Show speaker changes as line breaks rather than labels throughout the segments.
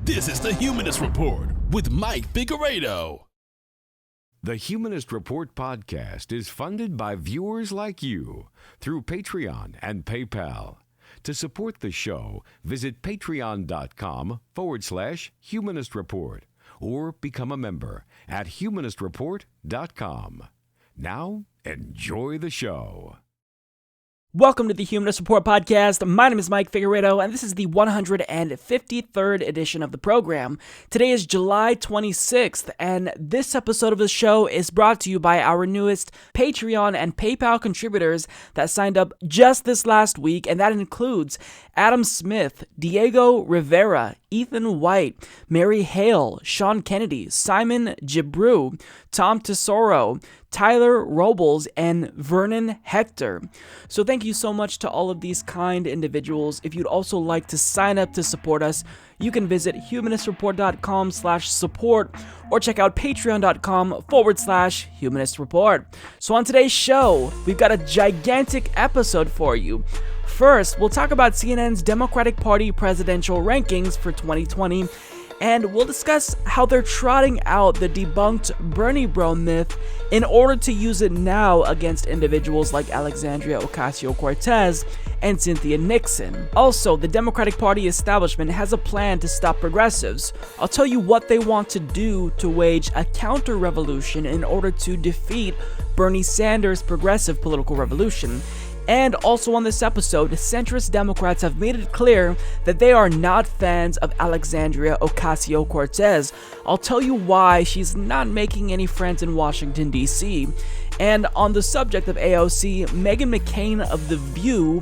This is the Humanist Report with Mike Figueredo.
The Humanist Report podcast is funded by viewers like you through Patreon and PayPal. To support the show, visit patreon.com/Humanist Report or become a member at humanistreport.com. Now, enjoy the show.
Welcome to the Humanist Report podcast. My name is Mike Figueredo, and this is the 153rd edition of the program. Today is July 26th, and this episode of the show is brought to you by our newest Patreon and PayPal contributors that signed up just this last week, and that includes Adam Smith, Diego Rivera, Ethan White, Mary Hale, Sean Kennedy, Simon Gibru, Tom Tesoro, Tyler Robles, and Vernon Hector. So thank you so much to all of these kind individuals. If you'd also like to sign up to support us, you can visit humanistreport.com/support or check out patreon.com/humanistreport. So on today's show, we've got a gigantic episode for you. First, we'll talk about CNN's Democratic Party presidential rankings for 2020, and we'll discuss how they're trotting out the debunked Bernie Bro myth in order to use it now against individuals like Alexandria Ocasio-Cortez and Cynthia Nixon. Also, the Democratic Party establishment has a plan to stop progressives. I'll tell you what they want to do to wage a counter-revolution in order to defeat Bernie Sanders' progressive political revolution. And also on this episode, centrist Democrats have made it clear that they are not fans of Alexandria Ocasio-Cortez. I'll tell you why she's not making any friends in Washington, D.C. And on the subject of AOC, Meghan McCain of The View,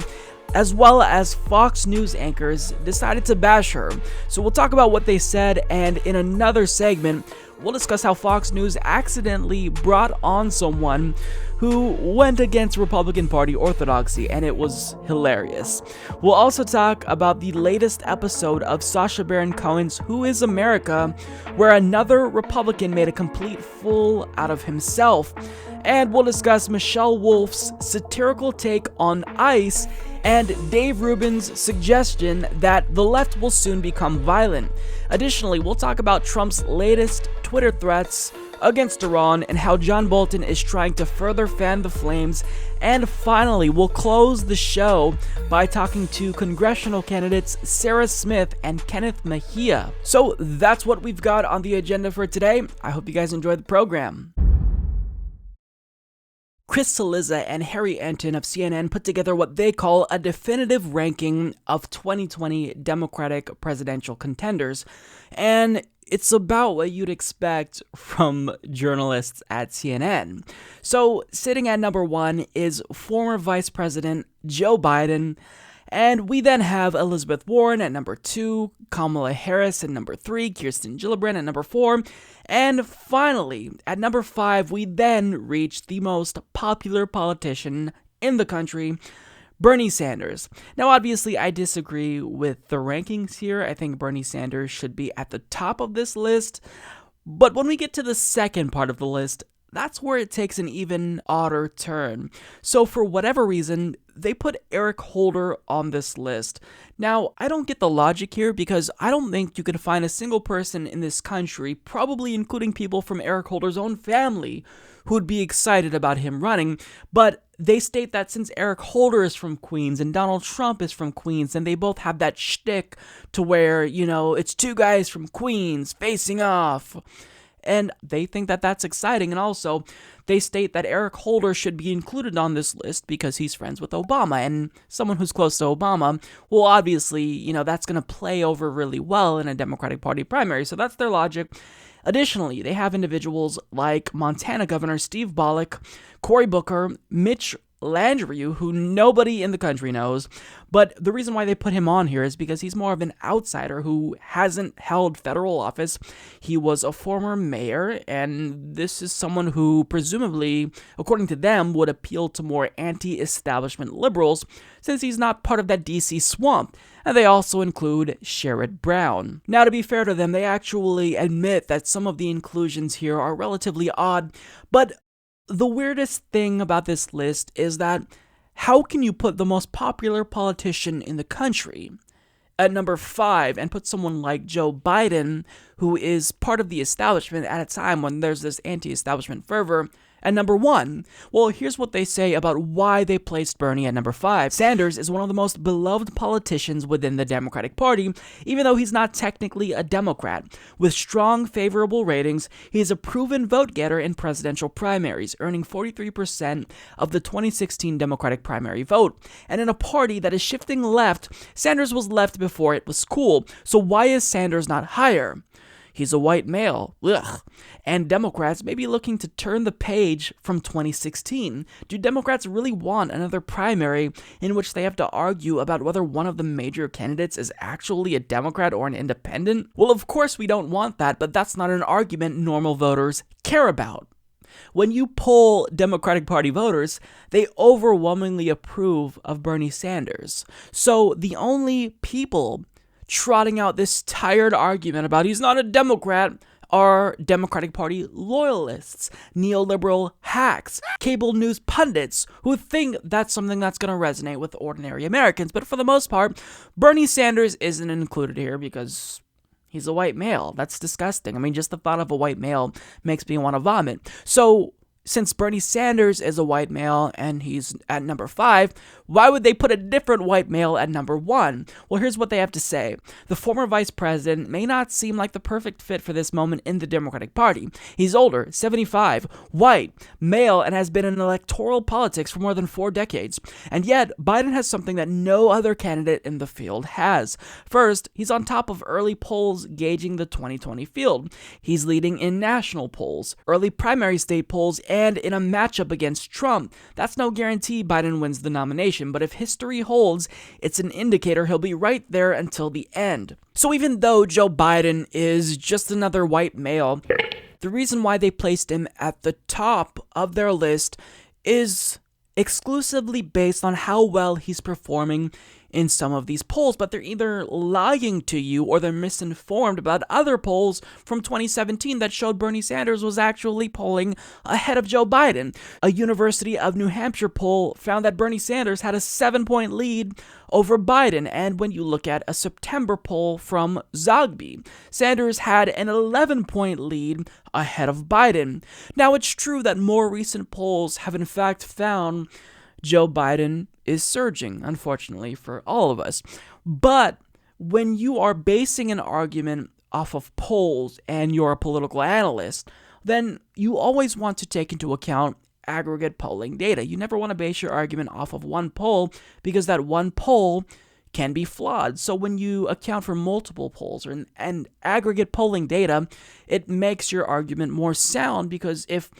as well as Fox News anchors, decided to bash her. So we'll talk about what they said, and in another segment, we'll discuss how Fox News accidentally brought on someone who went against Republican Party orthodoxy, and it was hilarious. We'll also talk about the latest episode of Sacha Baron Cohen's Who is America, where another Republican made a complete fool out of himself. And we'll discuss Michelle Wolf's satirical take on ICE and Dave Rubin's suggestion that the left will soon become violent. Additionally, we'll talk about Trump's latest Twitter threats against Iran and how John Bolton is trying to further fan the flames. And finally, we'll close the show by talking to congressional candidates Sarah Smith and Kenneth Mejia. So that's what we've got on the agenda for today. I hope you guys enjoy the program. Chris Cillizza and Harry Enton of CNN put together what they call a definitive ranking of 2020 Democratic presidential contenders, and it's about what you'd expect from journalists at CNN. So, sitting at number 1 is former Vice President Joe Biden, and we then have Elizabeth Warren at number 2, Kamala Harris at number 3, Kirsten Gillibrand at number 4, and finally, at number 5, we then reach the most popular politician in the country, Bernie Sanders. Now, obviously, I disagree with the rankings here. I think Bernie Sanders should be at the top of this list, but when we get to the second part of the list, that's where it takes an even odder turn. So for whatever reason, they put Eric Holder on this list. Now, I don't get the logic here because I don't think you can find a single person in this country, probably including people from Eric Holder's own family, who would be excited about him running, but they state that since Eric Holder is from Queens and Donald Trump is from Queens, and they both have that shtick to where, it's two guys from Queens facing off. And they think that that's exciting. And also, they state that Eric Holder should be included on this list because he's friends with Obama. And someone who's close to Obama, well, obviously, that's going to play over really well in a Democratic Party primary. So that's their logic. Additionally, they have individuals like Montana Governor Steve Bullock, Cory Booker, Mitch Landrieu, who nobody in the country knows, but the reason why they put him on here is because he's more of an outsider who hasn't held federal office. He was a former mayor, and this is someone who presumably, according to them, would appeal to more anti-establishment liberals since he's not part of that DC swamp. And they also include Sherrod Brown. Now, to be fair to them, they actually admit that some of the inclusions here are relatively odd, but the weirdest thing about this list is that how can you put the most popular politician in the country at number 5 and put someone like Joe Biden, who is part of the establishment at a time when there's this anti-establishment fervor, at number 1? Well, here's what they say about why they placed Bernie at number 5. Sanders is one of the most beloved politicians within the Democratic Party, even though he's not technically a Democrat. With strong, favorable ratings, he is a proven vote-getter in presidential primaries, earning 43% of the 2016 Democratic primary vote. And in a party that is shifting left, Sanders was left before it was cool. So why is Sanders not higher? He's a white male. Ugh. And Democrats may be looking to turn the page from 2016. Do Democrats really want another primary in which they have to argue about whether one of the major candidates is actually a Democrat or an independent? Well, of course we don't want that, but that's not an argument normal voters care about. When you poll Democratic Party voters, they overwhelmingly approve of Bernie Sanders. So the only people trotting out this tired argument about he's not a Democrat are Democratic Party loyalists, neoliberal hacks, cable news pundits who think that's something that's going to resonate with ordinary Americans. But for the most part, Bernie Sanders isn't included here because he's a white male. That's disgusting. I mean, just the thought of a white male makes me want to vomit. So since Bernie Sanders is a white male and he's at number 5, why would they put a different white male at number 1? Well, here's what they have to say. The former vice president may not seem like the perfect fit for this moment in the Democratic Party. He's older, 75, white, male, and has been in electoral politics for more than 4 decades. And yet, Biden has something that no other candidate in the field has. First, he's on top of early polls gauging the 2020 field. He's leading in national polls, early primary state polls, and in a matchup against Trump. That's no guarantee Biden wins the nomination, but if history holds, it's an indicator he'll be right there until the end. So even though Joe Biden is just another white male, the reason why they placed him at the top of their list is exclusively based on how well he's performing in some of these polls, but they're either lying to you or they're misinformed about other polls from 2017 that showed Bernie Sanders was actually polling ahead of Joe Biden. A University of New Hampshire poll found that Bernie Sanders had a 7-point lead over Biden, and when you look at a September poll from Zogby, Sanders had an 11-point lead ahead of Biden. Now, it's true that more recent polls have in fact found Joe Biden is surging, unfortunately for all of us. But when you are basing an argument off of polls and you're a political analyst, then you always want to take into account aggregate polling data. You never want to base your argument off of one poll because that one poll can be flawed. So when you account for multiple polls and aggregate polling data, it makes your argument more sound because if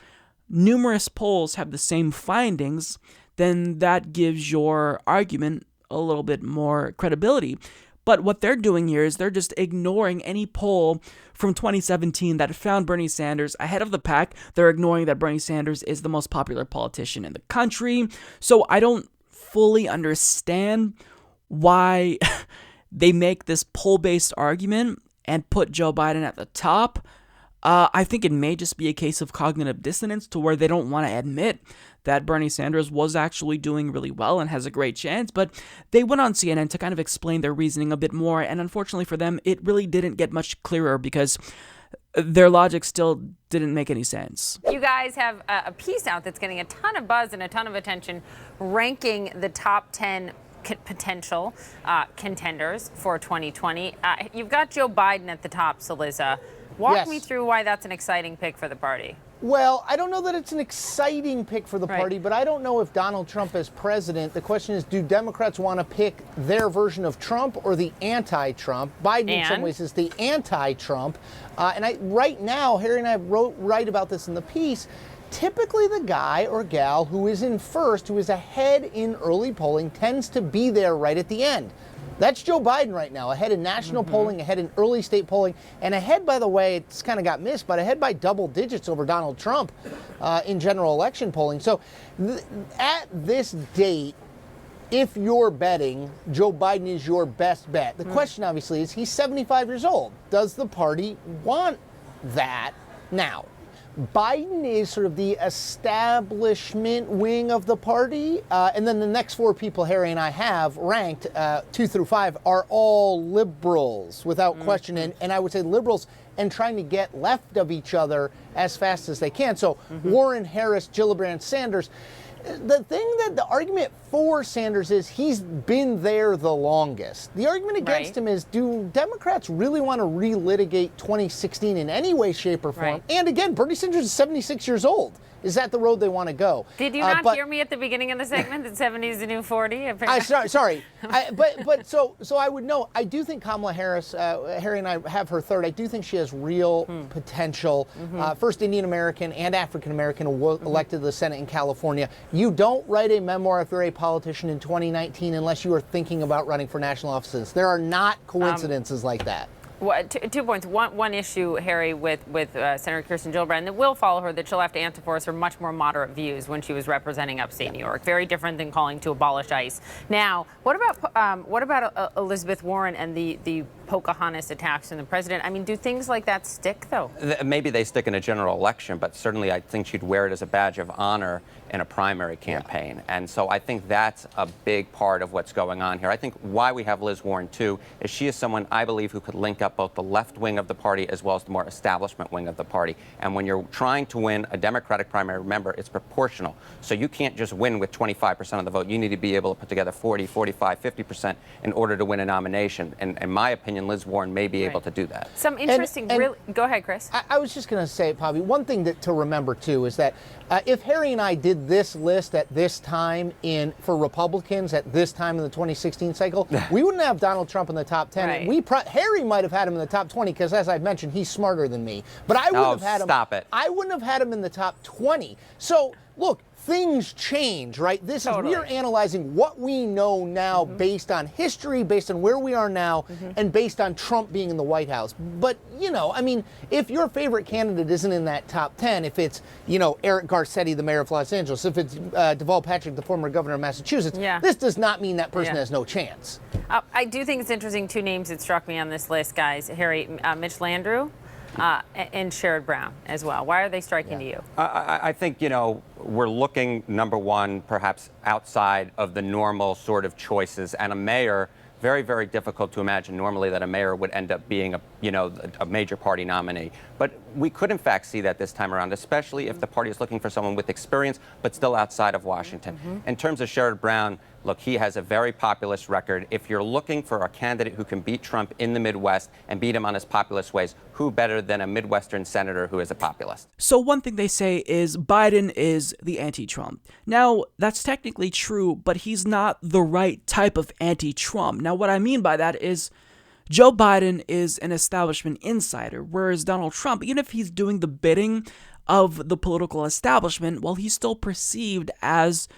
numerous polls have the same findings, then that gives your argument a little bit more credibility. But what they're doing here is they're just ignoring any poll from 2017 that found Bernie Sanders ahead of the pack. They're ignoring that Bernie Sanders is the most popular politician in the country. So I don't fully understand why they make this poll-based argument and put Joe Biden at the top. I think it may just be a case of cognitive dissonance to where they don't want to admit that Bernie Sanders was actually doing really well and has a great chance, but they went on CNN to kind of explain their reasoning a bit more, and unfortunately for them, it really didn't get much clearer because their logic still didn't make any sense.
You guys have a piece out that's getting a ton of buzz and a ton of attention, ranking the top 10 potential contenders for 2020. You've got Joe Biden at the top, Saliza. Walk me through why that's an exciting pick for the party.
Well, I don't know that it's an exciting pick for the party, but I don't know if Donald Trump is president. The question is, do Democrats want to pick their version of Trump or the anti-Trump? Biden, in some ways, is the anti-Trump. Right now, Harry and I write about this in the piece. Typically, the guy or gal who is in first, who is ahead in early polling, tends to be there right at the end. That's Joe Biden right now, ahead in national polling, ahead in early state polling, and ahead, by the way, it's kind of got missed, but ahead by double digits over Donald Trump in general election polling. So at this date, if you're betting, Joe Biden is your best bet. The question, obviously, is he's 75 years old. Does the party want that now? Biden is sort of the establishment wing of the party, and then the next four people Harry and I have ranked, 2 through 5, are all liberals without question, and I would say liberals and trying to get left of each other as fast as they can. So Warren, Harris, Gillibrand, Sanders. The thing that the argument for Sanders is he's been there the longest. The argument against him is, do Democrats really want to relitigate 2016 in any way, shape, or form? And again, Bernie Sanders is 76 years old. Is that the road they want to go?
Did you not hear me at the beginning of the segment that 70 is the new 40?
Sorry. So I would know. I do think Kamala Harris, Harry and I have her third. I do think she has real potential. First Indian American and African American elected to the Senate in California. You don't write a memoir if you're a politician in 2019 unless you are thinking about running for national offices. There are not coincidences like that.
Well, 2 points. One issue, Harry, with Senator Kirsten Gillibrand that will follow her, that she'll have to answer for us her much more moderate views when she was representing upstate New York. Very different than calling to abolish ICE. Now, what about Elizabeth Warren and the Pocahontas attacks on the president? I mean, do things like that stick, though?
Maybe they stick in a general election, but certainly I think she'd wear it as a badge of honor in a primary campaign. And so I think that's a big part of what's going on here. I think why we have Liz Warren, too, is she is someone I believe who could link up both the left wing of the party as well as the more establishment wing of the party. And when you're trying to win a Democratic primary, remember, it's proportional. So you can't just win with 25% of the vote. You need to be able to put together 40, 45, 50% in order to win a nomination. And in my opinion, Liz Warren may be able to do that.
Some interesting, go ahead, Chris.
I was just going to say, Poppy, one thing to remember, too, is that if Harry and I did this list at this time for Republicans at this time in the 2016 cycle, we wouldn't have Donald Trump in the top 10.
Right.
Harry might have had him in the top 20 because, as I mentioned, he's smarter than me. But I wouldn't have had him.
Stop it.
I wouldn't have had him in the top 20. So, look, things change, right? We are analyzing what we know now based on history, based on where we are now, and based on Trump being in the White House. But, I mean, if your favorite candidate isn't in that top 10, if it's, Eric Garcetti, the mayor of Los Angeles, if it's Deval Patrick, the former governor of Massachusetts, this does not mean that person has no chance.
I do think it's interesting, 2 names that struck me on this list, guys. Harry, Mitch Landrieu. And Sherrod Brown as well. Why are they striking to you?
I think, we're looking, number one, perhaps outside of the normal sort of choices. And a mayor, very, very difficult to imagine normally that a mayor would end up being a major party nominee. But we could, in fact, see that this time around, especially if the party is looking for someone with experience, but still outside of Washington. In terms of Sherrod Brown, look, he has a very populist record. If you're looking for a candidate who can beat Trump in the Midwest and beat him on his populist ways, who better than a Midwestern senator who is a populist?
So one thing they say is Biden is the anti-Trump. Now, that's technically true, but he's not the right type of anti-Trump. Now, what I mean by that is Joe Biden is an establishment insider, whereas Donald Trump, even if he's doing the bidding of the political establishment, well, he's still perceived as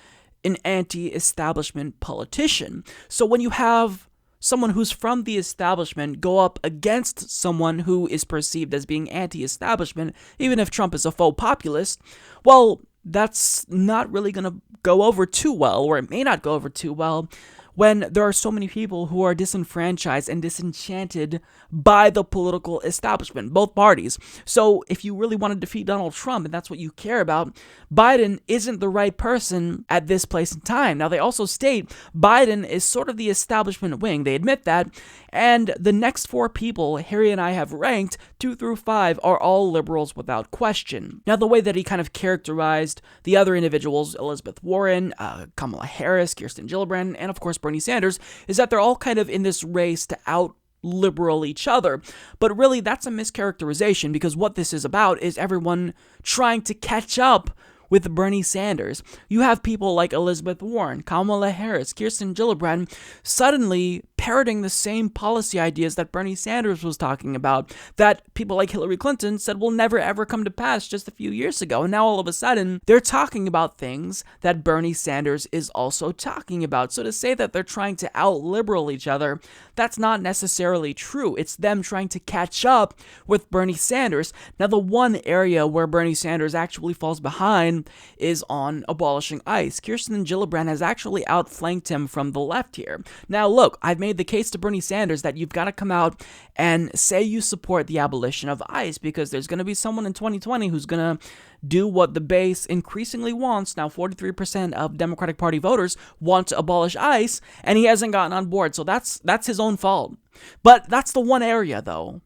an anti-establishment politician. So when you have someone who's from the establishment go up against someone who is perceived as being anti-establishment, even if Trump is a faux populist, well, that's not really going to go over too well, or it may not go over too well, when there are so many people who are disenfranchised and disenchanted by the political establishment, both parties. So if you really want to defeat Donald Trump, and that's what you care about, Biden isn't the right person at this place in time. Now, they also state Biden is sort of the establishment wing. They admit that. And the next 4 people Harry and I have ranked, 2 through 5, are all liberals without question. Now, the way that he kind of characterized the other individuals, Elizabeth Warren, Kamala Harris, Kirsten Gillibrand, and of course Bernie Sanders, is that they're all kind of in this race to out-liberal each other. But really, that's a mischaracterization, because what this is about is everyone trying to catch up with Bernie Sanders. You have people like Elizabeth Warren, Kamala Harris, Kirsten Gillibrand suddenly parroting the same policy ideas that Bernie Sanders was talking about, that people like Hillary Clinton said will never ever come to pass just a few years ago. And now all of a sudden, they're talking about things that Bernie Sanders is also talking about. So to say that they're trying to out-liberal each other, that's not necessarily true. It's them trying to catch up with Bernie Sanders. Now, the one area where Bernie Sanders actually falls behind Biden is on abolishing ICE. Kirsten Gillibrand has actually outflanked him from the left here. Now, look, I've made the case to Bernie Sanders that you've got to come out and say you support the abolition of ICE, because there's going to be someone in 2020 who's going to do what the base increasingly wants. Now, 43% of Democratic Party voters want to abolish ICE, and he hasn't gotten on board, so that's his own fault. But that's the one area, though,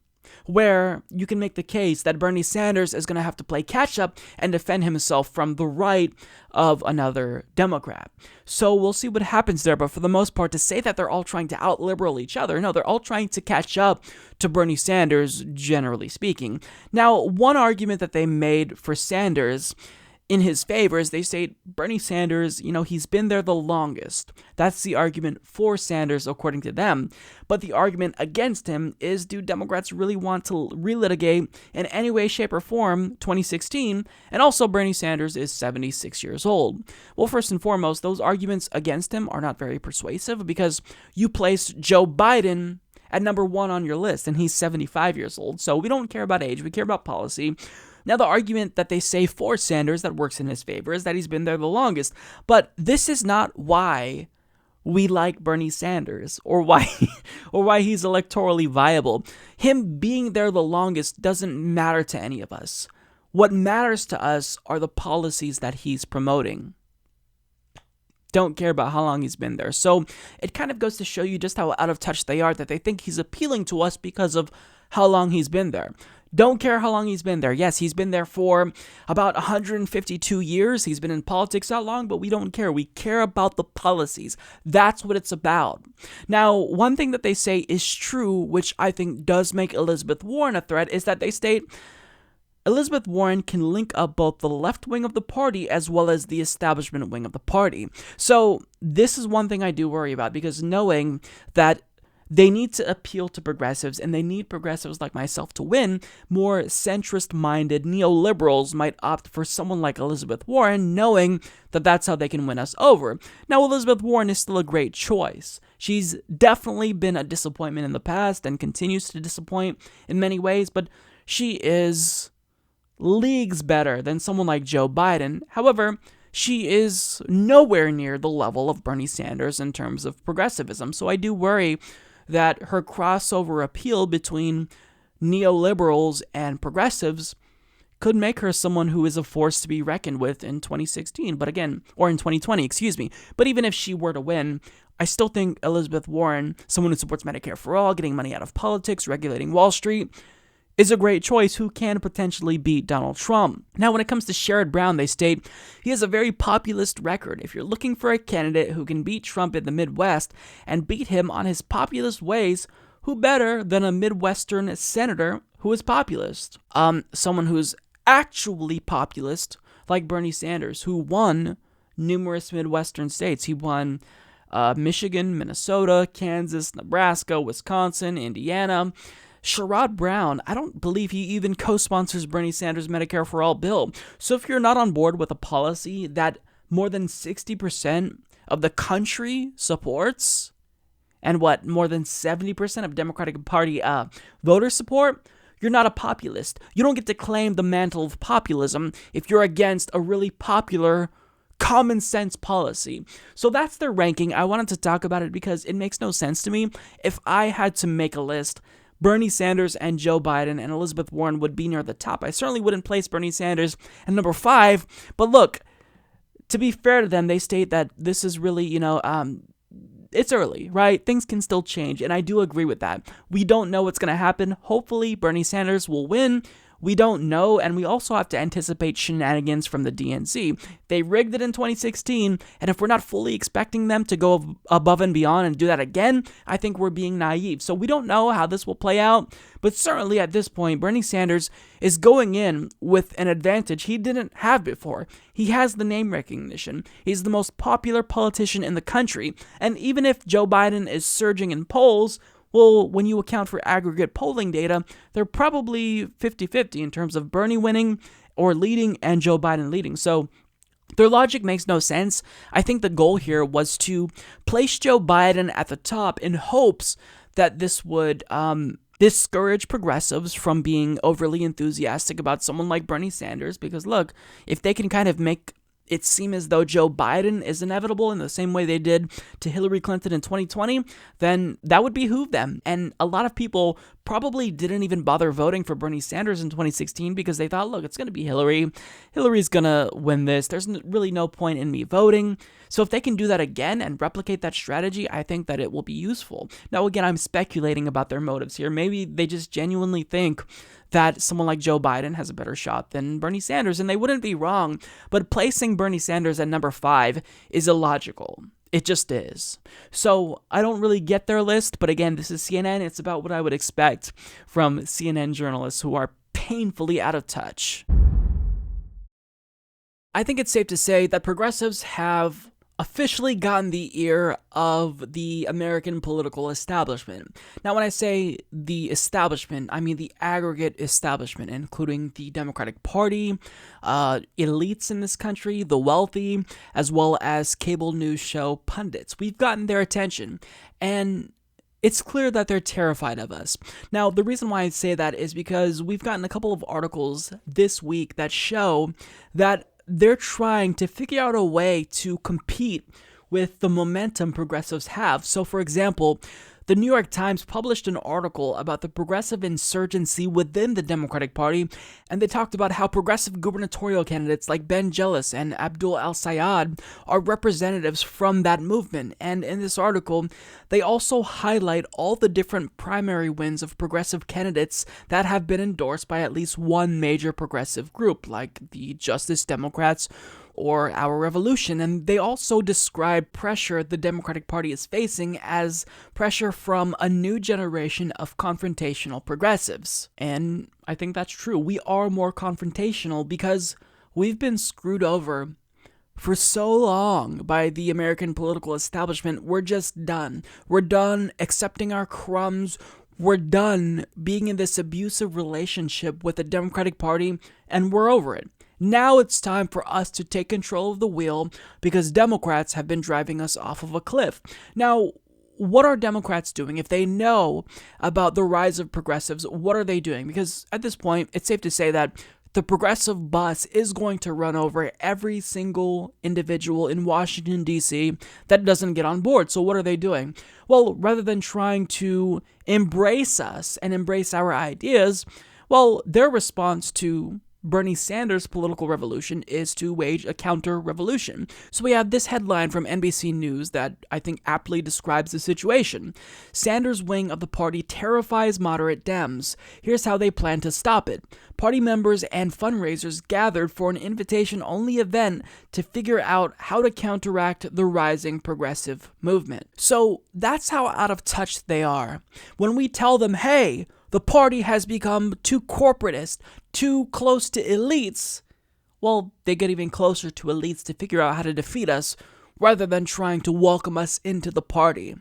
where you can make the case that Bernie Sanders is going to have to play catch-up and defend himself from the right of another Democrat. So we'll see what happens there, but for the most part, to say that they're all trying to out-liberal each other, no, they're all trying to catch up to Bernie Sanders, generally speaking. Now, one argument that they made for Sanders in his favor is they say Bernie Sanders, he's been there the longest. That's the argument for Sanders, according to them. But the argument against him is, do Democrats really want to relitigate in any way, shape, or form 2016? And also, Bernie Sanders is 76 years old. Well, first and foremost, those arguments against him are not very persuasive, because you placed Joe Biden at number 1 on your list, and he's 75 years old. So we don't care about age, we care about policy. Now, the argument that they say for Sanders that works in his favor is that he's been there the longest. But this is not why we like Bernie Sanders, or why he's electorally viable. Him being there the longest doesn't matter to any of us. What matters to us are the policies that he's promoting. Don't care about how long he's been there. So it kind of goes to show you just how out of touch they are, that they think he's appealing to us because of how long he's been there. Don't care how long he's been there. Yes, he's been there for about 152 years. He's been in politics that long, but we don't care. We care about the policies. That's what it's about. Now, one thing that they say is true, which I think does make Elizabeth Warren a threat, is that they state Elizabeth Warren can link up both the left wing of the party as well as the establishment wing of the party. So this is one thing I do worry about, because knowing that they need to appeal to progressives, and they need progressives like myself to win, more centrist-minded neoliberals might opt for someone like Elizabeth Warren, knowing that that's how they can win us over. Now, Elizabeth Warren is still a great choice. She's definitely been a disappointment in the past and continues to disappoint in many ways, but she is leagues better than someone like Joe Biden. However, she is nowhere near the level of Bernie Sanders in terms of progressivism, so I do worry that her crossover appeal between neoliberals and progressives could make her someone who is a force to be reckoned with in 2016, but again, or in 2020, excuse me. But even if she were to win, I still think Elizabeth Warren, someone who supports Medicare for all, getting money out of politics, regulating Wall Street, is a great choice who can potentially beat Donald Trump. Now, when it comes to Sherrod Brown, they state he has a very populist record. If you're looking for a candidate who can beat Trump in the Midwest and beat him on his populist ways, who better than a Midwestern senator who is populist? Someone who's actually populist, like Bernie Sanders, who won numerous Midwestern states. He won Michigan, Minnesota, Kansas, Nebraska, Wisconsin, Indiana. Sherrod Brown, I don't believe he even co-sponsors Bernie Sanders' Medicare for All bill. So if you're not on board with a policy that more than 60% of the country supports, and more than 70% of Democratic Party voters support, you're not a populist. You don't get to claim the mantle of populism if you're against a really popular common sense policy. So that's their ranking. I wanted to talk about it because it makes no sense to me. If I had to make a list, Bernie Sanders and Joe Biden and Elizabeth Warren would be near the top. I certainly wouldn't place Bernie Sanders at number 5. But look, to be fair to them, they state that this is really, it's early, right? Things can still change, and I do agree with that. We don't know what's going to happen. Hopefully, Bernie Sanders will win. We don't know, and we also have to anticipate shenanigans from the DNC. They rigged it in 2016, and if we're not fully expecting them to go above and beyond and do that again, I think we're being naive. So we don't know how this will play out, but certainly at this point, Bernie Sanders is going in with an advantage he didn't have before. He has the name recognition. He's the most popular politician in the country, and even if Joe Biden is surging in polls, well, when you account for aggregate polling data, they're probably 50-50 in terms of Bernie winning or leading and Joe Biden leading. So their logic makes no sense. I think the goal here was to place Joe Biden at the top in hopes that this would discourage progressives from being overly enthusiastic about someone like Bernie Sanders, because look, if they can kind of make it seem as though Joe Biden is inevitable in the same way they did to Hillary Clinton in 2020, then that would behoove them. And a lot of people probably didn't even bother voting for Bernie Sanders in 2016 because they thought, look, it's going to be Hillary. Hillary's going to win this. There's really no point in me voting. So if they can do that again and replicate that strategy, I think that it will be useful. Now, again, I'm speculating about their motives here. Maybe they just genuinely think that someone like Joe Biden has a better shot than Bernie Sanders, and they wouldn't be wrong, but placing Bernie Sanders at number 5 is illogical. It just is. So I don't really get their list, but again, this is CNN. It's about what I would expect from CNN journalists who are painfully out of touch. I think it's safe to say that progressives have officially gotten the ear of the American political establishment. Now, when I say the establishment, I mean the aggregate establishment, including the Democratic Party, elites in this country, the wealthy, as well as cable news show pundits. We've gotten their attention, and it's clear that they're terrified of us. Now, the reason why I say that is because we've gotten a couple of articles this week that show that they're trying to figure out a way to compete with the momentum progressives have. So, for example, the New York Times published an article about the progressive insurgency within the Democratic Party, and they talked about how progressive gubernatorial candidates like Ben Jealous and Abdul al-Sayed are representatives from that movement. And in this article, they also highlight all the different primary wins of progressive candidates that have been endorsed by at least one major progressive group, like the Justice Democrats or Our Revolution. And they also describe pressure the Democratic Party is facing as pressure from a new generation of confrontational progressives. And I think that's true. We are more confrontational because we've been screwed over for so long by the American political establishment. We're just done. We're done accepting our crumbs. We're done being in this abusive relationship with the Democratic Party, and we're over it. Now it's time for us to take control of the wheel because Democrats have been driving us off of a cliff. Now, what are Democrats doing? If they know about the rise of progressives, what are they doing? Because at this point, it's safe to say that the progressive bus is going to run over every single individual in Washington, D.C. that doesn't get on board. So what are they doing? Well, rather than trying to embrace us and embrace our ideas, well, their response to Bernie Sanders' political revolution is to wage a counter-revolution. So we have this headline from NBC News that I think aptly describes the situation. Sanders' wing of the party terrifies moderate Dems. Here's how they plan to stop it. Party members and fundraisers gathered for an invitation-only event to figure out how to counteract the rising progressive movement. So that's how out of touch they are. When we tell them, hey, the party has become too corporatist, too close to elites, well, they get even closer to elites to figure out how to defeat us rather than trying to welcome us into the party.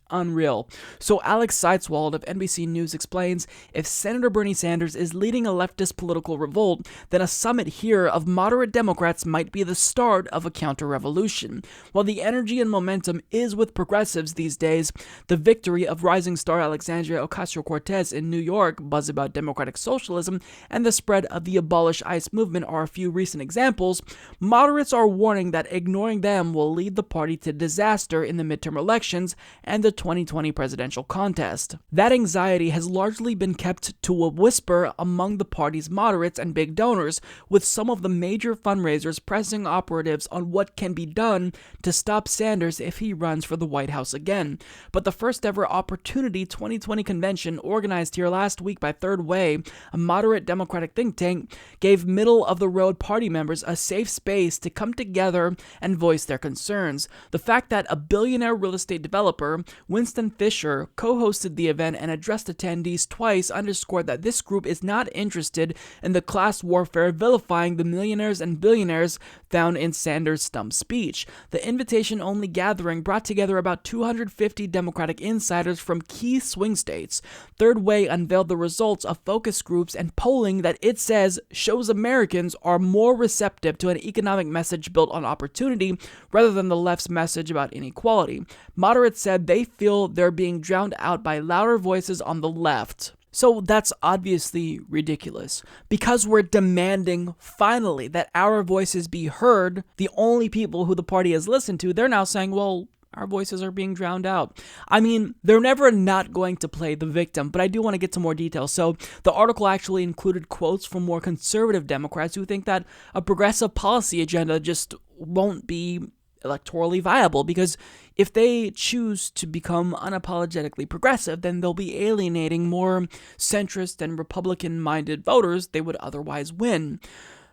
Unreal. So Alex Seitzwald of NBC News explains, if Senator Bernie Sanders is leading a leftist political revolt, then a summit here of moderate Democrats might be the start of a counter-revolution. While the energy and momentum is with progressives these days, the victory of rising star Alexandria Ocasio-Cortez in New York, buzz about democratic socialism, and the spread of the Abolish ICE movement are a few recent examples, moderates are warning that ignoring them will lead the party to disaster in the midterm elections and the 2020 presidential contest. That anxiety has largely been kept to a whisper among the party's moderates and big donors, with some of the major fundraisers pressing operatives on what can be done to stop Sanders if he runs for the White House again. But the first ever Opportunity 2020 convention organized here last week by Third Way, a moderate Democratic think tank, gave middle-of-the-road party members a safe space to come together and voice their concerns. The fact that a billionaire real estate developer, Winston Fisher, co-hosted the event and addressed attendees twice, underscored that this group is not interested in the class warfare vilifying the millionaires and billionaires found in Sanders' stump speech. The invitation-only gathering brought together about 250 Democratic insiders from key swing states. Third Way unveiled the results of focus groups and polling that it says shows Americans are more receptive to an economic message built on opportunity rather than the left's message about inequality. Moderates said they feel they're being drowned out by louder voices on the left. So that's obviously ridiculous. Because we're demanding, finally, that our voices be heard, the only people who the party has listened to, they're now saying, well, our voices are being drowned out. I mean, they're never not going to play the victim, but I do want to get to more details. So the article actually included quotes from more conservative Democrats who think that a progressive policy agenda just won't be electorally viable, because if they choose to become unapologetically progressive, then they'll be alienating more centrist and Republican-minded voters they would otherwise win.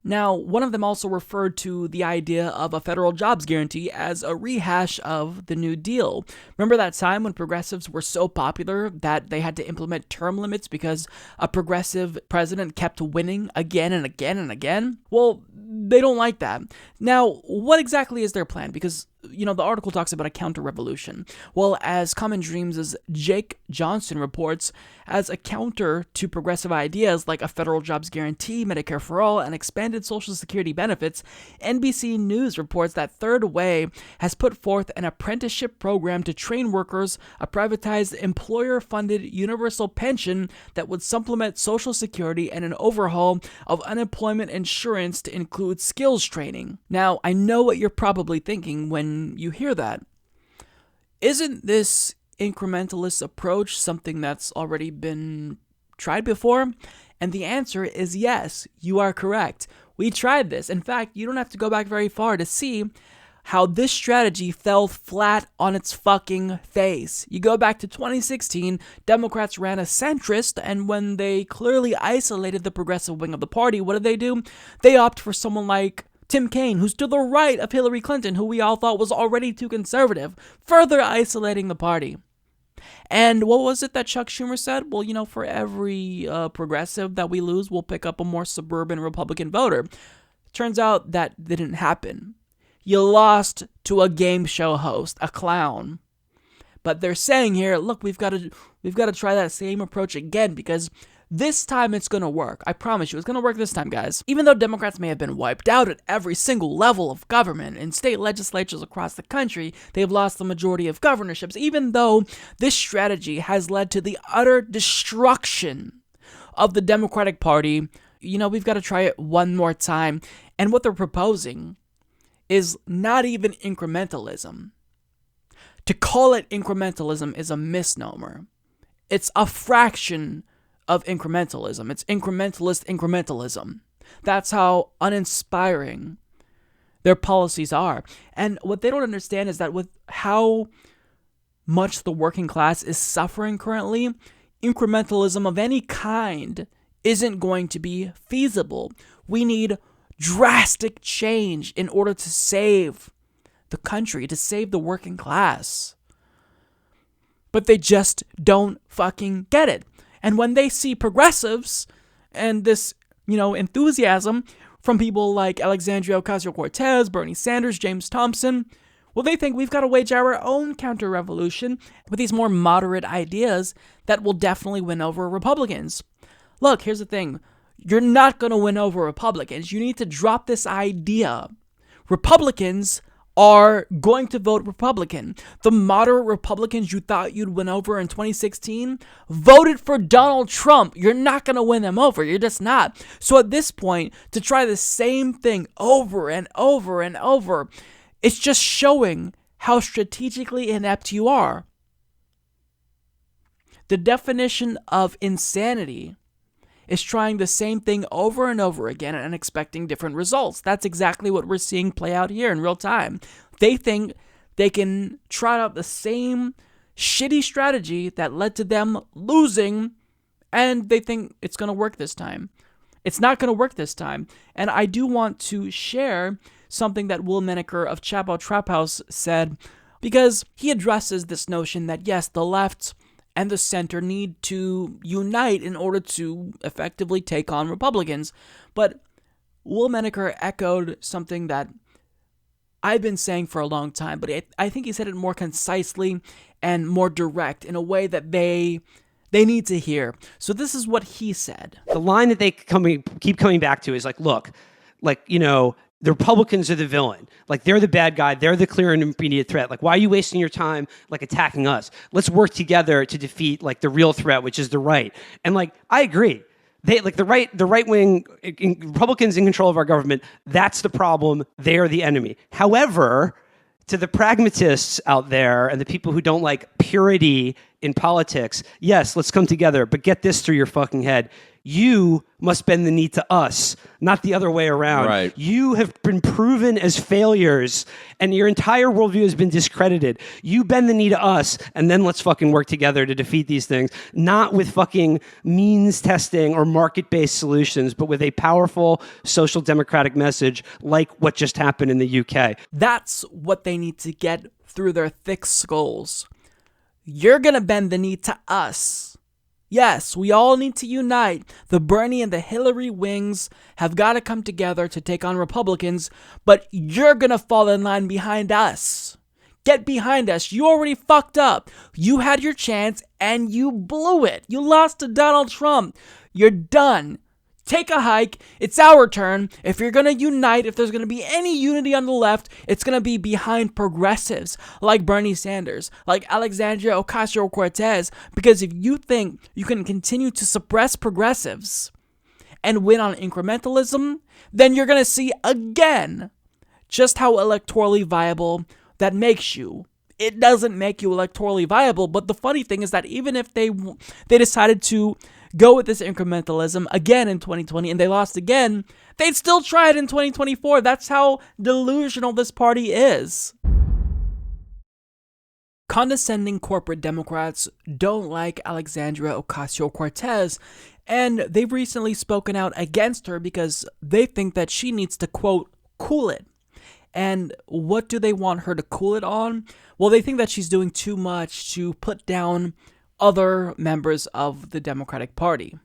Now, one of them also referred to the idea of a federal jobs guarantee as a rehash of the New Deal. Remember that time when progressives were so popular that they had to implement term limits because a progressive president kept winning again and again and again? Well, they don't like that. Now, what exactly is their plan? Because, the article talks about a counter-revolution. Well, as Common Dreams' Jake Johnson reports, as a counter to progressive ideas like a federal jobs guarantee, Medicare for all, and expanded Social Security benefits, NBC News reports that Third Way has put forth an apprenticeship program to train workers, a privatized employer-funded universal pension that would supplement Social Security, and an overhaul of unemployment insurance to include skills training. Now, I know what you're probably thinking when you hear that. Isn't this incrementalist approach something that's already been tried before? And the answer is yes, you are correct. We tried this. In fact, you don't have to go back very far to see how this strategy fell flat on its fucking face. You go back to 2016, Democrats ran a centrist, and when they clearly isolated the progressive wing of the party, what did they do? They opt for someone like Tim Kaine, who's to the right of Hillary Clinton, who we all thought was already too conservative, further isolating the party. And what was it that Chuck Schumer said? Well, for every progressive that we lose, we'll pick up a more suburban Republican voter. Turns out that didn't happen. You lost to a game show host, a clown. But they're saying here, look, we've got to try that same approach again, because this time it's going to work. I promise you, it's going to work this time, guys. Even though Democrats may have been wiped out at every single level of government in state legislatures across the country, they've lost the majority of governorships. Even though this strategy has led to the utter destruction of the Democratic Party, we've got to try it one more time. And what they're proposing is not even incrementalism. To call it incrementalism is a misnomer. It's a fraction of incrementalism. It's incrementalist incrementalism. That's how uninspiring their policies are. And what they don't understand is that with how much the working class is suffering currently, incrementalism of any kind isn't going to be feasible. We need drastic change in order to save the country, to save the working class. But they just don't fucking get it. And when they see progressives and this, enthusiasm from people like Alexandria Ocasio-Cortez, Bernie Sanders, James Thompson, well, they think we've got to wage our own counter-revolution with these more moderate ideas that will definitely win over Republicans. Look, here's the thing. You're not going to win over Republicans. You need to drop this idea. Republicans are going to vote Republican. The moderate Republicans you thought you'd win over in 2016 voted for Donald Trump. You're not going to win them over. You're just not. So at this point, to try the same thing over and over and over, it's just showing how strategically inept you are. The definition of insanity is trying the same thing over and over again and expecting different results. That's exactly what we're seeing play out here in real time. They think they can try out the same shitty strategy that led to them losing, and they think it's going to work this time. It's not going to work this time. And I do want to share something that Will Menaker of Chapo Trap House said, because he addresses this notion that, yes, the left and the center need to unite in order to effectively take on Republicans. But Will Menaker echoed something that I've been saying for a long time, but I think he said it more concisely and more direct in a way that they need to hear. So this is what he said.
The line that they keep coming back to is look, the Republicans are the villain. Like, they're the bad guy. They're the clear and immediate threat. Like, why are you wasting your time, like, attacking us? Let's work together to defeat, like, the real threat, which is the right. And, like, I agree. They, like, the right wing Republicans in control of our government, that's the problem. They are the enemy. However, to the pragmatists out there and the people who don't like purity in politics, yes, let's come together, but get this through your fucking head. You must bend the knee to us, not the other way around.
Right.
You have been proven as failures, and your entire worldview has been discredited. You bend the knee to us, and then let's fucking work together to defeat these things, not with fucking means testing or market-based solutions, but with a powerful social democratic message like what just happened in the UK.
That's what they need to get through their thick skulls. You're gonna bend the knee to us. Yes, we all need to unite. The Bernie and the Hillary wings have got to come together to take on Republicans, but you're gonna fall in line behind us. Get behind us. You already fucked up. You had your chance and you blew it. You lost to Donald Trump. You're done. Take a hike. It's our turn. If you're going to unite, if there's going to be any unity on the left, it's going to be behind progressives like Bernie Sanders, like Alexandria Ocasio-Cortez, because if you think you can continue to suppress progressives and win on incrementalism, then you're going to see again just how electorally viable that makes you. It doesn't make you electorally viable, but the funny thing is that even if they decided to go with this incrementalism again in 2020 and they lost again, they'd still try it in 2024. That's how delusional this party is. Condescending corporate Democrats don't like Alexandria Ocasio-Cortez, and they've recently spoken out against her because they think that she needs to, quote, cool it. And what do they want her to cool it on? Well, they think that she's doing too much to put down other members of the Democratic Party.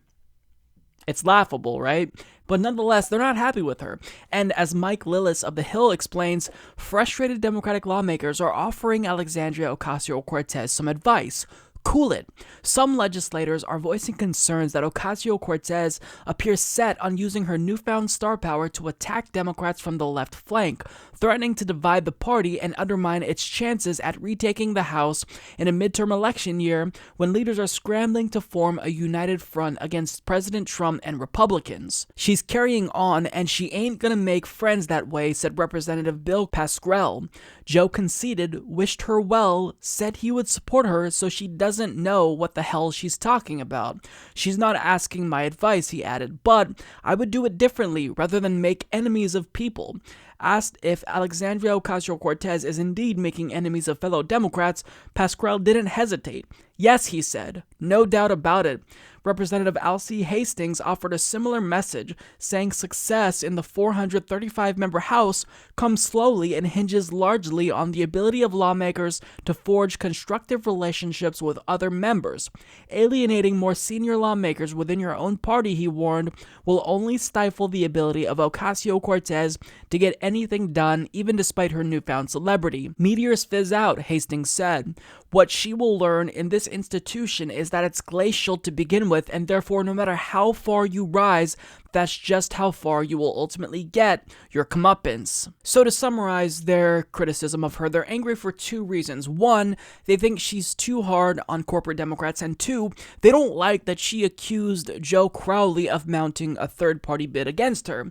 It's laughable, right? But nonetheless, they're not happy with her. And as Mike Lillis of The Hill explains, frustrated Democratic lawmakers are offering Alexandria Ocasio-Cortez some advice. Cool it. Some legislators are voicing concerns that Ocasio-Cortez appears set on using her newfound star power to attack Democrats from the left flank, threatening to divide the party and undermine its chances at retaking the House in a midterm election year when leaders are scrambling to form a united front against President Trump and Republicans. She's carrying on, and she ain't gonna make friends that way, said Representative Bill Pascrell. Joe conceded, wished her well, said he would support her so she doesn't know what the hell she's talking about. She's not asking my advice, he added, but I would do it differently rather than make enemies of people. Asked if Alexandria Ocasio-Cortez is indeed making enemies of fellow Democrats, Pascrell didn't hesitate. Yes, he said, no doubt about it. Representative Alcee Hastings offered a similar message, saying success in the 435-member House comes slowly and hinges largely on the ability of lawmakers to forge constructive relationships with other members. Alienating more senior lawmakers within your own party, he warned, will only stifle the ability of Ocasio-Cortez to get anything done, even despite her newfound celebrity. Meteors fizz out, Hastings said. What she will learn in this institution is that it's glacial to begin with, and therefore no matter how far you rise, that's just how far you will ultimately get your comeuppance. So to summarize their criticism of her, they're angry for two reasons. One, they think she's too hard on corporate Democrats, and two, they don't like that she accused Joe Crowley of mounting a third-party bid against her.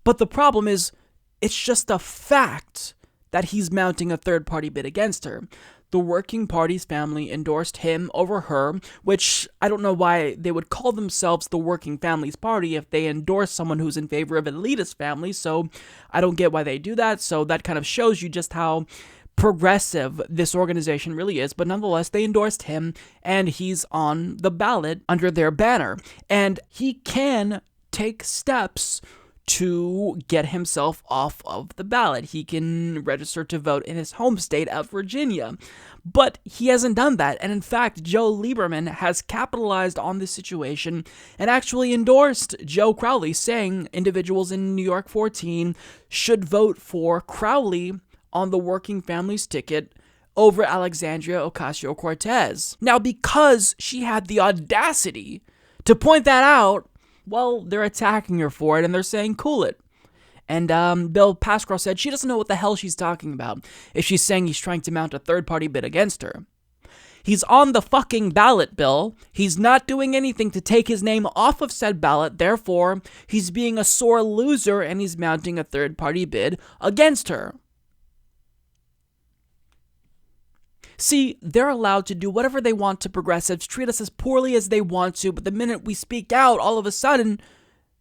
But the problem is, it's just a fact that he's mounting a third-party bid against her. The Working Party's family endorsed him over her, which I don't know why they would call themselves the Working Families Party if they endorse someone who's in favor of elitist families, so I don't get why they do that, so that kind of shows you just how progressive this organization really is, but nonetheless, they endorsed him, and he's on the ballot under their banner, and he can take steps to get himself off of the ballot. He can register to vote in his home state of Virginia, but he hasn't done that. And in fact, Joe Lieberman has capitalized on this situation and actually endorsed Joe Crowley, saying individuals in New York 14 should vote for Crowley on the Working Families ticket over Alexandria Ocasio-Cortez. Now, because she had the audacity to point that out, well, they're attacking her for it, and they're saying, cool it. And Bill Pascrell said she doesn't know what the hell she's talking about if she's saying he's trying to mount a third-party bid against her. He's on the fucking ballot, Bill. He's not doing anything to take his name off of said ballot. Therefore, he's being a sore loser and he's mounting a third-party bid against her. See, they're allowed to do whatever they want to progressives, treat us as poorly as they want to, but the minute we speak out, all of a sudden,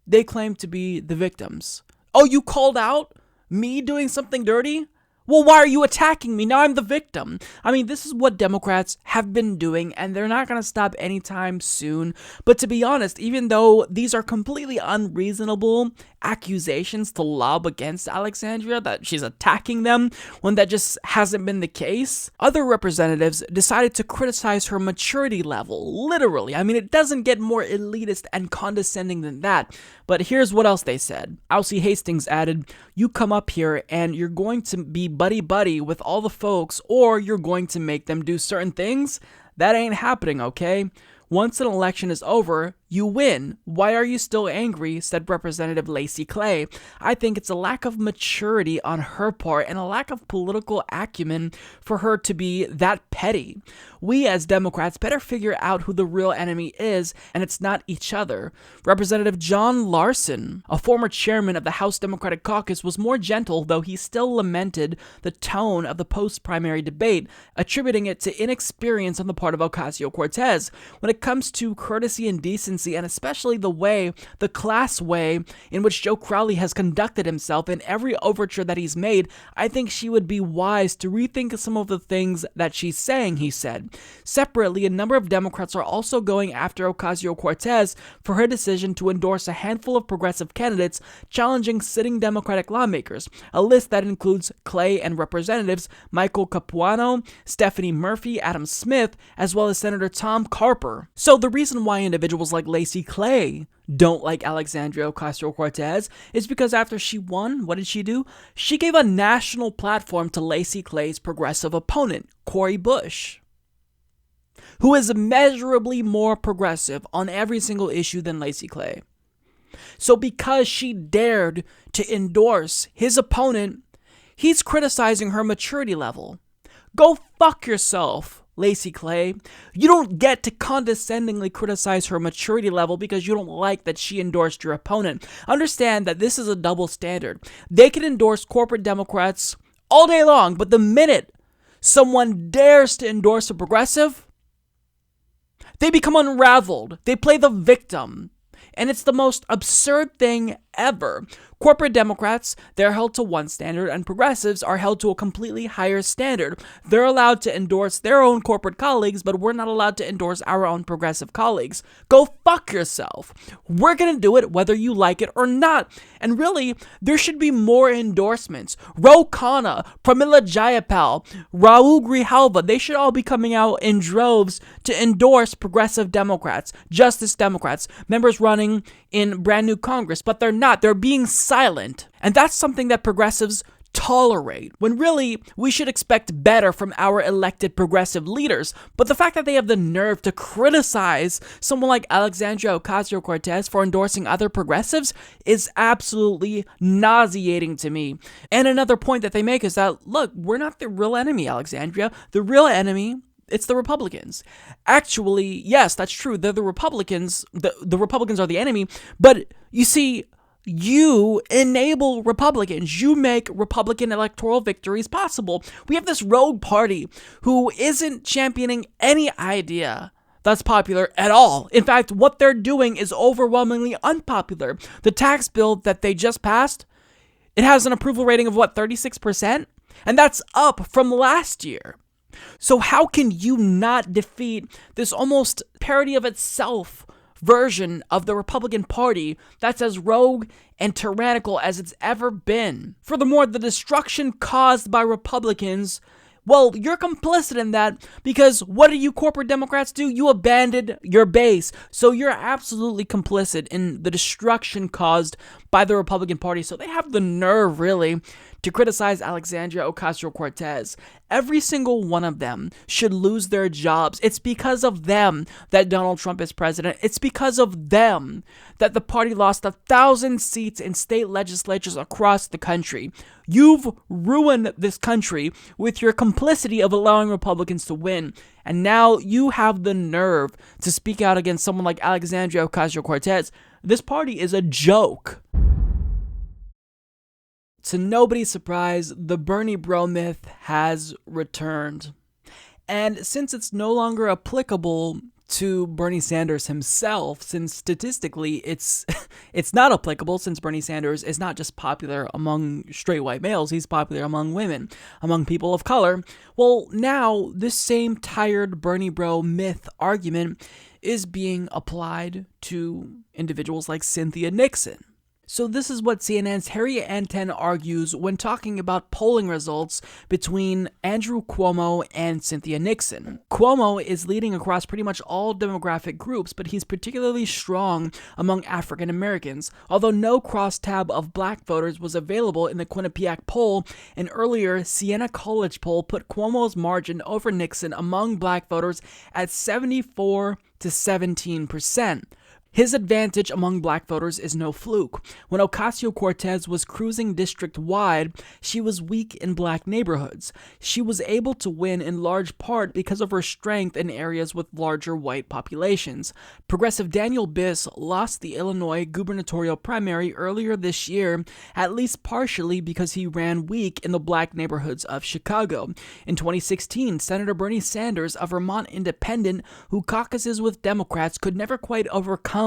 they claim to be the victims. Oh, you called out me doing something dirty? Well, why are you attacking me? Now I'm the victim. I mean, this is what Democrats have been doing, and they're not going to stop anytime soon. But to be honest, even though these are completely unreasonable accusations to lob against Alexandria, that she's attacking them, when that just hasn't been the case, other representatives decided to criticize her maturity level, literally. I mean, it doesn't get more elitist and condescending than that. But here's what else they said. Alcee Hastings added, "You come up here and you're going to be buddy-buddy with all the folks, or you're going to make them do certain things. That ain't happening, okay? Once an election is over, you win. Why are you still angry?" said Representative Lacy Clay. "I think it's a lack of maturity on her part and a lack of political acumen for her to be that petty. We as Democrats better figure out who the real enemy is, and it's not each other." Representative John Larson, a former chairman of the House Democratic Caucus, was more gentle, though he still lamented the tone of the post-primary debate, attributing it to inexperience on the part of Ocasio-Cortez. When it comes to courtesy and decency, and especially the class way in which Joe Crowley has conducted himself in every overture that he's made, I think she would be wise to rethink some of the things that she's saying, he said. Separately, a number of Democrats are also going after Ocasio-Cortez for her decision to endorse a handful of progressive candidates challenging sitting Democratic lawmakers, a list that includes Clay and Representatives Michael Capuano, Stephanie Murphy, Adam Smith, as well as Senator Tom Carper. So the reason why individuals like Lacy Clay don't like Alexandria Ocasio-Cortez is because after she won, what did she do? She gave a national platform to Lacy Clay's progressive opponent, Cori Bush, who is immeasurably more progressive on every single issue than Lacy Clay. So because she dared to endorse his opponent, he's criticizing her maturity level. Go fuck yourself, Lacy Clay. You don't get to condescendingly criticize her maturity level because you don't like that she endorsed your opponent. Understand that this is a double standard. They can endorse corporate Democrats all day long, but the minute someone dares to endorse a progressive, they become unraveled. They play the victim. And it's the most absurd thing ever. Corporate Democrats, they're held to one standard, and progressives are held to a completely higher standard. They're allowed to endorse their own corporate colleagues, but we're not allowed to endorse our own progressive colleagues. Go fuck yourself. We're gonna do it whether you like it or not. And really, there should be more endorsements. Ro Khanna, Pramila Jayapal, Raul Grijalva, they should all be coming out in droves to endorse progressive Democrats, Justice Democrats, members running in brand new Congress, but they're not. They're being silent. And that's something that progressives tolerate, when really we should expect better from our elected progressive leaders. But the fact that they have the nerve to criticize someone like Alexandria Ocasio-Cortez for endorsing other progressives is absolutely nauseating to me. And another point that they make is that, look, we're not the real enemy, Alexandria. The real enemy, it's the Republicans. Actually, yes, that's true. They're the Republicans. The Republicans are the enemy. But you see, you enable Republicans. You make Republican electoral victories possible. We have this rogue party who isn't championing any idea that's popular at all. In fact, what they're doing is overwhelmingly unpopular. The tax bill that they just passed, it has an approval rating of 36%? And that's up from last year. So how can you not defeat this almost parody of itself version of the Republican Party that's as rogue and tyrannical as it's ever been? Furthermore, the destruction caused by Republicans, well, you're complicit in that, because what do you corporate Democrats do? You abandoned your base. So you're absolutely complicit in the destruction caused by the Republican Party. So they have the nerve, really, to criticize Alexandria Ocasio-Cortez. Every single one of them should lose their jobs. It's because of them that Donald Trump is president. It's because of them that the party lost 1,000 seats in state legislatures across the country. You've ruined this country with your complicity of allowing Republicans to win. And now you have the nerve to speak out against someone like Alexandria Ocasio-Cortez. This party is a joke. To nobody's surprise, the Bernie bro myth has returned. And since it's no longer applicable to Bernie Sanders himself, since statistically it's not applicable, since Bernie Sanders is not just popular among straight white males, he's popular among women, among people of color. Well, now this same tired Bernie bro myth argument is being applied to individuals like Cynthia Nixon. So this is what CNN's Harry Anten argues when talking about polling results between Andrew Cuomo and Cynthia Nixon. Cuomo is leading across pretty much all demographic groups, but he's particularly strong among African Americans. Although no crosstab of black voters was available in the Quinnipiac poll, an earlier Siena College poll put Cuomo's margin over Nixon among black voters at 74 to 17%. His advantage among black voters is no fluke. When Ocasio-Cortez was cruising district-wide, she was weak in black neighborhoods. She was able to win in large part because of her strength in areas with larger white populations. Progressive Daniel Biss lost the Illinois gubernatorial primary earlier this year, at least partially because he ran weak in the black neighborhoods of Chicago. In 2016, Senator Bernie Sanders, a Vermont independent who caucuses with Democrats, could never quite overcome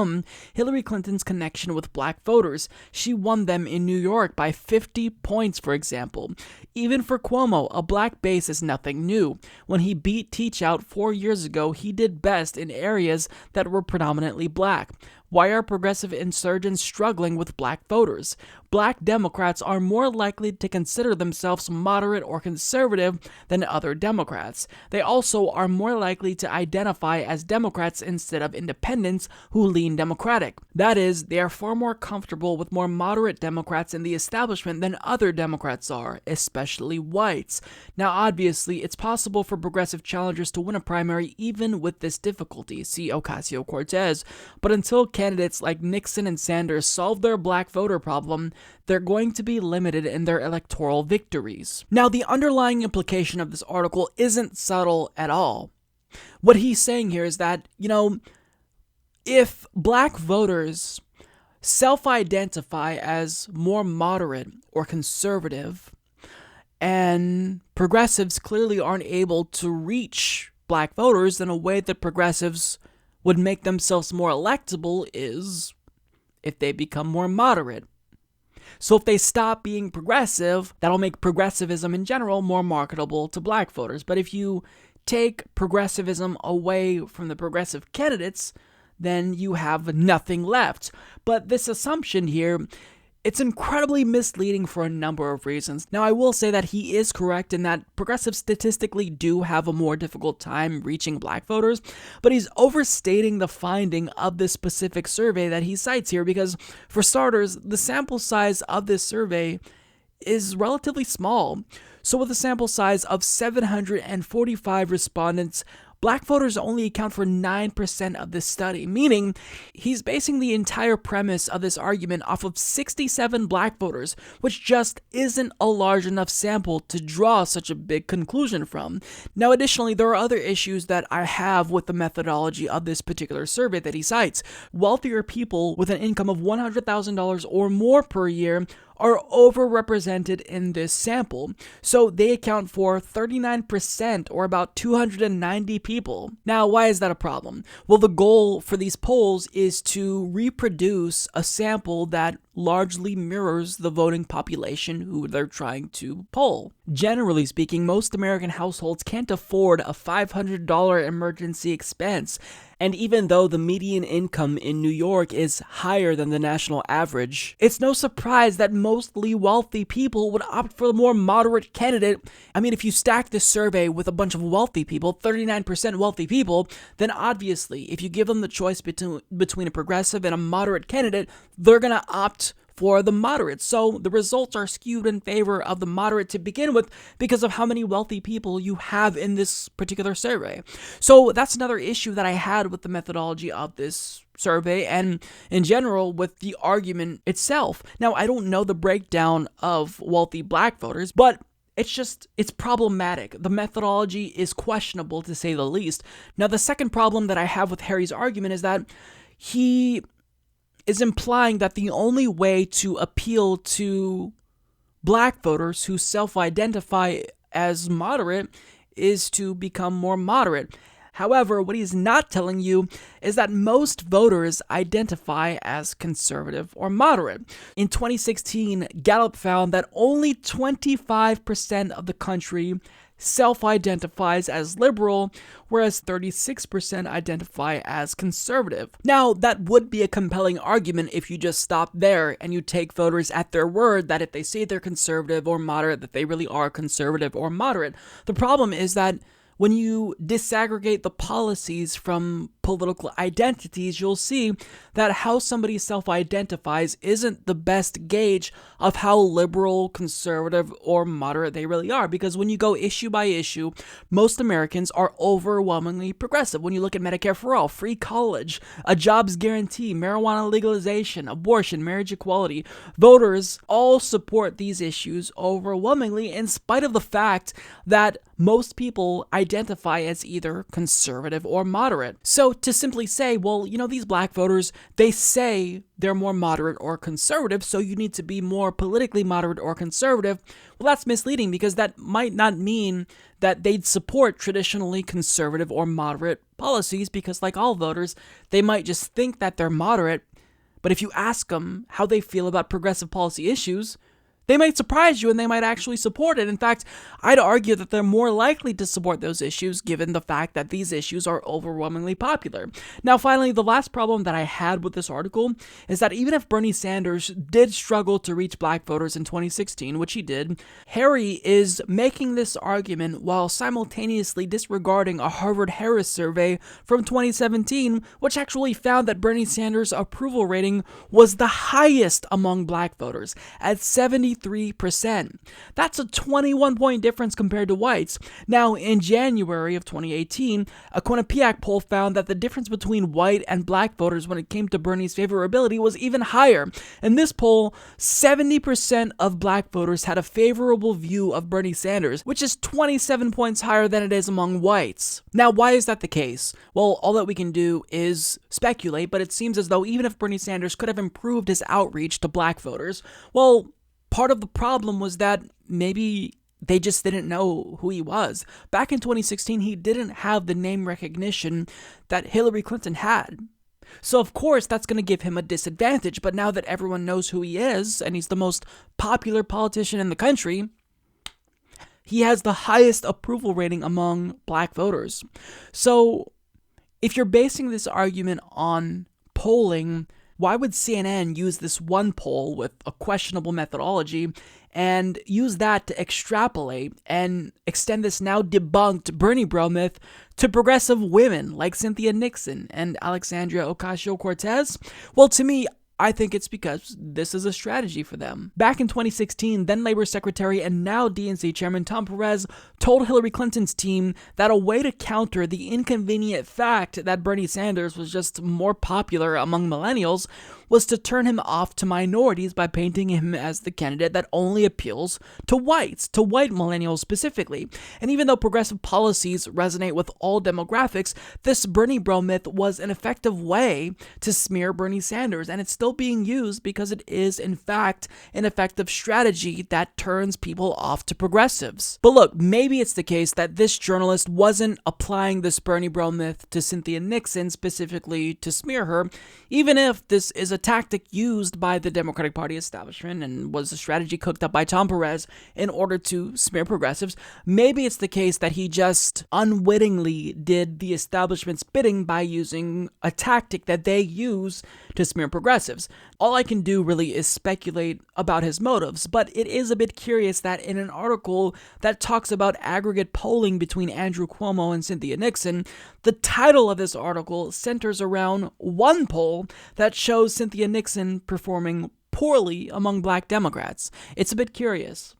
Hillary Clinton's connection with black voters. She won them in New York by 50 points, for example. Even for Cuomo, a black base is nothing new. When he beat Teachout 4 years ago, he did best in areas that were predominantly black. Why are progressive insurgents struggling with black voters? Black Democrats are more likely to consider themselves moderate or conservative than other Democrats. They also are more likely to identify as Democrats instead of independents who lean Democratic. That is, they are far more comfortable with more moderate Democrats in the establishment than other Democrats are, especially whites. Now, obviously, it's possible for progressive challengers to win a primary even with this difficulty, see Ocasio-Cortez, but until candidates like Nixon and Sanders solve their black voter problem, they're going to be limited in their electoral victories. Now, the underlying implication of this article isn't subtle at all. What he's saying here is that, if black voters self-identify as more moderate or conservative, and progressives clearly aren't able to reach black voters in a way that progressives would make themselves more electable is if they become more moderate. So if they stop being progressive, that'll make progressivism in general more marketable to black voters. But if you take progressivism away from the progressive candidates, then you have nothing left. But this assumption here, it's incredibly misleading for a number of reasons. Now, I will say that he is correct in that progressives statistically do have a more difficult time reaching black voters, but he's overstating the finding of this specific survey that he cites here because, for starters, the sample size of this survey is relatively small. So with a sample size of 745 respondents, black voters only account for 9% of this study, meaning he's basing the entire premise of this argument off of 67 black voters, which just isn't a large enough sample to draw such a big conclusion from. Now, additionally, there are other issues that I have with the methodology of this particular survey that he cites. Wealthier people with an income of $100,000 or more per year are overrepresented in this sample. So they account for 39% or about 290 people. Now, why is that a problem? Well, the goal for these polls is to reproduce a sample that largely mirrors the voting population who they're trying to poll. Generally speaking, most American households can't afford a $500 emergency expense. And even though the median income in New York is higher than the national average, it's no surprise that mostly wealthy people would opt for the more moderate candidate. I mean, if you stack this survey with a bunch of wealthy people, 39% wealthy people, then obviously, if you give them the choice between a progressive and a moderate candidate, they're going to opt for the moderate. So the results are skewed in favor of the moderate to begin with because of how many wealthy people you have in this particular survey. So that's another issue that I had with the methodology of this survey and in general with the argument itself. Now, I don't know the breakdown of wealthy black voters, but it's problematic. The methodology is questionable, to say the least. Now, the second problem that I have with Harry's argument is that he is implying that the only way to appeal to black voters who self-identify as moderate is to become more moderate. However, what he's not telling you is that most voters identify as conservative or moderate. In 2016, Gallup found that only 25% of the country self-identifies as liberal, whereas 36% identify as conservative. Now, that would be a compelling argument if you just stop there and you take voters at their word that if they say they're conservative or moderate, that they really are conservative or moderate. The problem is that when you disaggregate the policies from political identities, you'll see that how somebody self-identifies isn't the best gauge of how liberal, conservative, or moderate they really are. Because when you go issue by issue, most Americans are overwhelmingly progressive. When you look at Medicare for all, free college, a jobs guarantee, marijuana legalization, abortion, marriage equality, voters all support these issues overwhelmingly in spite of the fact that most people identify as either conservative or moderate. So to simply say, well, these black voters, they say they're more moderate or conservative, so you need to be more politically moderate or conservative, well, that's misleading because that might not mean that they'd support traditionally conservative or moderate policies because, like all voters, they might just think that they're moderate, but if you ask them how they feel about progressive policy issues, they might surprise you and they might actually support it. In fact, I'd argue that they're more likely to support those issues given the fact that these issues are overwhelmingly popular. Now, finally, the last problem that I had with this article is that even if Bernie Sanders did struggle to reach black voters in 2016, which he did, Harry is making this argument while simultaneously disregarding a Harvard-Harris survey from 2017, which actually found that Bernie Sanders' approval rating was the highest among black voters at 73%. That's a 21-point difference compared to whites. Now, in January of 2018, a Quinnipiac poll found that the difference between white and black voters when it came to Bernie's favorability was even higher. In this poll, 70% of black voters had a favorable view of Bernie Sanders, which is 27 points higher than it is among whites. Now, why is that the case? Well, all that we can do is speculate, but it seems as though even if Bernie Sanders could have improved his outreach to black voters, well, part of the problem was that maybe they just didn't know who he was. Back in 2016, he didn't have the name recognition that Hillary Clinton had. So of course that's going to give him a disadvantage, but now that everyone knows who he is, and he's the most popular politician in the country, he has the highest approval rating among black voters. So if you're basing this argument on polling, why would CNN use this one poll with a questionable methodology and use that to extrapolate and extend this now debunked Bernie bro myth to progressive women like Cynthia Nixon and Alexandria Ocasio-Cortez? Well, to me, I think it's because this is a strategy for them. Back in 2016, then Labor Secretary and now DNC Chairman Tom Perez told Hillary Clinton's team that a way to counter the inconvenient fact that Bernie Sanders was just more popular among millennials was to turn him off to minorities by painting him as the candidate that only appeals to whites, to white millennials specifically. And even though progressive policies resonate with all demographics, this Bernie bro myth was an effective way to smear Bernie Sanders, and it's still being used because it is, in fact, an effective strategy that turns people off to progressives. But look, maybe it's the case that this journalist wasn't applying this Bernie bro myth to Cynthia Nixon specifically to smear her, even if this is a tactic used by the Democratic Party establishment and was a strategy cooked up by Tom Perez in order to smear progressives. Maybe it's the case that he just unwittingly did the establishment's bidding by using a tactic that they use to smear progressives. All I can do really is speculate about his motives, but it is a bit curious that in an article that talks about aggregate polling between Andrew Cuomo and Cynthia Nixon, the title of this article centers around one poll that shows Cynthia Nixon performing poorly among black Democrats. It's a bit curious.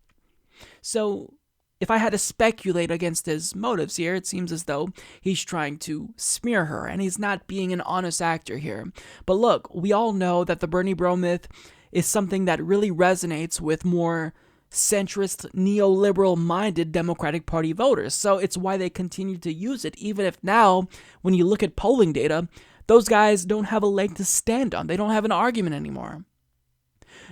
So, if I had to speculate against his motives here, it seems as though he's trying to smear her, and he's not being an honest actor here. But look, we all know that the Bernie bro myth is something that really resonates with more centrist, neoliberal-minded Democratic Party voters. So it's why they continue to use it, even if now, when you look at polling data, those guys don't have a leg to stand on. They don't have an argument anymore.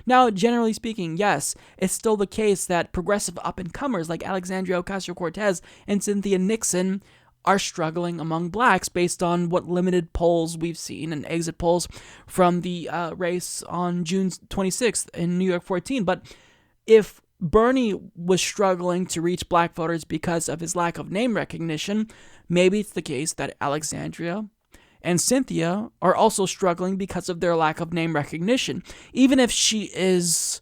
Now, generally speaking, yes, it's still the case that progressive up-and-comers like Alexandria Ocasio-Cortez and Cynthia Nixon are struggling among blacks based on what limited polls we've seen and exit polls from the race on June 26th in New York 14. But if Bernie was struggling to reach black voters because of his lack of name recognition, maybe it's the case that Alexandria and Cynthia are also struggling because of their lack of name recognition. Even if she is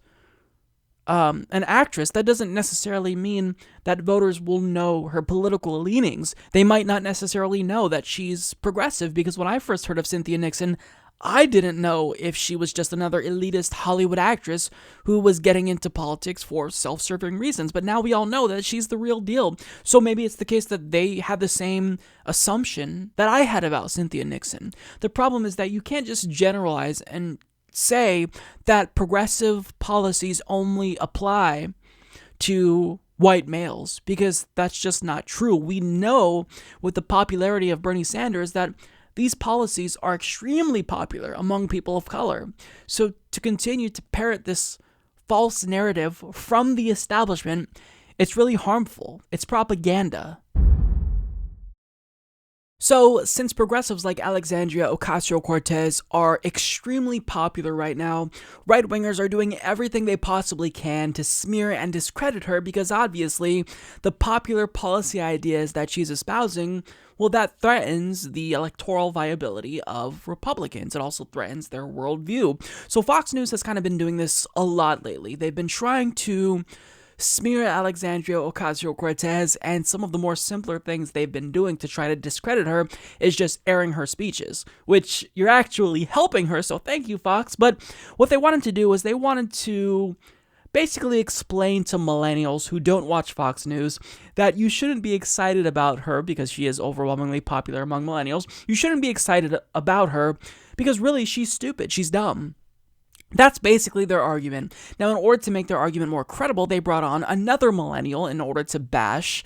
an actress, that doesn't necessarily mean that voters will know her political leanings. They might not necessarily know that she's progressive, because when I first heard of Cynthia Nixon, I didn't know if she was just another elitist Hollywood actress who was getting into politics for self-serving reasons. But now we all know that she's the real deal. So maybe it's the case that they had the same assumption that I had about Cynthia Nixon. The problem is that you can't just generalize and say that progressive policies only apply to white males, because that's just not true. We know with the popularity of Bernie Sanders that these policies are extremely popular among people of color. So to continue to parrot this false narrative from the establishment, it's really harmful. It's propaganda. So, since progressives like Alexandria Ocasio-Cortez are extremely popular right now, right-wingers are doing everything they possibly can to smear and discredit her, because obviously the popular policy ideas that she's espousing, well, that threatens the electoral viability of Republicans. It also threatens their worldview. So Fox News has kind of been doing this a lot lately. They've been trying to smear Alexandria Ocasio-Cortez, and some of the more simpler things they've been doing to try to discredit her is just airing her speeches, which you're actually helping her, so thank you, Fox. But what they wanted to do was they wanted to basically explain to millennials who don't watch Fox News that you shouldn't be excited about her because she is overwhelmingly popular among millennials. You shouldn't be excited about her because really she's stupid, she's dumb. That's basically their argument. Now, in order to make their argument more credible, they brought on another millennial in order to bash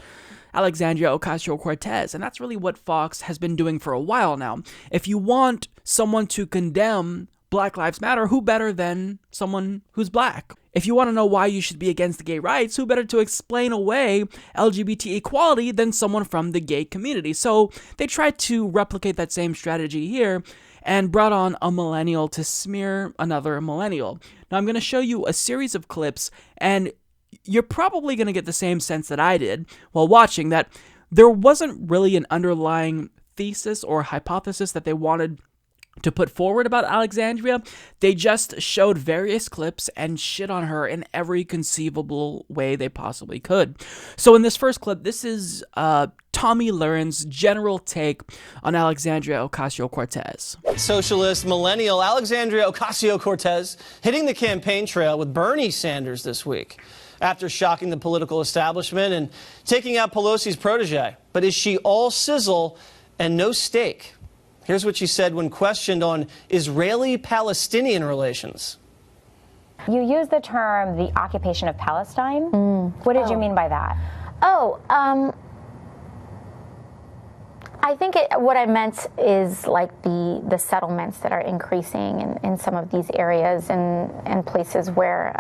Alexandria Ocasio-Cortez, and that's really what Fox has been doing for a while now. If you want someone to condemn Black Lives Matter, who better than someone who's black? If you want to know why you should be against gay rights, who better to explain away LGBT equality than someone from the gay community? So they tried to replicate that same strategy here and brought on a millennial to smear another millennial. Now I'm going to show you a series of clips, and you're probably going to get the same sense that I did while watching, that there wasn't really an underlying thesis or hypothesis that they wanted to put forward about Alexandria. They just showed various clips and shit on her in every conceivable way they possibly could. So in this first clip, this is Tommy Lahren general take on Alexandria Ocasio-Cortez.
Socialist millennial Alexandria Ocasio-Cortez hitting the campaign trail with Bernie Sanders this week after shocking the political establishment and taking out Pelosi's protege. But is she all sizzle and no steak? Here's what she said when questioned on Israeli-Palestinian relations.
You used the term the occupation of Palestine. What did you mean by that? I think what I meant is like the settlements that are increasing in some of these areas and places where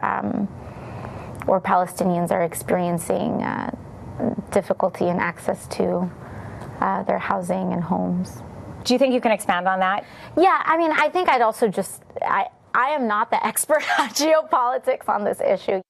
Palestinians are experiencing difficulty in access to their housing and homes.
Do you think you can expand on that?
Yeah, I mean, I think I'd also just, I am not the expert on geopolitics on this issue.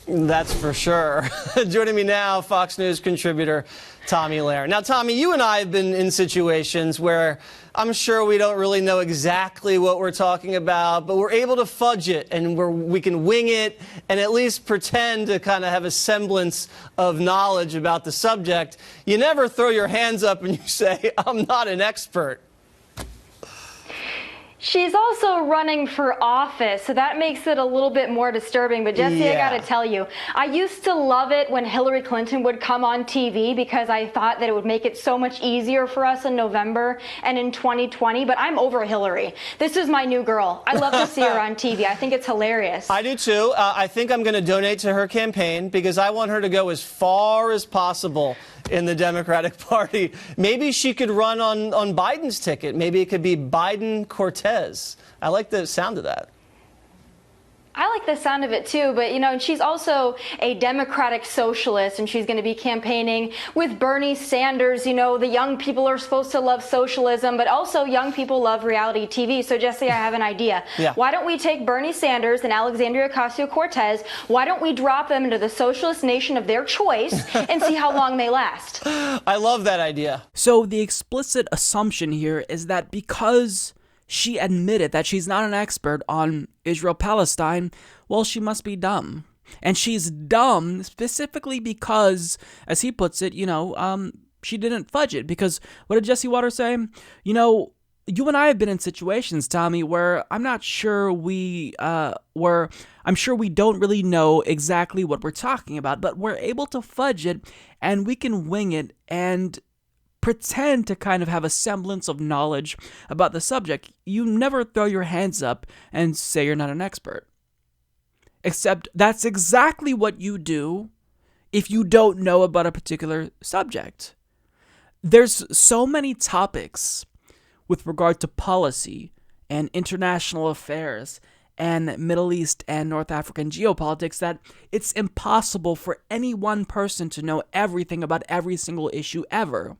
That's for sure. Joining me now, Fox News contributor Tommy Lahren. Now, Tommy, you and I have been in situations where I'm sure we don't really know exactly what we're talking about, but we're able to fudge it and we can wing it and at least pretend to kind of have a semblance of knowledge about the subject. You never throw your hands up and you say, I'm not an expert.
She's also running for office, so that makes it a little bit more disturbing. But Jesse, I gotta tell you, I used to love it when Hillary Clinton would come on TV because I thought that it would make it so much easier for us in November and in 2020, but I'm over Hillary. This is my new girl. I love to see her on TV. I think it's hilarious.
I do too. I think I'm going to donate to her campaign because I want her to go as far as possible in the Democratic Party. Maybe she could run on Biden's ticket. Maybe it could be Biden-Cortez. I like the sound of that.
I like the sound of it too, but and she's also a democratic socialist, and she's going to be campaigning with Bernie Sanders. The young people are supposed to love socialism, but also young people love reality TV. So Jesse, I have an idea. Why don't we take Bernie Sanders and Alexandria Ocasio-Cortez, why don't we drop them into the socialist nation of their choice and see how long they last?
I love that idea.
So the explicit assumption here is that because she admitted that she's not an expert on Israel-Palestine, well, she must be dumb. And she's dumb specifically because, as he puts it, she didn't fudge it. Because what did Jesse Waters say? You and I have been in situations, Tommy, where I'm sure we don't really know exactly what we're talking about, but we're able to fudge it and we can wing it and pretend to kind of have a semblance of knowledge about the subject. You never throw your hands up and say you're not an expert. Except that's exactly what you do if you don't know about a particular subject. There's so many topics with regard to policy and international affairs and Middle East and North African geopolitics that it's impossible for any one person to know everything about every single issue ever.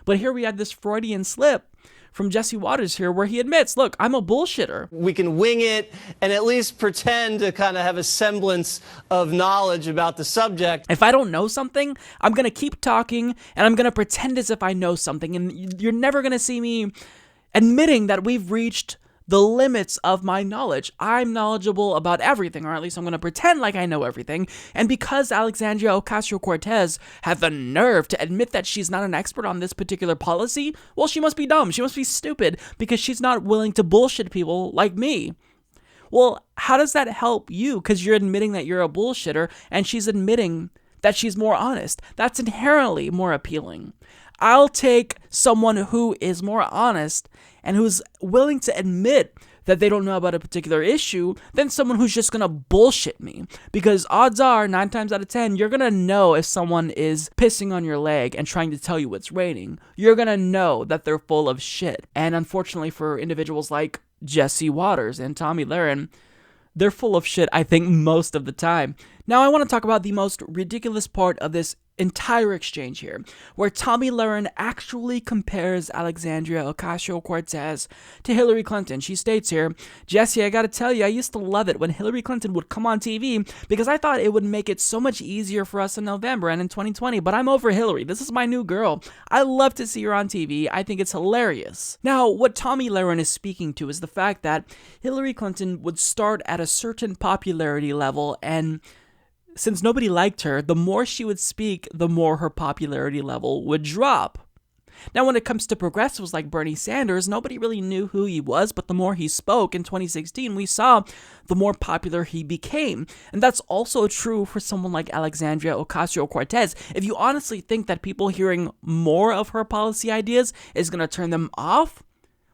But here we had this Freudian slip from Jesse Waters here where he admits, look, I'm a bullshitter.
We can wing it and at least pretend to kind of have a semblance of knowledge about the subject.
If I don't know something, I'm going to keep talking and I'm going to pretend as if I know something. And you're never going to see me admitting that we've reached the limits of my knowledge. I'm knowledgeable about everything, or at least I'm going to pretend like I know everything. And because Alexandria Ocasio-Cortez had the nerve to admit that she's not an expert on this particular policy, well, she must be dumb. She must be stupid because she's not willing to bullshit people like me. Well, how does that help you? Because you're admitting that you're a bullshitter and she's admitting that she's more honest. That's inherently more appealing. I'll take someone who is more honest and who's willing to admit that they don't know about a particular issue than someone who's just going to bullshit me. Because odds are, 9 times out of 10, you're going to know if someone is pissing on your leg and trying to tell you it's raining. You're going to know that they're full of shit. And unfortunately for individuals like Jesse Waters and Tomi Lahren, they're full of shit, I think, most of the time. Now, I want to talk about the most ridiculous part of this entire exchange here, where Tomi Lahren actually compares Alexandria Ocasio-Cortez to Hillary Clinton. She states here, Jesse, I gotta tell you, I used to love it when Hillary Clinton would come on TV because I thought it would make it so much easier for us in November and in 2020, but I'm over Hillary. This is my new girl. I love to see her on TV. I think it's hilarious. Now, what Tomi Lahren is speaking to is the fact that Hillary Clinton would start at a certain popularity level, and since nobody liked her, the more she would speak, the more her popularity level would drop. Now, when it comes to progressives like Bernie Sanders, nobody really knew who he was, but the more he spoke in 2016, we saw the more popular he became. And that's also true for someone like Alexandria Ocasio-Cortez. If you honestly think that people hearing more of her policy ideas is going to turn them off,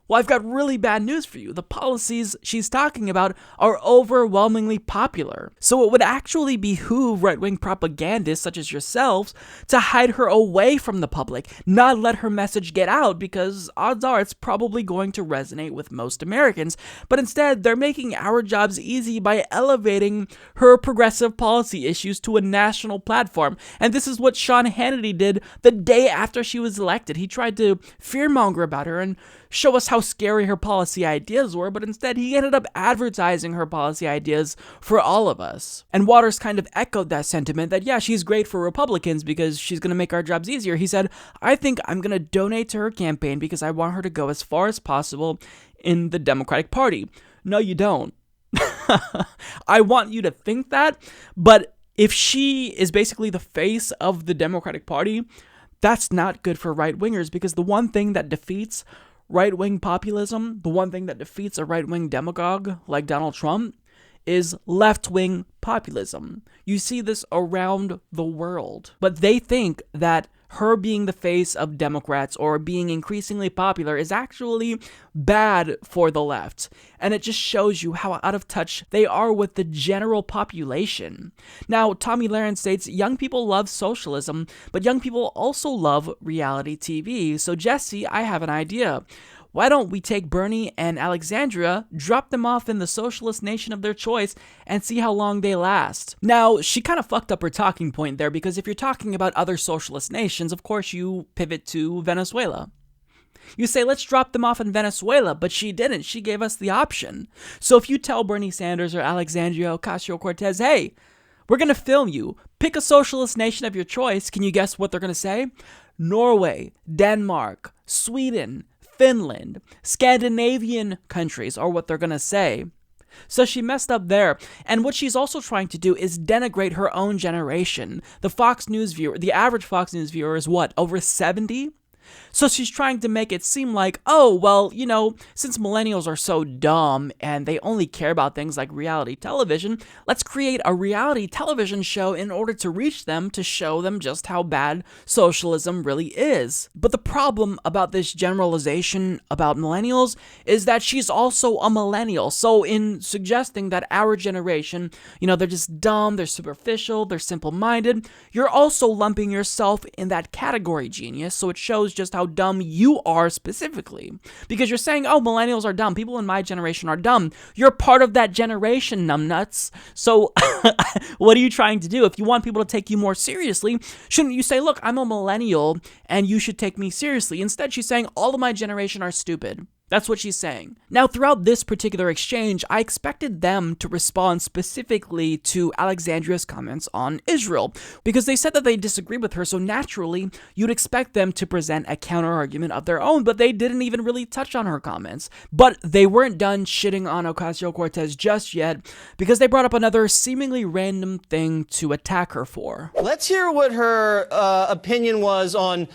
well, I've got really bad news for you. The policies she's talking about are overwhelmingly popular. So it would actually behoove right-wing propagandists such as yourselves to hide her away from the public, not let her message get out, because odds are it's probably going to resonate with most Americans. But instead, they're making our jobs easy by elevating her progressive policy issues to a national platform. And this is what Sean Hannity did the day after she was elected. He tried to fearmonger about her and show us how scary her policy ideas were, but instead he ended up advertising her policy ideas for all of us. And Waters kind of echoed that sentiment that, yeah, she's great for Republicans because she's going to make our jobs easier. He said, I think I'm going to donate to her campaign because I want her to go as far as possible in the Democratic Party. No, you don't. I want you to think that, but if she is basically the face of the Democratic Party, that's not good for right-wingers, because the one thing that defeats right-wing populism, the one thing that defeats a right-wing demagogue like Donald Trump, is left-wing populism. You see this around the world. But they think that her being the face of Democrats or being increasingly popular is actually bad for the left. And it just shows you how out of touch they are with the general population. Now, Tomi Lahren states, young people love socialism, but young people also love reality TV. So Jesse, I have an idea. Why don't we take Bernie and Alexandria, drop them off in the socialist nation of their choice, and see how long they last? Now, she kind of fucked up her talking point there, because if you're talking about other socialist nations, of course you pivot to Venezuela. You say, let's drop them off in Venezuela, but she didn't. She gave us the option. So if you tell Bernie Sanders or Alexandria Ocasio-Cortez, hey, we're going to film you, pick a socialist nation of your choice, can you guess what they're going to say? Norway, Denmark, Sweden, Finland, Scandinavian countries are what they're going to say. So she messed up there. And what she's also trying to do is denigrate her own generation. The Fox News viewer, the average Fox News viewer is what, over 70? So she's trying to make it seem like, oh, well, you know, since millennials are so dumb and they only care about things like reality television, let's create a reality television show in order to reach them, to show them just how bad socialism really is. But the problem about this generalization about millennials is that she's also a millennial. So in suggesting that our generation, you know, they're just dumb, they're superficial, they're simple-minded, you're also lumping yourself in that category, genius. So it shows just how dumb you are specifically. Because you're saying, oh, millennials are dumb. People in my generation are dumb. You're part of that generation, numbnuts. So what are you trying to do? If you want people to take you more seriously, shouldn't you say, look, I'm a millennial and you should take me seriously? Instead, she's saying all of my generation are stupid. That's what she's saying. Now, throughout this particular exchange, I expected them to respond specifically to Alexandria's comments on Israel, because they said that they disagree with her, so naturally, you'd expect them to present a counter-argument of their own, but they didn't even really touch on her comments. But they weren't done shitting on Ocasio-Cortez just yet, because they brought up another seemingly random thing to attack her for.
Let's hear what her opinion was on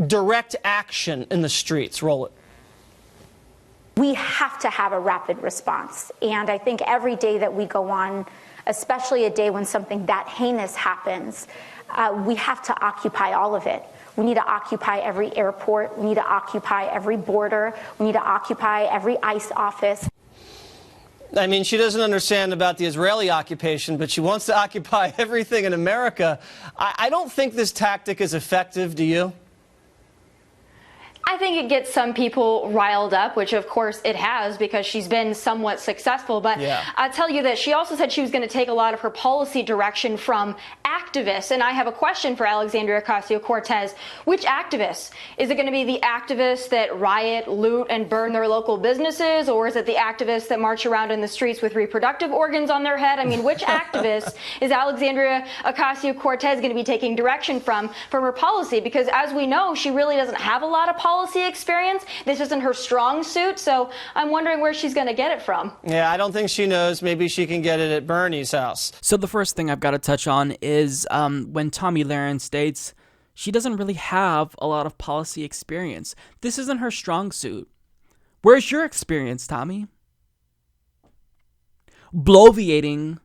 direct action in the streets. Roll it.
We have to have a rapid response. And I think every day that we go on, especially a day when something that heinous happens, we have to occupy all of it. We need to occupy every airport. We need to occupy every border. We need to occupy every ICE office.
I mean, she doesn't understand about the Israeli occupation, but she wants to occupy everything in America. I don't think this tactic is effective, do you?
I think it gets some people riled up, which of course it has because she's been somewhat successful. But yeah. I'll tell you that she also said she was going to take a lot of her policy direction from activists. And I have a question for Alexandria Ocasio-Cortez. Which activists? Is it going to be the activists that riot, loot, and burn their local businesses? Or is it the activists that march around in the streets with reproductive organs on their head? I mean, which activists is Alexandria Ocasio-Cortez going to be taking direction from her policy? Because as we know, she really doesn't have a lot of policy experience. This isn't her strong suit, so I'm wondering where she's going to get it from.
Yeah, I don't think she knows. Maybe she can get it at Bernie's house.
So the first thing I've got to touch on is when Tomi Lahren states she doesn't really have a lot of policy experience. This isn't her strong suit. Where's your experience, Tommy? Bloviating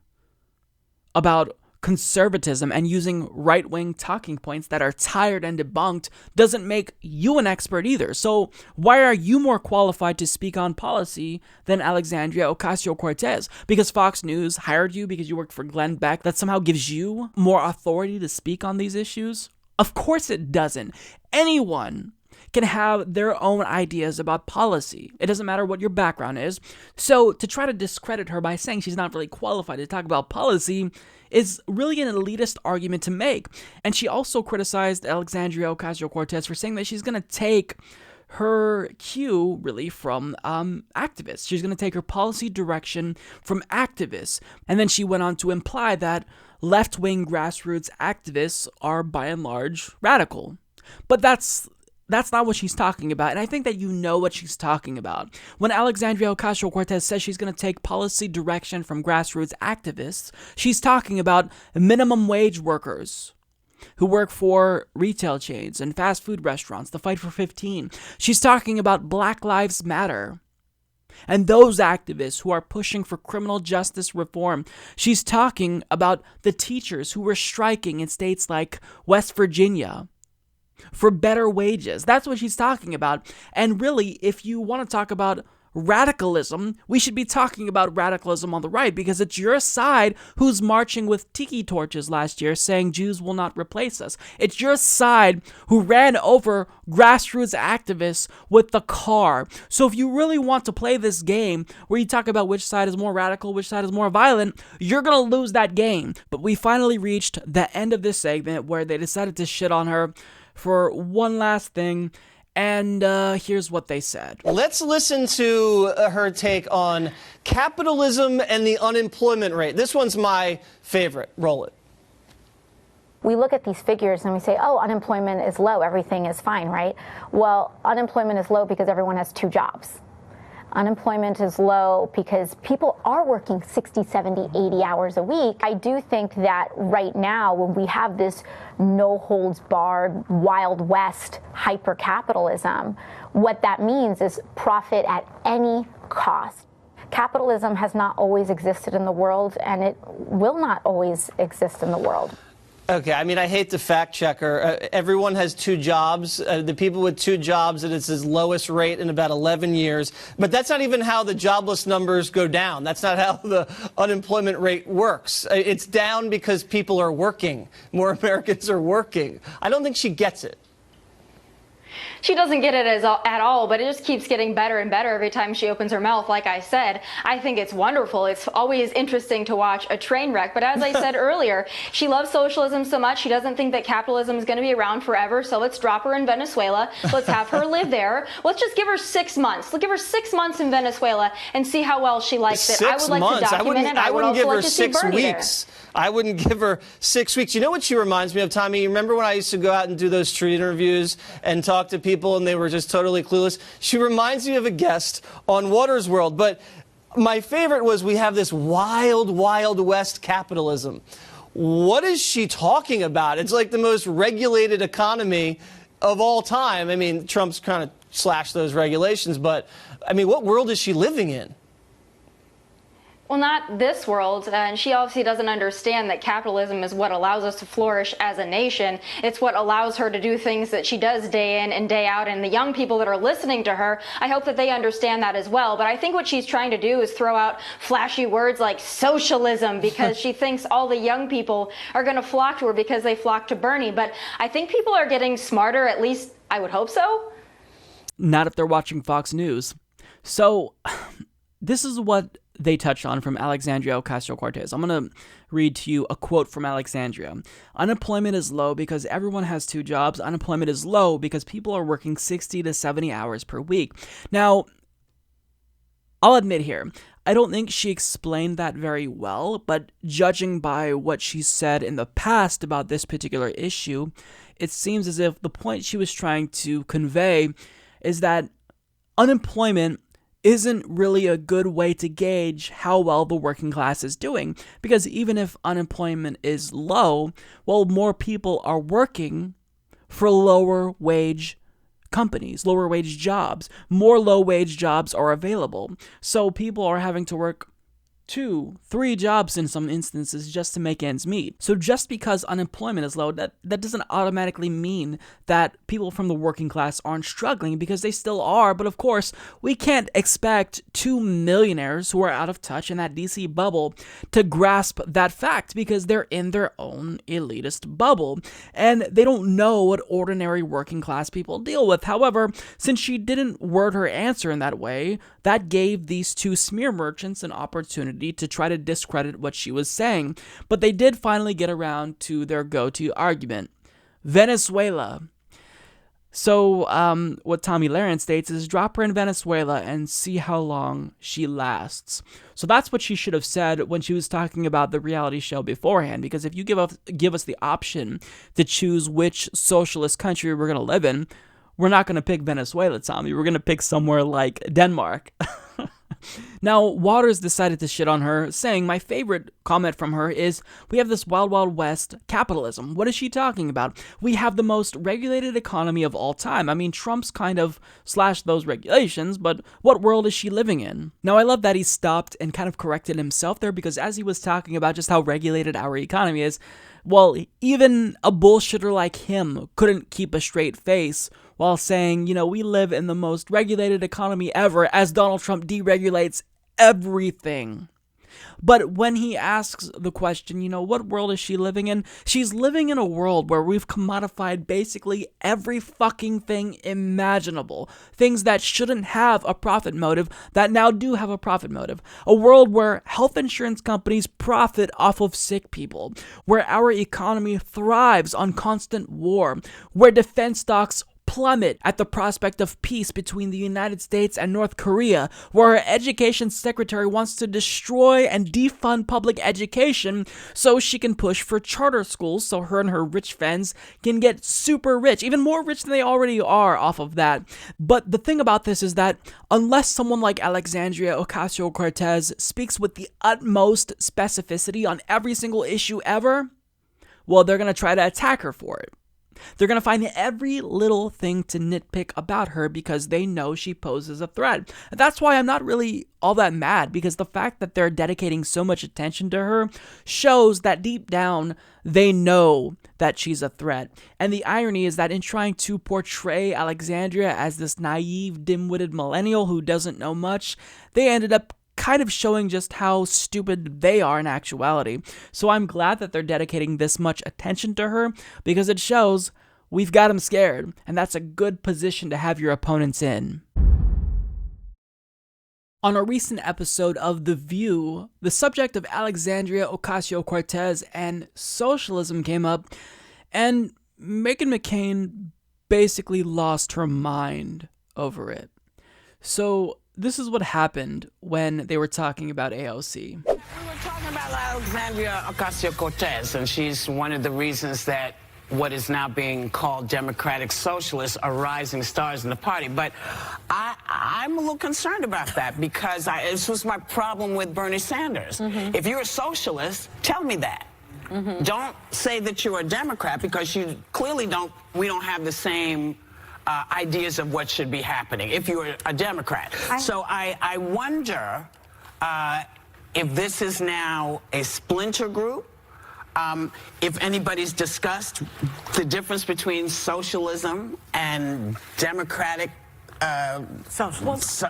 about conservatism and using right-wing talking points that are tired and debunked doesn't make you an expert either. So why are you more qualified to speak on policy than Alexandria Ocasio-Cortez? Because Fox News hired you because you worked for Glenn Beck, that somehow gives you more authority to speak on these issues? Of course it doesn't. Anyone can have their own ideas about policy. It doesn't matter what your background is. So to try to discredit her by saying she's not really qualified to talk about policy is really an elitist argument to make. And she also criticized Alexandria Ocasio-Cortez for saying that she's going to take her cue really from activists. She's going to take her policy direction from activists. And then she went on to imply that left-wing grassroots activists are by and large radical. But that's not what she's talking about, and I think that you know what she's talking about. When Alexandria Ocasio-Cortez says she's going to take policy direction from grassroots activists, she's talking about minimum wage workers, who work for retail chains and fast food restaurants, the Fight for 15. She's talking about Black Lives Matter and those activists who are pushing for criminal justice reform. She's talking about the teachers who were striking in states like West Virginia for better wages. That's what she's talking about. And really, if you want to talk about radicalism, we should be talking about radicalism on the right, because it's your side who's marching with tiki torches last year saying Jews will not replace us. It's your side who ran over grassroots activists with the car. So if you really want to play this game where you talk about which side is more radical, which side is more violent, you're going to lose that game. But we finally reached the end of this segment where they decided to shit on her for one last thing. And here's what they said.
Let's listen to her take on capitalism and the unemployment rate. This one's my favorite. Roll it.
We look at these figures and we say, oh, unemployment is low, everything is fine, right? Well, unemployment is low because everyone has 2 jobs. Unemployment is low because people are working 60, 70, 80 hours a week. I do think that right now, when we have this no-holds-barred, Wild West hyper-capitalism, what that means is profit at any cost. Capitalism has not always existed in the world, and it will not always exist in the world.
Okay, I mean, I hate to fact check her. Everyone has 2 jobs. The people with 2 jobs, and it's its lowest rate in about 11 years. But that's not even how the jobless numbers go down. That's not how the unemployment rate works. It's down because people are working. More Americans are working. I don't think she gets it.
She doesn't get it at all, but it just keeps getting better and better every time she opens her mouth. Like I said, I think it's wonderful. It's always interesting to watch a train wreck. But as I said earlier, she loves socialism so much, she doesn't think that capitalism is going to be around forever. So let's drop her in Venezuela. Let's have her live there. Let's just give her 6 months. Let's give her 6 months in Venezuela and see how well she likes it. I would like to document it.
I wouldn't give her 6
weeks.
weeks. I wouldn't give her 6 weeks. You know what she reminds me of, Tommy? You remember when I used to go out and do those street interviews and talk to people and they were just totally clueless? She reminds me of a guest on Water's World. But my favorite was, we have this wild, wild west capitalism. What is she talking about? It's like the most regulated economy of all time. I mean, Trump's kind of slashed those regulations, but I mean, what world is she living in?
Well, not this world, and she obviously doesn't understand that capitalism is what allows us to flourish as a nation. It's what allows her to do things that she does day in and day out, and the young people that are listening to her, I hope that they understand that as well. But I think what she's trying to do is throw out flashy words like socialism, because she thinks all the young people are going to flock to her because they flock to Bernie. But I think people are getting smarter, at least I would hope so.
Not if they're watching Fox News. So, this is what they touched on from Alexandria Ocasio-Cortez. I'm going to read to you a quote from Alexandria. Unemployment is low because everyone has 2 jobs. Unemployment is low because people are working 60 to 70 hours per week. Now, I'll admit here, I don't think she explained that very well, but judging by what she said in the past about this particular issue, it seems as if the point she was trying to convey is that unemployment isn't really a good way to gauge how well the working class is doing. Because even if unemployment is low, well, more people are working for lower wage companies, lower wage jobs. More low wage jobs are available. So people are having to work 2, 3 jobs in some instances just to make ends meet. So just because unemployment is low, that doesn't automatically mean that people from the working class aren't struggling, because they still are. But of course, we can't expect 2 millionaires who are out of touch in that DC bubble to grasp that fact, because they're in their own elitist bubble and they don't know what ordinary working class people deal with. However, since she didn't word her answer in that way, that gave these 2 smear merchants an opportunity to try to discredit what she was saying. But they did finally get around to their go-to argument: Venezuela. So what Tomi Lahren states is, drop her in Venezuela and see how long she lasts. So that's what she should have said when she was talking about the reality show beforehand, because if you give us the option to choose which socialist country we're going to live in, we're not going to pick Venezuela, Tommy. We're going to pick somewhere like Denmark. Now, Waters decided to shit on her, saying my favorite comment from her is, we have this wild, wild west capitalism. What is she talking about? We have the most regulated economy of all time. I mean, Trump's kind of slashed those regulations, but what world is she living in? Now, I love that he stopped and kind of corrected himself there, because as he was talking about just how regulated our economy is, well, even a bullshitter like him couldn't keep a straight face while saying, we live in the most regulated economy ever, as Donald Trump deregulates everything. But when he asks the question, what world is she living in? She's living in a world where we've commodified basically every fucking thing imaginable. Things that shouldn't have a profit motive that now do have a profit motive. A world where health insurance companies profit off of sick people. Where our economy thrives on constant war. Where defense stocks plummet at the prospect of peace between the United States and North Korea, where our education secretary wants to destroy and defund public education so she can push for charter schools so her and her rich friends can get super rich, even more rich than they already are off of that. But the thing about this is that unless someone like Alexandria Ocasio-Cortez speaks with the utmost specificity on every single issue ever, well, they're going to try to attack her for it. They're going to find every little thing to nitpick about her because they know she poses a threat. And that's why I'm not really all that mad, because the fact that they're dedicating so much attention to her shows that deep down they know that she's a threat. And the irony is that in trying to portray Alexandria as this naive, dim-witted millennial who doesn't know much, they ended up kind of showing just how stupid they are in actuality. So I'm glad that they're dedicating this much attention to her, because it shows we've got them scared, and that's a good position to have your opponents in. On a recent episode of The View, the subject of Alexandria Ocasio-Cortez and socialism came up, and Meghan McCain basically lost her mind over it. So this is what happened when they were talking about AOC.
We were talking about Alexandria Ocasio-Cortez, and she's one of the reasons that what is now being called democratic socialists are rising stars in the party. But I'm a little concerned about that, because this was my problem with Bernie Sanders. If you're a socialist, tell me that. Don't say that you're a Democrat, because you clearly we don't have the same ideas of what should be happening if you're a Democrat. So I wonder if this is now a splinter group, if anybody's discussed the difference between socialism and democratic
socialism.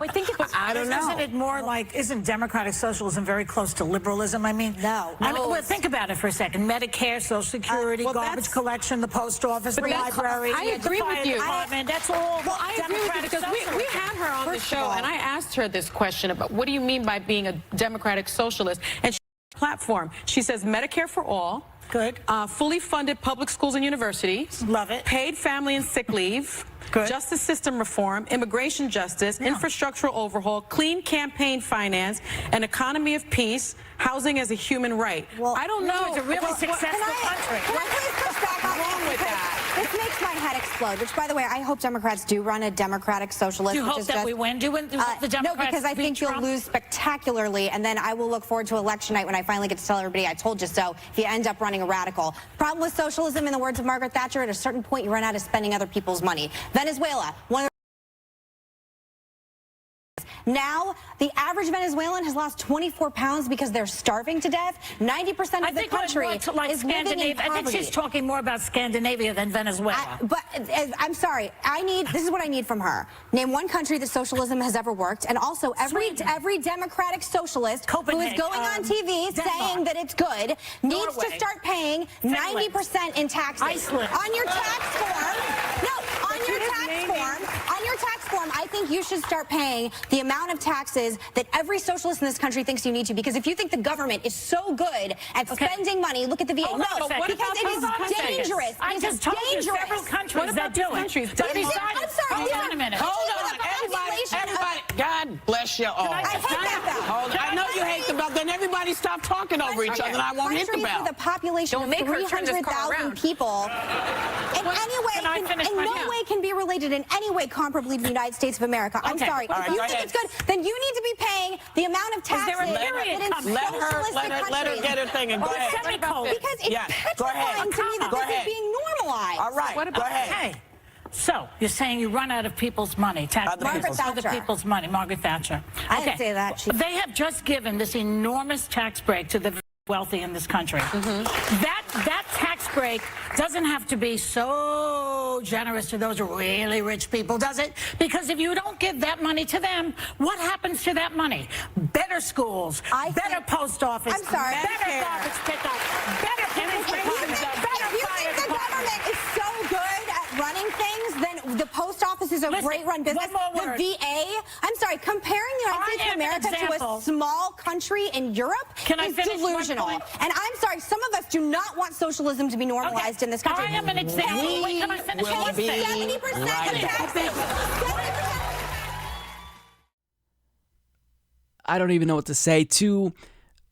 I don't know. Isn't it more like, isn't democratic socialism very close to liberalism? I mean, no. Well, think about it for a second. Medicare, Social Security, garbage collection, the post office, the library.
I agree with you.
That's all.
Well, I agree with you, because we had her on the show, and I asked her this question about what do you mean by being a democratic socialist? And she platform. She says Medicare for all.
Good.
Fully funded public schools and universities.
Love it.
Paid family and sick leave.
Good.
Justice system reform, immigration justice, infrastructural overhaul, clean campaign finance, an economy of peace, housing as a human right.
Well,
I don't know.
It's a really successful country.
Can I please push back on
wrong with that?
This makes my head explode, which, by the way, I hope Democrats do run a democratic socialist.
Do you hope that we win? Do you want the Democrats
no, because I think you'll lose spectacularly, and then I will look forward to election night when I finally get to tell everybody I told you so if you end up running a radical. Problem with socialism, in the words of Margaret Thatcher, at a certain point you run out of spending other people's money. Venezuela, one of the now, the average Venezuelan has lost 24 pounds because they're starving to death. 90% of the country is living in poverty.
I think she's talking more about Scandinavia than Venezuela.
I'm sorry. This is what I need from her. Name one country that socialism has ever worked, and also every democratic socialist who is going on TV saying that it's good needs to start paying 90% in taxes.
Iceland.
On your tax form. No, on your tax form. On your tax form, I think you should start paying the amount of taxes that every socialist in this country thinks you need to. Because if you think the government is so good at spending money, look at the VA.
No,
because it is dangerous.
I just told you several countries that do it.
I'm sorry.
Hold on a minute. Hold on. Everybody, God bless you all.
I hate that belt.
Hold on. I know you hate the belt. Then everybody stop talking over each other, and I won't hit the belt.
With a population of 300,000 people, in no way can be related in any way comparably to the United States of America. I'm sorry. If you think it's good, then you need to be paying the amount of taxes that in socialistic countries.
Let her get her thing and go ahead.
Because it's petrifying to me that this is being normalized.
All right, go ahead.
Hey, so you're saying you run out of people's money, other people's money, Margaret Thatcher.
I didn't say that.
They have just given this enormous tax break to the wealthy in this country. That tax break doesn't have to be so generous to those really rich people, does it? Because if you don't give that money to them, what happens to that money? Better schools, better post office,
I'm sorry.
better garbage pickup, better police departments, better
If you think the government is so good at running things, then the post office is a great run business. The VA, I'm sorry, comparing the United States of America to a small country in Europe is delusional. And I'm sorry, some of us do not want socialism to be normalized in this country.
I am an example. Wait, can I finish?
70% of taxes.
I don't even know what to say. To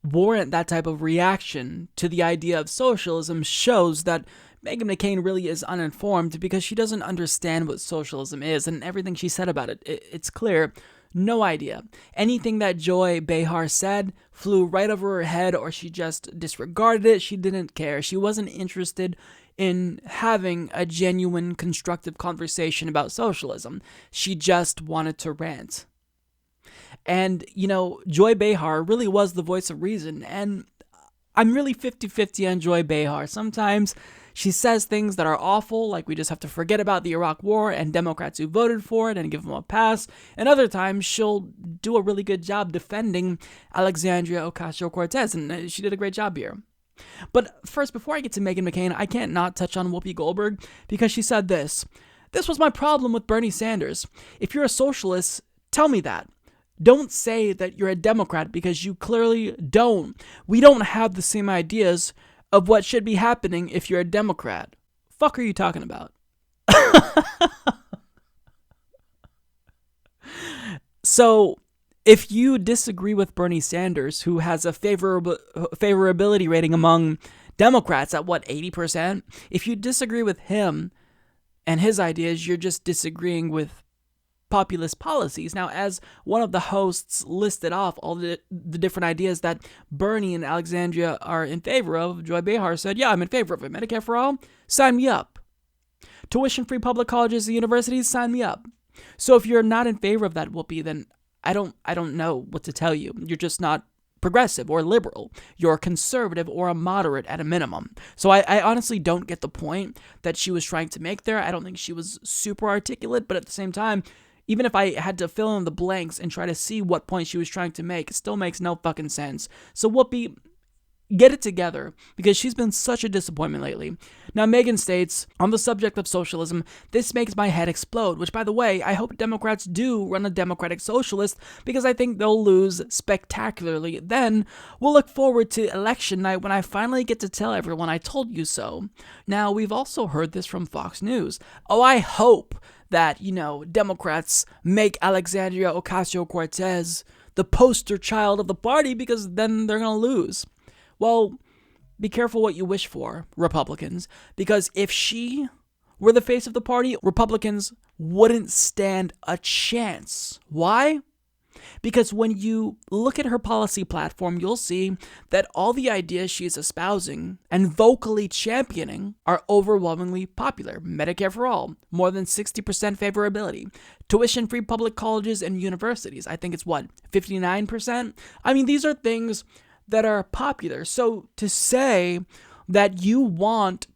warrant that type of reaction to the idea of socialism shows that Meghan McCain really is uninformed because she doesn't understand what socialism is, and everything she said about it, it's clear. No idea. Anything that Joy Behar said flew right over her head, or she just disregarded it. She didn't care. She wasn't interested in having a genuine, constructive conversation about socialism. She just wanted to rant. And, you know, Joy Behar really was the voice of reason, and I'm really 50-50 on Joy Behar. Sometimes she says things that are awful, like we just have to forget about the Iraq War and Democrats who voted for it and give them a pass. And other times, she'll do a really good job defending Alexandria Ocasio-Cortez, and she did a great job here. But first, before I get to Meghan McCain, I can't not touch on Whoopi Goldberg, because she said this. This was my problem with Bernie Sanders. If you're a socialist, tell me that. Don't say that you're a Democrat, because you clearly don't. We don't have the same ideas of what should be happening if you're a Democrat. Fuck are you talking about? So, if you disagree with Bernie Sanders, who has a favorability rating among Democrats at 80%? If you disagree with him and his ideas, you're just disagreeing with populist policies. Now, as one of the hosts listed off all the different ideas that Bernie and Alexandria are in favor of, Joy Behar said, yeah, I'm in favor of it. Medicare for all? Sign me up. Tuition-free public colleges and universities? Sign me up. So if you're not in favor of that, Whoopi, then I don't know what to tell you. You're just not progressive or liberal. You're a conservative or a moderate at a minimum. So I honestly don't get the point that she was trying to make there. I don't think she was super articulate, but at the same time, even if I had to fill in the blanks and try to see what point she was trying to make, it still makes no fucking sense. So Whoopi, get it together, because she's been such a disappointment lately. Now, Meghan states, on the subject of socialism, this makes my head explode, which, by the way, I hope Democrats do run a democratic socialist, because I think they'll lose spectacularly. Then, we'll look forward to election night when I finally get to tell everyone I told you so. Now, we've also heard this from Fox News. Oh, I hope that, Democrats make Alexandria Ocasio-Cortez the poster child of the party, because then they're going to lose. Well, be careful what you wish for, Republicans, because if she were the face of the party, Republicans wouldn't stand a chance. Why? Because when you look at her policy platform, you'll see that all the ideas she's espousing and vocally championing are overwhelmingly popular. Medicare for all, more than 60% favorability. Tuition-free public colleges and universities, I think it's 59%? I mean, these are things that are popular. So to say that you want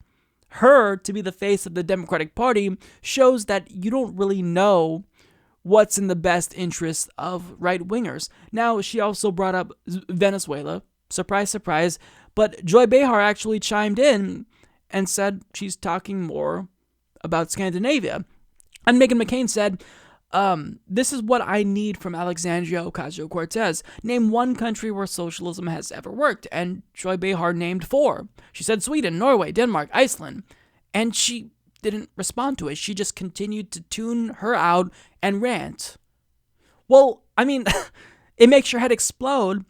her to be the face of the Democratic Party shows that you don't really know what's in the best interest of right-wingers. Now, she also brought up Venezuela. Surprise, surprise. But Joy Behar actually chimed in and said she's talking more about Scandinavia. And Meghan McCain said, this is what I need from Alexandria Ocasio-Cortez. Name one country where socialism has ever worked. And Joy Behar named 4. She said Sweden, Norway, Denmark, Iceland. And she didn't respond to it. She just continued to tune her out and rant. Well, I mean, it makes your head explode,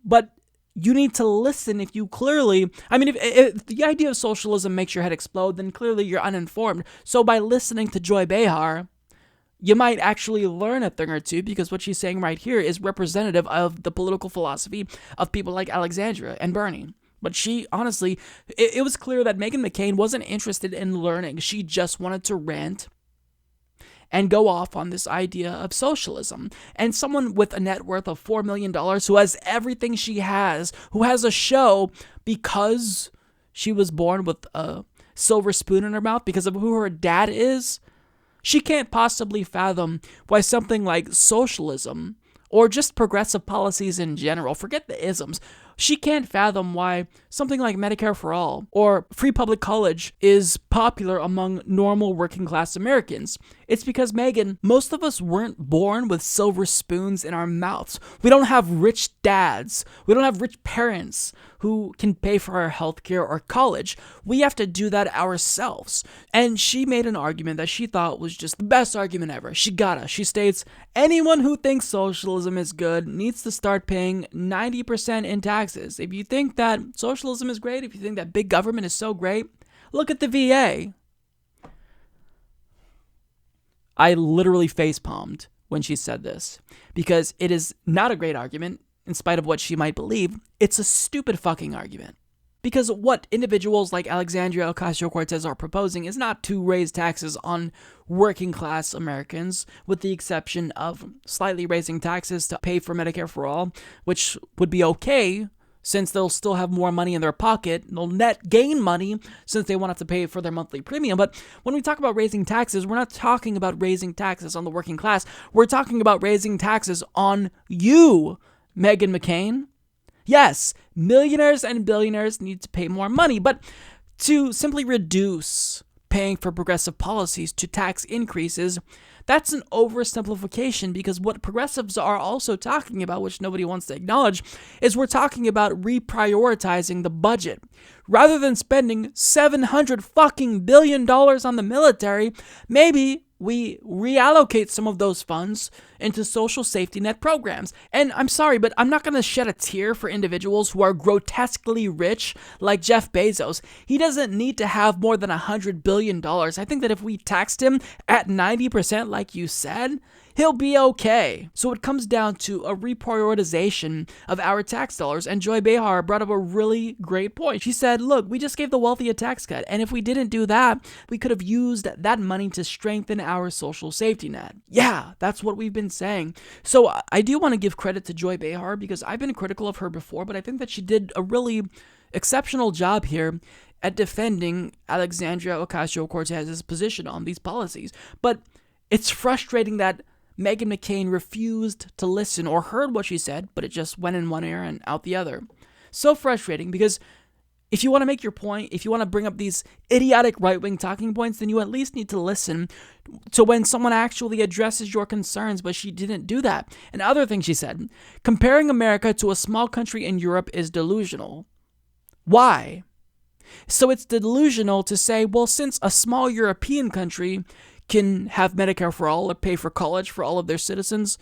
but you need to listen if you clearly, I mean, if the idea of socialism makes your head explode, then clearly you're uninformed. So by listening to Joy Behar, you might actually learn a thing or two, because what she's saying right here is representative of the political philosophy of people like Alexandria and Bernie. But she, honestly, it was clear that Meghan McCain wasn't interested in learning. She just wanted to rant and go off on this idea of socialism. And someone with a net worth of $4 million, who has everything she has, who has a show because she was born with a silver spoon in her mouth because of who her dad is, she can't possibly fathom why something like socialism or just progressive policies in general, forget the isms, she can't fathom why something like Medicare for All or free public college is popular among normal working class Americans. It's because, Meghan, most of us weren't born with silver spoons in our mouths. We don't have rich dads. We don't have rich parents who can pay for our healthcare or college. We have to do that ourselves. And she made an argument that she thought was just the best argument ever. She states, anyone who thinks socialism is good needs to start paying 90% in taxes. If you think that socialism is great, if you think that big government is so great, look at the VA. I literally facepalmed when she said this, because it is not a great argument, in spite of what she might believe. It's a stupid fucking argument. Because what individuals like Alexandria Ocasio-Cortez are proposing is not to raise taxes on working class Americans, with the exception of slightly raising taxes to pay for Medicare for All, which would be okay, since they'll still have more money in their pocket. They'll net gain money since they won't have to pay for their monthly premium. But when we talk about raising taxes, we're not talking about raising taxes on the working class. We're talking about raising taxes on you, Meghan McCain. Yes, millionaires and billionaires need to pay more money, but to simply reduce paying for progressive policies to tax increases, that's an oversimplification, because what progressives are also talking about, which nobody wants to acknowledge, is we're talking about reprioritizing the budget. Rather than spending $700 fucking billion on the military, maybe we reallocate some of those funds into social safety net programs. And I'm sorry, but I'm not going to shed a tear for individuals who are grotesquely rich like Jeff Bezos. He doesn't need to have more than $100 billion. I think that if we taxed him at 90%, like you said, he'll be okay. So it comes down to a reprioritization of our tax dollars. And Joy Behar brought up a really great point. She said, look, we just gave the wealthy a tax cut. And if we didn't do that, we could have used that money to strengthen our social safety net. Yeah, that's what we've been saying. So I do want to give credit to Joy Behar, because I've been critical of her before, but I think that she did a really exceptional job here at defending Alexandria Ocasio-Cortez's position on these policies. But it's frustrating that Meghan McCain refused to listen or heard what she said, but it just went in one ear and out the other. So frustrating, because if you want to make your point, if you want to bring up these idiotic right-wing talking points, then you at least need to listen to when someone actually addresses your concerns, but she didn't do that. And other things she said, comparing America to a small country in Europe is delusional. Why? So it's delusional to say, well, since a small European country can have Medicare for all or pay for college for all of their citizens,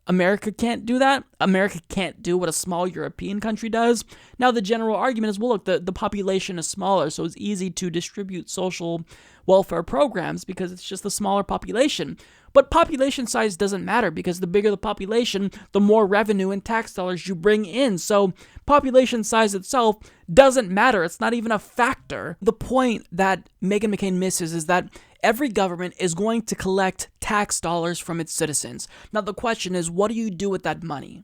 America can't do that. America can't do what a small European country does. Now, the general argument is, well, look, the population is smaller, so it's easy to distribute social welfare programs because it's just a smaller population. But population size doesn't matter, because the bigger the population, the more revenue and tax dollars you bring in. So population size itself doesn't matter. It's not even a factor. The point that Meghan McCain misses is that every government is going to collect tax dollars from its citizens. Now, the question is, what do you do with that money?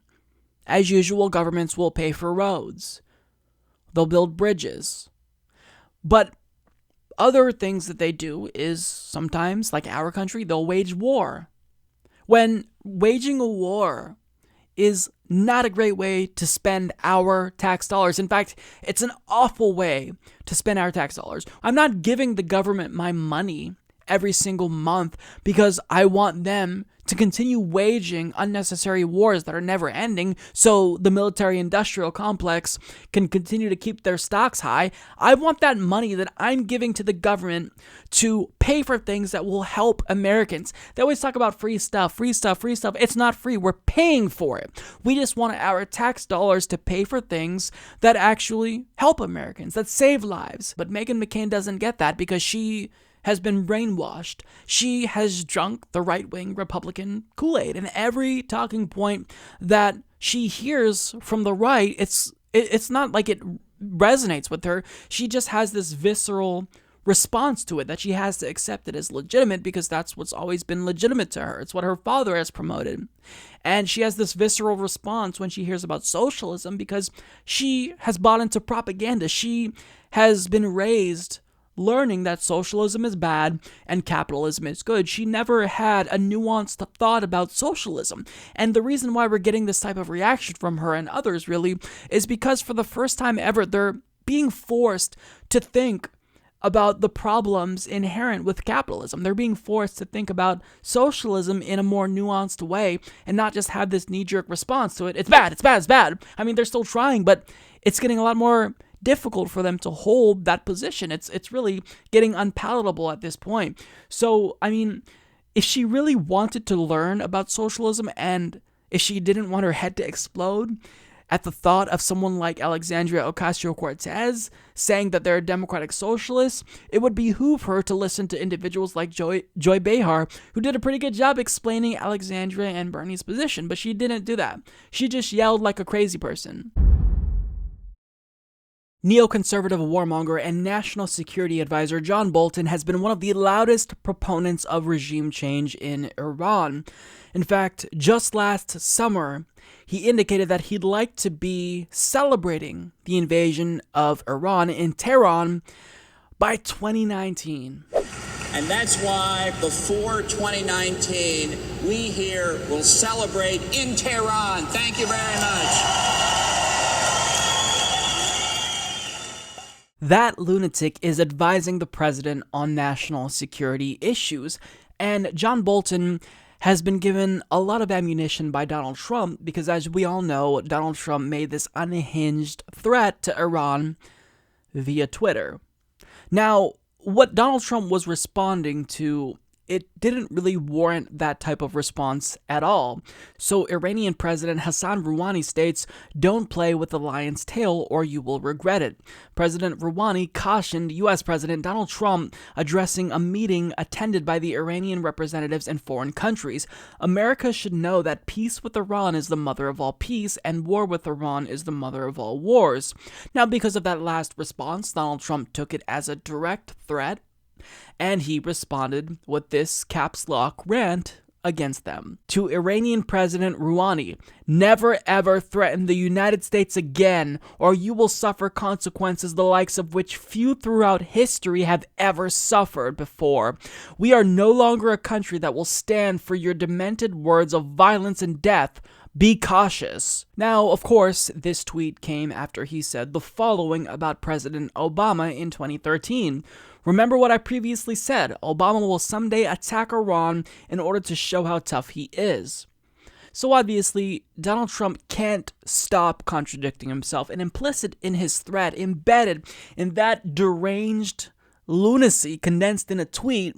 As usual, governments will pay for roads. They'll build bridges. But other things that they do is sometimes, like our country, they'll wage war. When waging a war is not a great way to spend our tax dollars. In fact, it's an awful way to spend our tax dollars. I'm not giving the government my money every single month because I want them to continue waging unnecessary wars that are never ending so the military-industrial complex can continue to keep their stocks high. I want that money that I'm giving to the government to pay for things that will help Americans. They always talk about free stuff, free stuff, free stuff. It's not free. We're paying for it. We just want our tax dollars to pay for things that actually help Americans, that save lives. But Meghan McCain doesn't get that because she has been brainwashed. She has drunk the right-wing Republican Kool-Aid, and every talking point that she hears from the right, it's not like it resonates with her. She just has this visceral response to it that she has to accept it as legitimate because that's what's always been legitimate to her. It's what her father has promoted. And she has this visceral response when she hears about socialism because she has bought into propaganda. She has been raised learning that socialism is bad and capitalism is good. She never had a nuanced thought about socialism. And the reason why we're getting this type of reaction from her and others really is because for the first time ever, they're being forced to think about the problems inherent with capitalism. They're being forced to think about socialism in a more nuanced way and not just have this knee-jerk response to it. It's bad, it's bad, it's bad. I mean, they're still trying, but it's getting a lot more difficult for them to hold that position. It's really getting unpalatable at this point. So, I mean, if she really wanted to learn about socialism and if she didn't want her head to explode at the thought of someone like Alexandria Ocasio-Cortez saying that they're a democratic socialist, it would behoove her to listen to individuals like Joy Behar, who did a pretty good job explaining Alexandria and Bernie's position, but she didn't do that. She just yelled like a crazy person. Neoconservative warmonger and national security advisor John Bolton has been one of the loudest proponents of regime change in Iran. In fact, just last summer, he indicated that he'd like to be celebrating the invasion of Iran in Tehran by 2019.
And that's why before 2019, we here will celebrate in Tehran. Thank you very much.
That lunatic is advising the president on national security issues, and John Bolton has been given a lot of ammunition by Donald Trump because, as we all know, Donald Trump made this unhinged threat to Iran via Twitter. Now, what Donald Trump was responding to, it didn't really warrant that type of response at all. So Iranian President Hassan Rouhani states, "Don't play with the lion's tail or you will regret it." President Rouhani cautioned U.S. President Donald Trump addressing a meeting attended by the Iranian representatives in foreign countries. America should know that peace with Iran is the mother of all peace and war with Iran is the mother of all wars. Now, because of that last response, Donald Trump took it as a direct threat, and he responded with this caps lock rant against them. To Iranian President Rouhani, "Never ever threaten the United States again, or you will suffer consequences the likes of which few throughout history have ever suffered before. We are no longer a country that will stand for your demented words of violence and death. Be cautious." Now, of course, this tweet came after he said the following about President Obama in 2013. "Remember what I previously said, Obama will someday attack Iran in order to show how tough he is." So obviously, Donald Trump can't stop contradicting himself, and implicit in his threat, embedded in that deranged lunacy condensed in a tweet,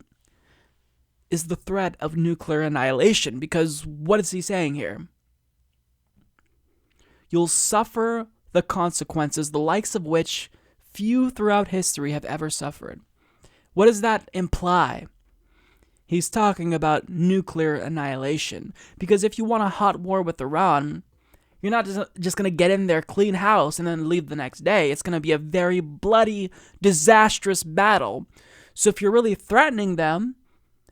is the threat of nuclear annihilation, because what is he saying here? You'll suffer the consequences, the likes of which few throughout history have ever suffered. What does that imply? He's talking about nuclear annihilation. Because if you want a hot war with Iran, you're not just going to get in there, clean house, and then leave the next day. It's going to be a very bloody, disastrous battle. So if you're really threatening them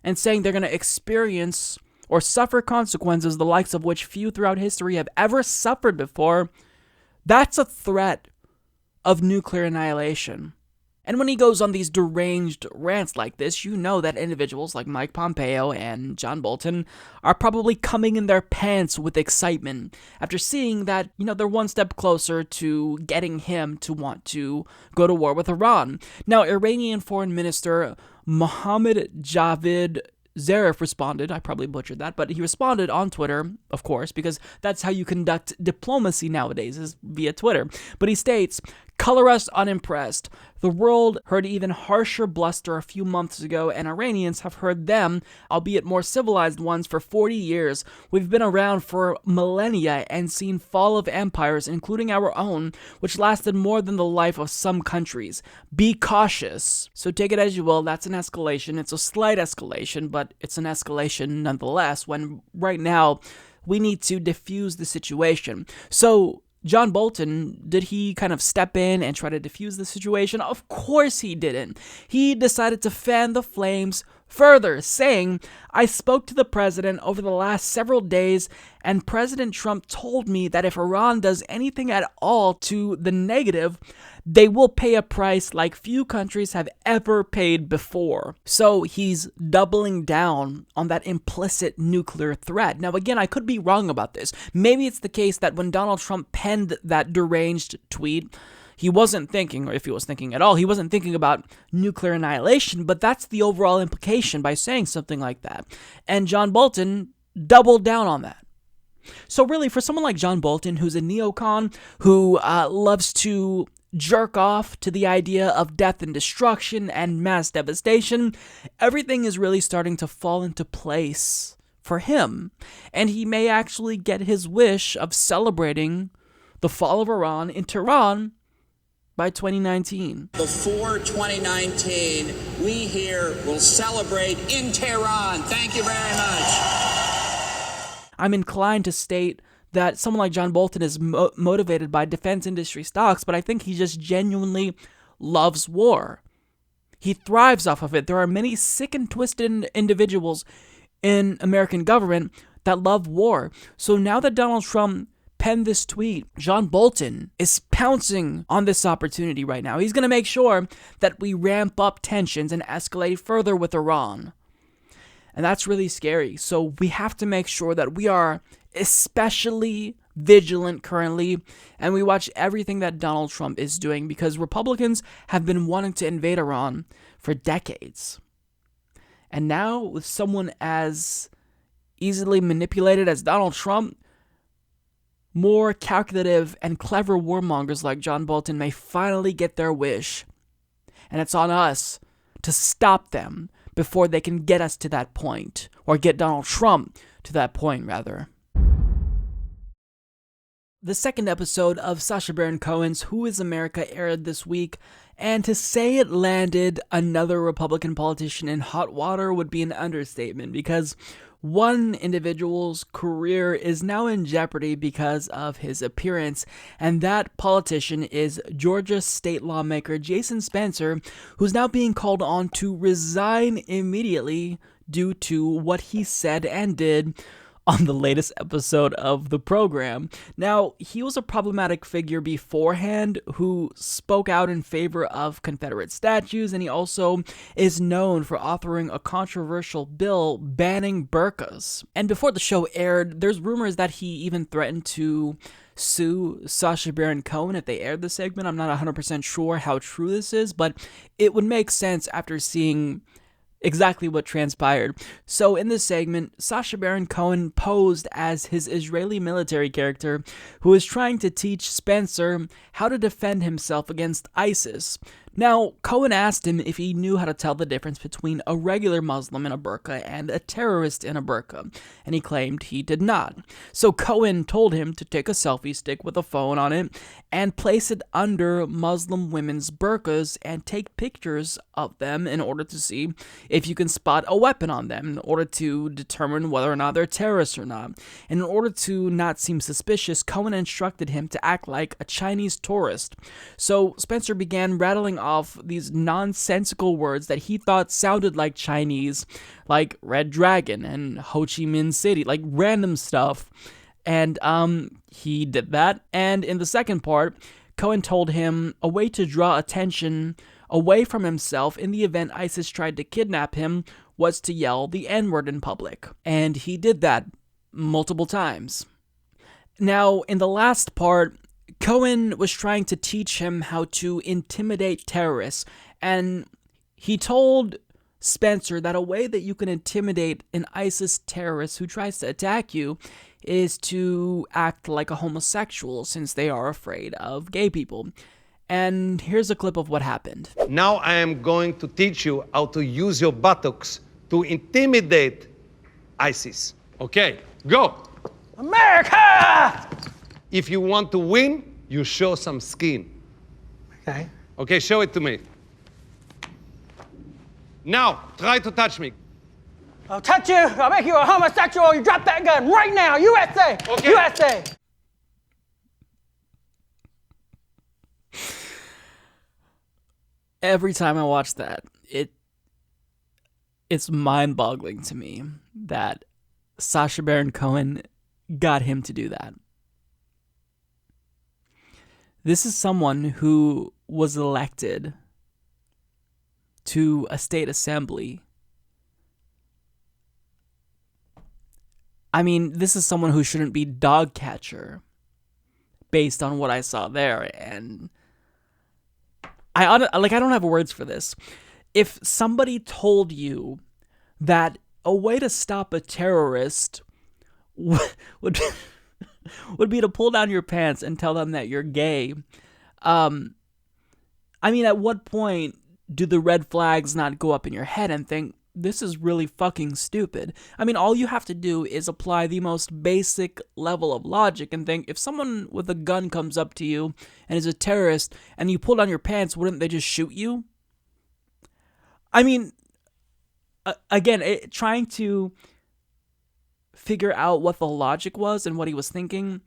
and saying they're going to experience or suffer consequences the likes of which few throughout history have ever suffered before, that's a threat of nuclear annihilation. And when he goes on these deranged rants like this, you know that individuals like Mike Pompeo and John Bolton are probably coming in their pants with excitement after seeing that, they're one step closer to getting him to want to go to war with Iran. Now, Iranian Foreign Minister Mohammad Javad Zarif responded, I probably butchered that, but he responded on Twitter, of course, because that's how you conduct diplomacy nowadays, is via Twitter. But he states, "Color us unimpressed. The world heard even harsher bluster a few months ago, and Iranians have heard them, albeit more civilized ones, for 40 years. We've been around for millennia and seen fall of empires, including our own, which lasted more than the life of some countries. Be cautious." So take it as you will, that's an escalation. It's a slight escalation, but it's an escalation nonetheless, when right now we need to diffuse the situation. So John Bolton, did he kind of step in and try to defuse the situation? Of course he didn't. He decided to fan the flames further, saying, "I spoke to the president over the last several days, and President Trump told me that if Iran does anything at all to the negative, they will pay a price like few countries have ever paid before." So he's doubling down on that implicit nuclear threat. Now, again, I could be wrong about this. Maybe it's the case that when Donald Trump penned that deranged tweet, he wasn't thinking, or if he was thinking at all, he wasn't thinking about nuclear annihilation, but that's the overall implication by saying something like that. And John Bolton doubled down on that. So really, for someone like John Bolton, who's a neocon, who loves to jerk off to the idea of death and destruction and mass devastation, everything is really starting to fall into place for him. And he may actually get his wish of celebrating the fall of Iran in Tehran by 2019.
Before 2019, we here will celebrate in Tehran. Thank you very much.
I'm inclined to state that someone like John Bolton is motivated by defense industry stocks, but I think he just genuinely loves war. He thrives off of it. There are many sick and twisted individuals in American government that love war. So now that Donald Trump penned this tweet, John Bolton is pouncing on this opportunity right now. He's going to make sure that we ramp up tensions and escalate further with Iran. And that's really scary. So we have to make sure that we are especially vigilant currently, and we watch everything that Donald Trump is doing, because Republicans have been wanting to invade Iran for decades. And now, with someone as easily manipulated as Donald Trump, more calculative and clever warmongers like John Bolton may finally get their wish. And it's on us to stop them before they can get us to that point, or get Donald Trump to that point, rather. The second episode of Sacha Baron Cohen's Who is America aired this week, and to say it landed another Republican politician in hot water would be an understatement, because one individual's career is now in jeopardy because of his appearance, and that politician is Georgia state lawmaker Jason Spencer, who's now being called on to resign immediately due to what he said and did on the latest episode of the program. Now, he was a problematic figure beforehand who spoke out in favor of Confederate statues, and he also is known for authoring a controversial bill banning burqas. And before the show aired, there's rumors that he even threatened to sue Sacha Baron Cohen if they aired the segment. I'm not 100% sure how true this is, but it would make sense after seeing exactly what transpired. So in this segment, Sacha Baron Cohen posed as his Israeli military character who is trying to teach Spencer how to defend himself against ISIS. Now, Cohen asked him if he knew how to tell the difference between a regular Muslim in a burqa and a terrorist in a burqa, and he claimed he did not. So Cohen told him to take a selfie stick with a phone on it and place it under Muslim women's burqas and take pictures of them in order to see if you can spot a weapon on them, in order to determine whether or not they're terrorists or not. And in order to not seem suspicious, Cohen instructed him to act like a Chinese tourist. So Spencer began rattling off these nonsensical words that he thought sounded like Chinese, like Red Dragon and Ho Chi Minh City, like random stuff. And he did that. And in the second part, Cohen told him a way to draw attention away from himself in the event ISIS tried to kidnap him was to yell the N-word in public. And he did that multiple times. Now, in the last part, Cohen was trying to teach him how to intimidate terrorists, and he told Spencer, that a way that you can intimidate an ISIS terrorist who tries to attack you is to act like a homosexual, since they are afraid of gay people. And here's a clip of what happened.
Now I am going to teach you how to use your buttocks to intimidate ISIS. Okay, go. America! If you want to win, you show some skin. Okay. Okay, show it to me. Now, try to touch me.
I'll touch you. I'll make you a homosexual. You drop that gun right now. USA.
Okay.
USA.
Every time I watch that, it's mind-boggling to me that Sacha Baron Cohen got him to do that. This is someone who was elected to a state assembly. I mean, this is someone who shouldn't be dog catcher based on what I saw there, and I don't have words for this. If somebody told you that a way to stop a terrorist would be to pull down your pants and tell them that you're gay, I mean, at what point do the red flags not go up in your head and think, this is really fucking stupid? I mean, all you have to do is apply the most basic level of logic and think, if someone with a gun comes up to you and is a terrorist and you pull down your pants, wouldn't they just shoot you? I mean, again, trying to figure out what the logic was and what he was thinking,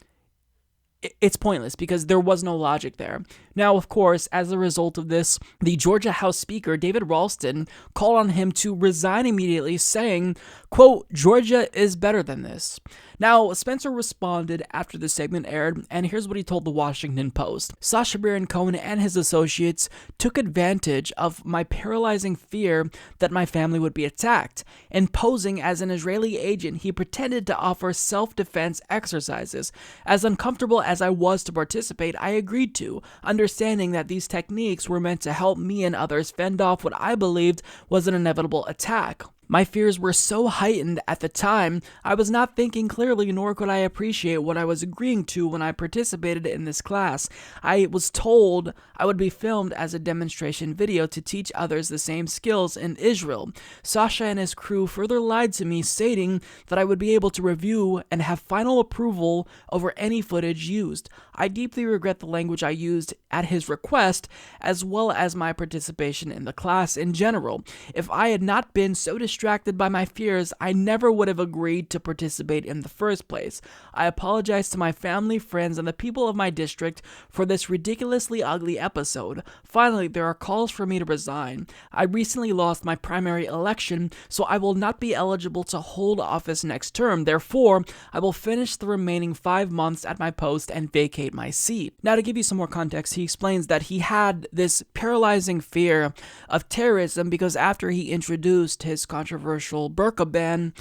it's pointless because there was no logic there. Now, of course, as a result of this, the Georgia House Speaker, David Ralston, called on him to resign immediately, saying, quote, "Georgia is better than this." Now, Spencer responded after the segment aired, and here's what he told the Washington Post. Sacha Baron Cohen and his associates took advantage of my paralyzing fear that my family would be attacked. And posing as an Israeli agent, he pretended to offer self-defense exercises. As uncomfortable as I was to participate, I agreed to, understanding that these techniques were meant to help me and others fend off what I believed was an inevitable attack. My fears were so heightened at the time, I was not thinking clearly, nor could I appreciate what I was agreeing to when I participated in this class. I was told I would be filmed as a demonstration video to teach others the same skills in Israel. Sacha and his crew further lied to me, stating that I would be able to review and have final approval over any footage used. I deeply regret the language I used at his request, as well as my participation in the class in general. If I had not been so distracted by my fears, I never would have agreed to participate in the first place. I apologize to my family, friends, and the people of my district for this ridiculously ugly episode. Finally, there are calls for me to resign. I recently lost my primary election, so I will not be eligible to hold office next term. Therefore, I will finish the remaining 5 months at my post and vacate my seat. Now, to give you some more context, he explains that he had this paralyzing fear of terrorism because after he introduced his controversial burqa ban,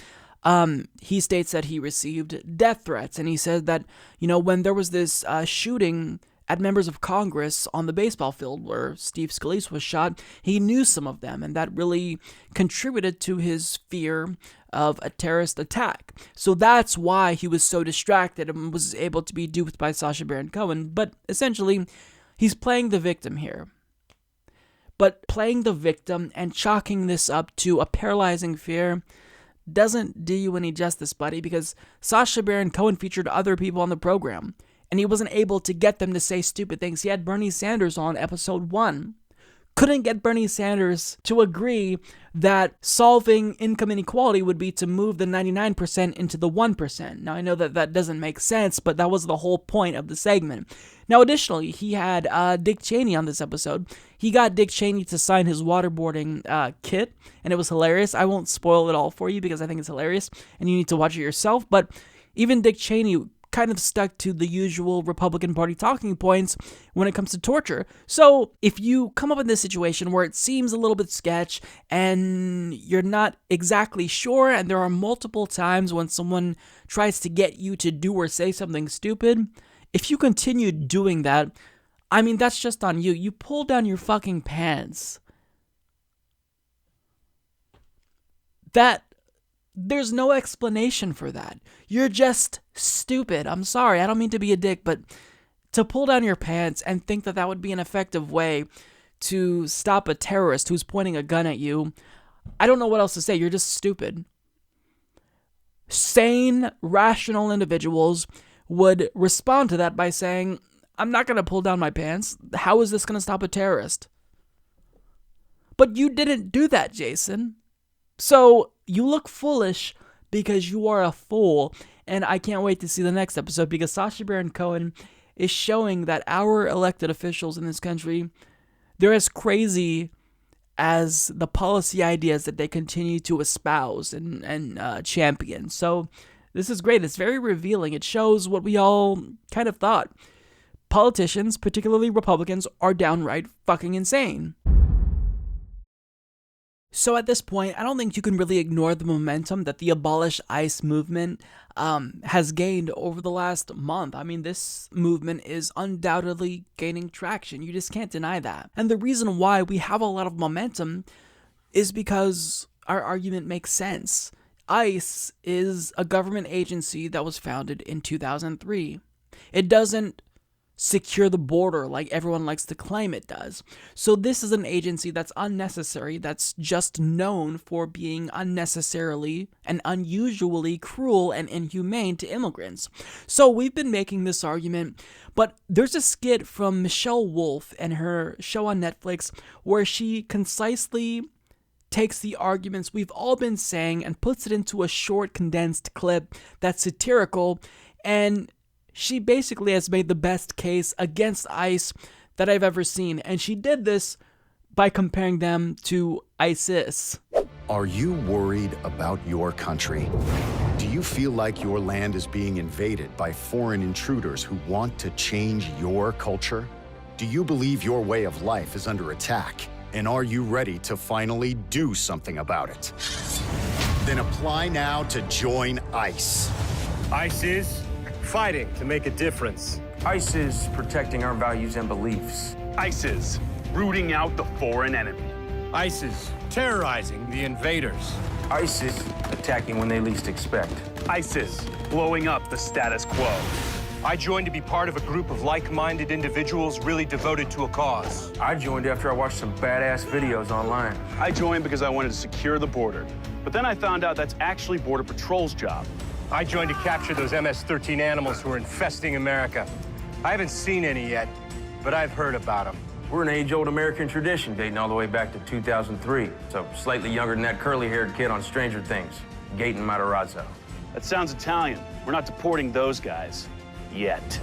he states that he received death threats, and he said that, when there was this shooting at members of Congress on the baseball field where Steve Scalise was shot, he knew some of them, and that really contributed to his fear of a terrorist attack. So that's why he was so distracted and was able to be duped by Sacha Baron Cohen. But essentially, he's playing the victim here. But playing the victim and chalking this up to a paralyzing fear doesn't do you any justice, buddy, because Sacha Baron Cohen featured other people on the program, and he wasn't able to get them to say stupid things. He had Bernie Sanders on episode 1. Couldn't get Bernie Sanders to agree that solving income inequality would be to move the 99% into the 1%. Now, I know that that doesn't make sense, but that was the whole point of the segment. Now, additionally, he had Dick Cheney on this episode. He got Dick Cheney to sign his waterboarding kit, and it was hilarious. I won't spoil it all for you because I think it's hilarious, and you need to watch it yourself. But even Dick Cheney kind of stuck to the usual Republican Party talking points when it comes to torture. So if you come up in this situation where it seems a little bit sketch and you're not exactly sure, and there are multiple times when someone tries to get you to do or say something stupid, if you continue doing that, I mean, that's just on you. You pull down your fucking pants. that there's no explanation for that. You're just stupid. I'm sorry, I don't mean to be a dick, but to pull down your pants and think that that would be an effective way to stop a terrorist who's pointing a gun at you, I don't know what else to say. You're just stupid. Sane, rational individuals would respond to that by saying, I'm not going to pull down my pants. How is this going to stop a terrorist? But you didn't do that, Jason. So you look foolish because you are a fool. And I can't wait to see the next episode because Sacha Baron Cohen is showing that our elected officials in this country, they're as crazy as the policy ideas that they continue to espouse and champion. So this is great. It's very revealing. It shows what we all kind of thought. Politicians, particularly Republicans, are downright fucking insane. So at this point, I don't think you can really ignore the momentum that the Abolish ICE movement has gained over the last month. I mean, this movement is undoubtedly gaining traction. You just can't deny that. And the reason why we have a lot of momentum is because our argument makes sense. ICE is a government agency that was founded in 2003. It doesn't secure the border like everyone likes to claim it does. So this is an agency that's unnecessary, that's just known for being unnecessarily and unusually cruel and inhumane to immigrants. So we've been making this argument, but there's a skit from Michelle Wolf and her show on Netflix where she concisely takes the arguments we've all been saying and puts it into a short, condensed clip that's satirical, and she basically has made the best case against ICE that I've ever seen, and she did this by comparing them to ISIS.
Are you worried about your country? Do you feel like your land is being invaded by foreign intruders who want to change your culture? Do you believe your way of life is under attack? And are you ready to finally do something about it? Then apply now to join ICE.
ICE is fighting to make a difference.
ICE is protecting our values and beliefs.
ICE is rooting out the foreign enemy. ICE is terrorizing the invaders.
ICE is attacking when they least expect.
ICE is blowing up the status quo. I joined to be part of a group of like-minded individuals really devoted to a cause.
I joined after I watched some badass videos online.
I joined because I wanted to secure the border. But then I found out that's actually Border Patrol's job. I joined to capture those MS-13 animals who are infesting America. I haven't seen any yet, but I've heard about them.
We're an age-old American tradition dating all the way back to 2003. So slightly younger than that curly-haired kid on Stranger Things, Gaten Matarazzo.
That sounds Italian. We're not deporting those guys. Yet.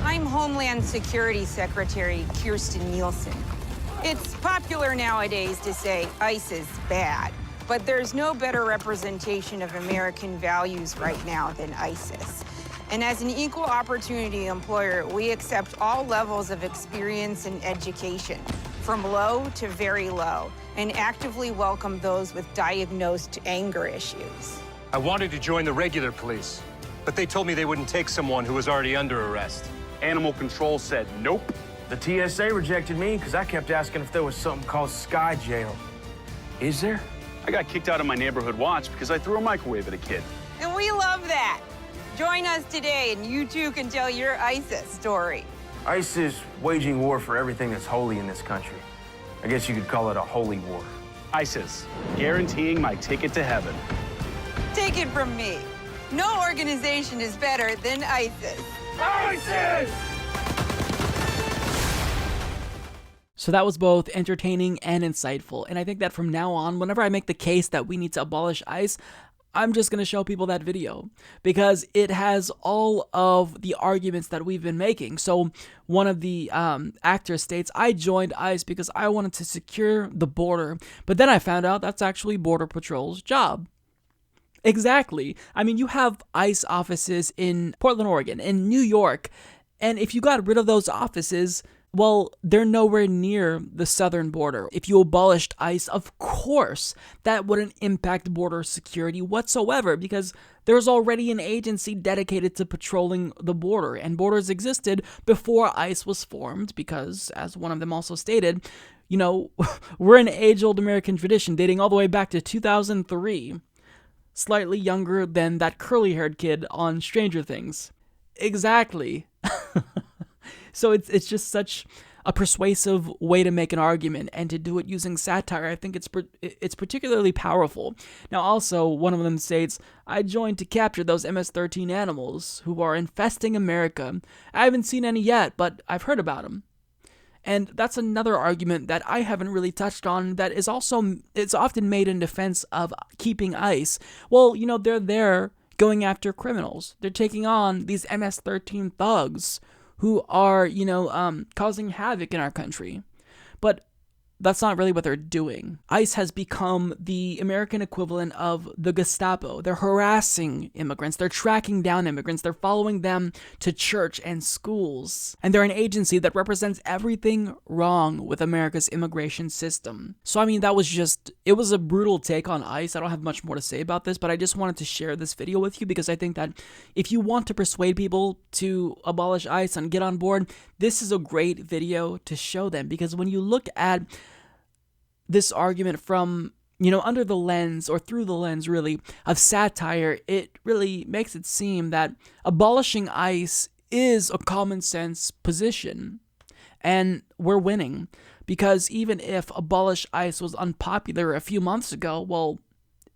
I'm Homeland Security Secretary Kirstjen Nielsen. It's popular nowadays to say ICE is bad, but there's no better representation of American values right now than ISIS. And as an equal opportunity employer, we accept all levels of experience and education, from low to very low, and actively welcome those with diagnosed anger issues.
I wanted to join the regular police, but they told me they wouldn't take someone who was already under arrest. Animal Control said nope.
The TSA rejected me because I kept asking if there was something called Sky Jail. Is there?
I got kicked out of my neighborhood watch because I threw a microwave at a kid.
And we love that. Join us today and you too can tell your ISIS story.
ICE is waging war for everything that's holy in this country. I guess you could call it a holy war.
ISIS, guaranteeing my ticket to heaven.
Take it from me. No organization is better than ISIS. ISIS!
So that was both entertaining and insightful, and I think that from now on, whenever I make the case that we need to abolish ICE, I'm just going to show people that video, because it has all of the arguments that we've been making. So one of the actors states, I joined ICE because I wanted to secure the border, but then I found out that's actually Border Patrol's job. Exactly. I mean, you have ICE offices in Portland, Oregon, in New York, and if you got rid of those offices, well, they're nowhere near the southern border. If you abolished ICE, of course, that wouldn't impact border security whatsoever, because there's already an agency dedicated to patrolling the border, and borders existed before ICE was formed, because, as one of them also stated, you know, we're an age-old American tradition dating all the way back to 2003. Slightly younger than that curly-haired kid on Stranger Things. Exactly. So it's just such a persuasive way to make an argument, and to do it using satire, I think it's particularly powerful. Now, also, one of them states, I joined to capture those MS-13 animals who are infesting America. I haven't seen any yet, but I've heard about them. And that's another argument that I haven't really touched on that is also, it's often made in defense of keeping ICE. Well, you know, they're there going after criminals. They're taking on these MS-13 thugs who are, you know, causing havoc in our country. But that's not really what they're doing. ICE has become the American equivalent of the Gestapo. They're harassing immigrants. They're tracking down immigrants. They're following them to church and schools. And they're an agency that represents everything wrong with America's immigration system. So, I mean, it was a brutal take on ICE. I don't have much more to say about this, but I just wanted to share this video with you because I think that if you want to persuade people to abolish ICE and get on board, this is a great video to show them. Because when you look at this argument from, you know, under the lens, or through the lens, really, of satire, it really makes it seem that abolishing ICE is a common sense position. And we're winning. Because even if abolish ICE was unpopular a few months ago, well,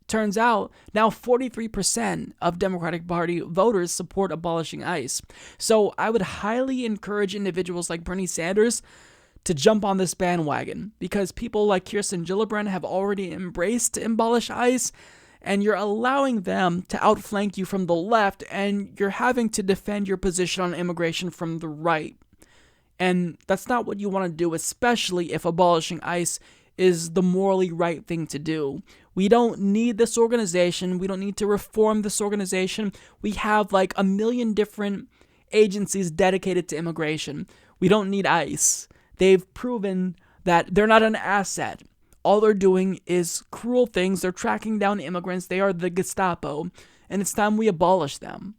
turns out now 43% of Democratic Party voters support abolishing ICE. So I would highly encourage individuals like Bernie Sanders to jump on this bandwagon, because people like Kirsten Gillibrand have already embraced to abolish ICE, and you're allowing them to outflank you from the left, and you're having to defend your position on immigration from the right. And that's not what you want to do, especially if abolishing ICE is the morally right thing to do. We don't need this organization. We don't need to reform this organization. We have like 1 million different agencies dedicated to immigration. We don't need ICE. They've proven that they're not an asset. All they're doing is cruel things. They're tracking down immigrants. They are the Gestapo, and it's time we abolish them.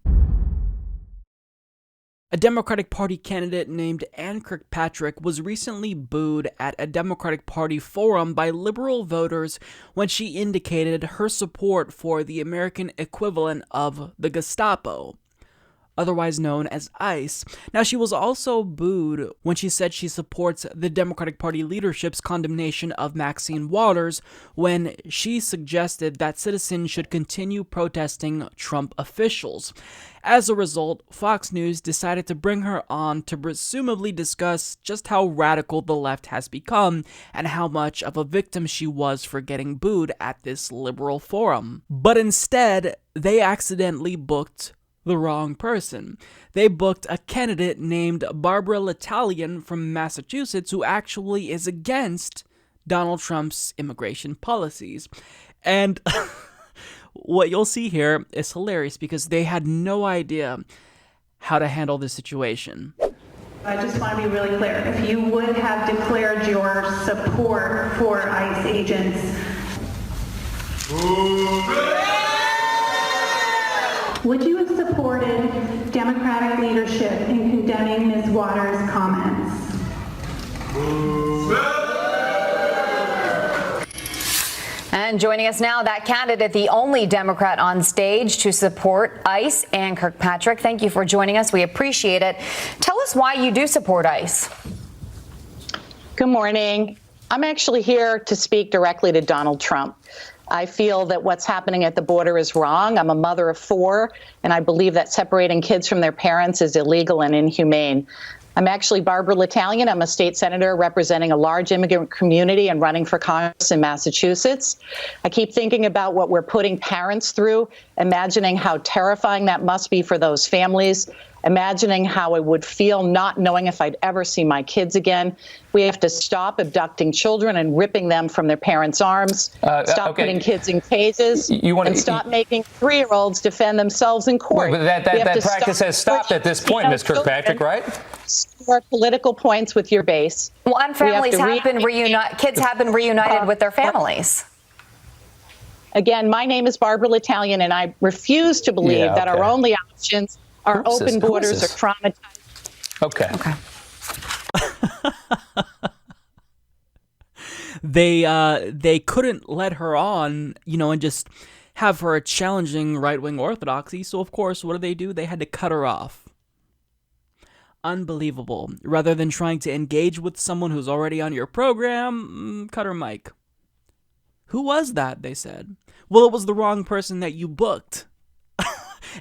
A Democratic Party candidate named Ann Kirkpatrick was recently booed at a Democratic Party forum by liberal voters when she indicated her support for the American equivalent of the Gestapo, otherwise known as ICE. Now, she was also booed when she said she supports the Democratic Party leadership's condemnation of Maxine Waters when she suggested that citizens should continue protesting Trump officials. As a result, Fox News decided to bring her on to presumably discuss just how radical the left has become and how much of a victim she was for getting booed at this liberal forum. But instead, they accidentally booked the wrong person. They booked a candidate named Barbara L'Italian from Massachusetts who actually is against Donald Trump's immigration policies. And what you'll see here is hilarious because they had no idea how to handle this situation.
I just want to be really clear. If you would have declared your support for ICE agents, would you have supported Democratic leadership in condemning Ms. Waters' comments?
And joining us now, that candidate, the only Democrat on stage to support ICE, Ann Kirkpatrick. Thank you for joining us. We appreciate it. Tell us why you do support ICE.
Good morning. I'm actually here to speak directly to Donald Trump. I feel that what's happening at the border is wrong. I'm a mother of 4, and I believe that separating kids from their parents is illegal and inhumane. I'm actually Barbara L'Italian. I'm a state senator representing a large immigrant community and running for Congress in Massachusetts. I keep thinking about what we're putting parents through, imagining how terrifying that must be for those families, imagining how it would feel not knowing if I'd ever see my kids again. We have to stop abducting children and ripping them from their parents' arms, stop putting kids in cages, and stop making 3-year-olds defend themselves in court.
But that practice has stopped at this point, Ms. Kirkpatrick, right?
score political points with your base.
Well, and families have been kids have been reunited with their families.
Again, my name is Barbara L'Italian, and I refuse to believe that our only options are open borders or traumatized.
Okay.
They couldn't let her on, and just have her challenging right-wing orthodoxy. So, of course, what do? They had to cut her off. Unbelievable. Rather than trying to engage with someone who's already on your program, cut her mic. Who was that, they said. Well, it was the wrong person that you booked.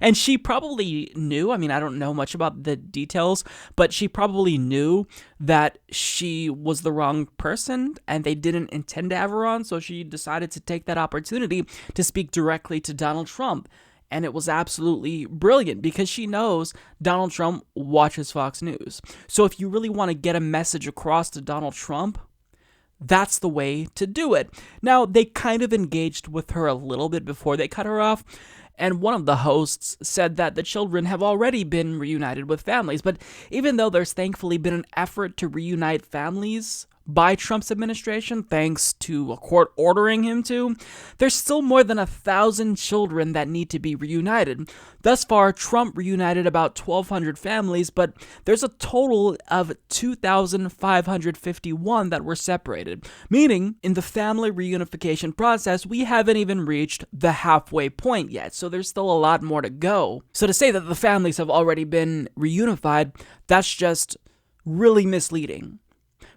And she probably knew, I don't know much about the details, but she probably knew that she was the wrong person and they didn't intend to have her on, so she decided to take that opportunity to speak directly to Donald Trump. And it was absolutely brilliant because she knows Donald Trump watches Fox News. So if you really want to get a message across to Donald Trump, that's the way to do it. Now, they kind of engaged with her a little bit before they cut her off. And one of the hosts said that the children have already been reunited with families. But even though there's thankfully been an effort to reunite families by Trump's administration, thanks to a court ordering him to, there's still more than 1,000 children that need to be reunited. Thus far, Trump reunited about 1,200 families, but there's a total of 2,551 that were separated, meaning in the family reunification process, we haven't even reached the halfway point yet, so there's still a lot more to go. So to say that the families have already been reunified, that's just really misleading.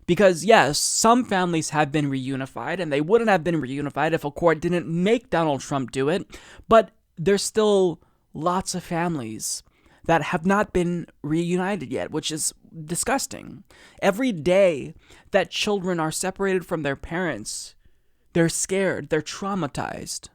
Because yes, some families have been reunified, and they wouldn't have been reunified if a court didn't make Donald Trump do it, but there's still lots of families that have not been reunited yet, which is disgusting. Every day that children are separated from their parents, they're scared, they're traumatized.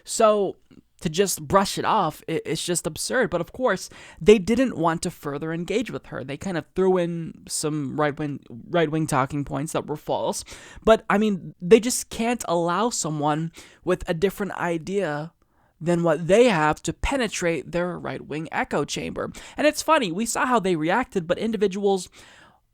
So to just brush it off, it's just absurd. But of course, they didn't want to further engage with her. They kind of threw in some right-wing talking points that were false. But, they just can't allow someone with a different idea than what they have to penetrate their right-wing echo chamber. And it's funny, we saw how they reacted, but individuals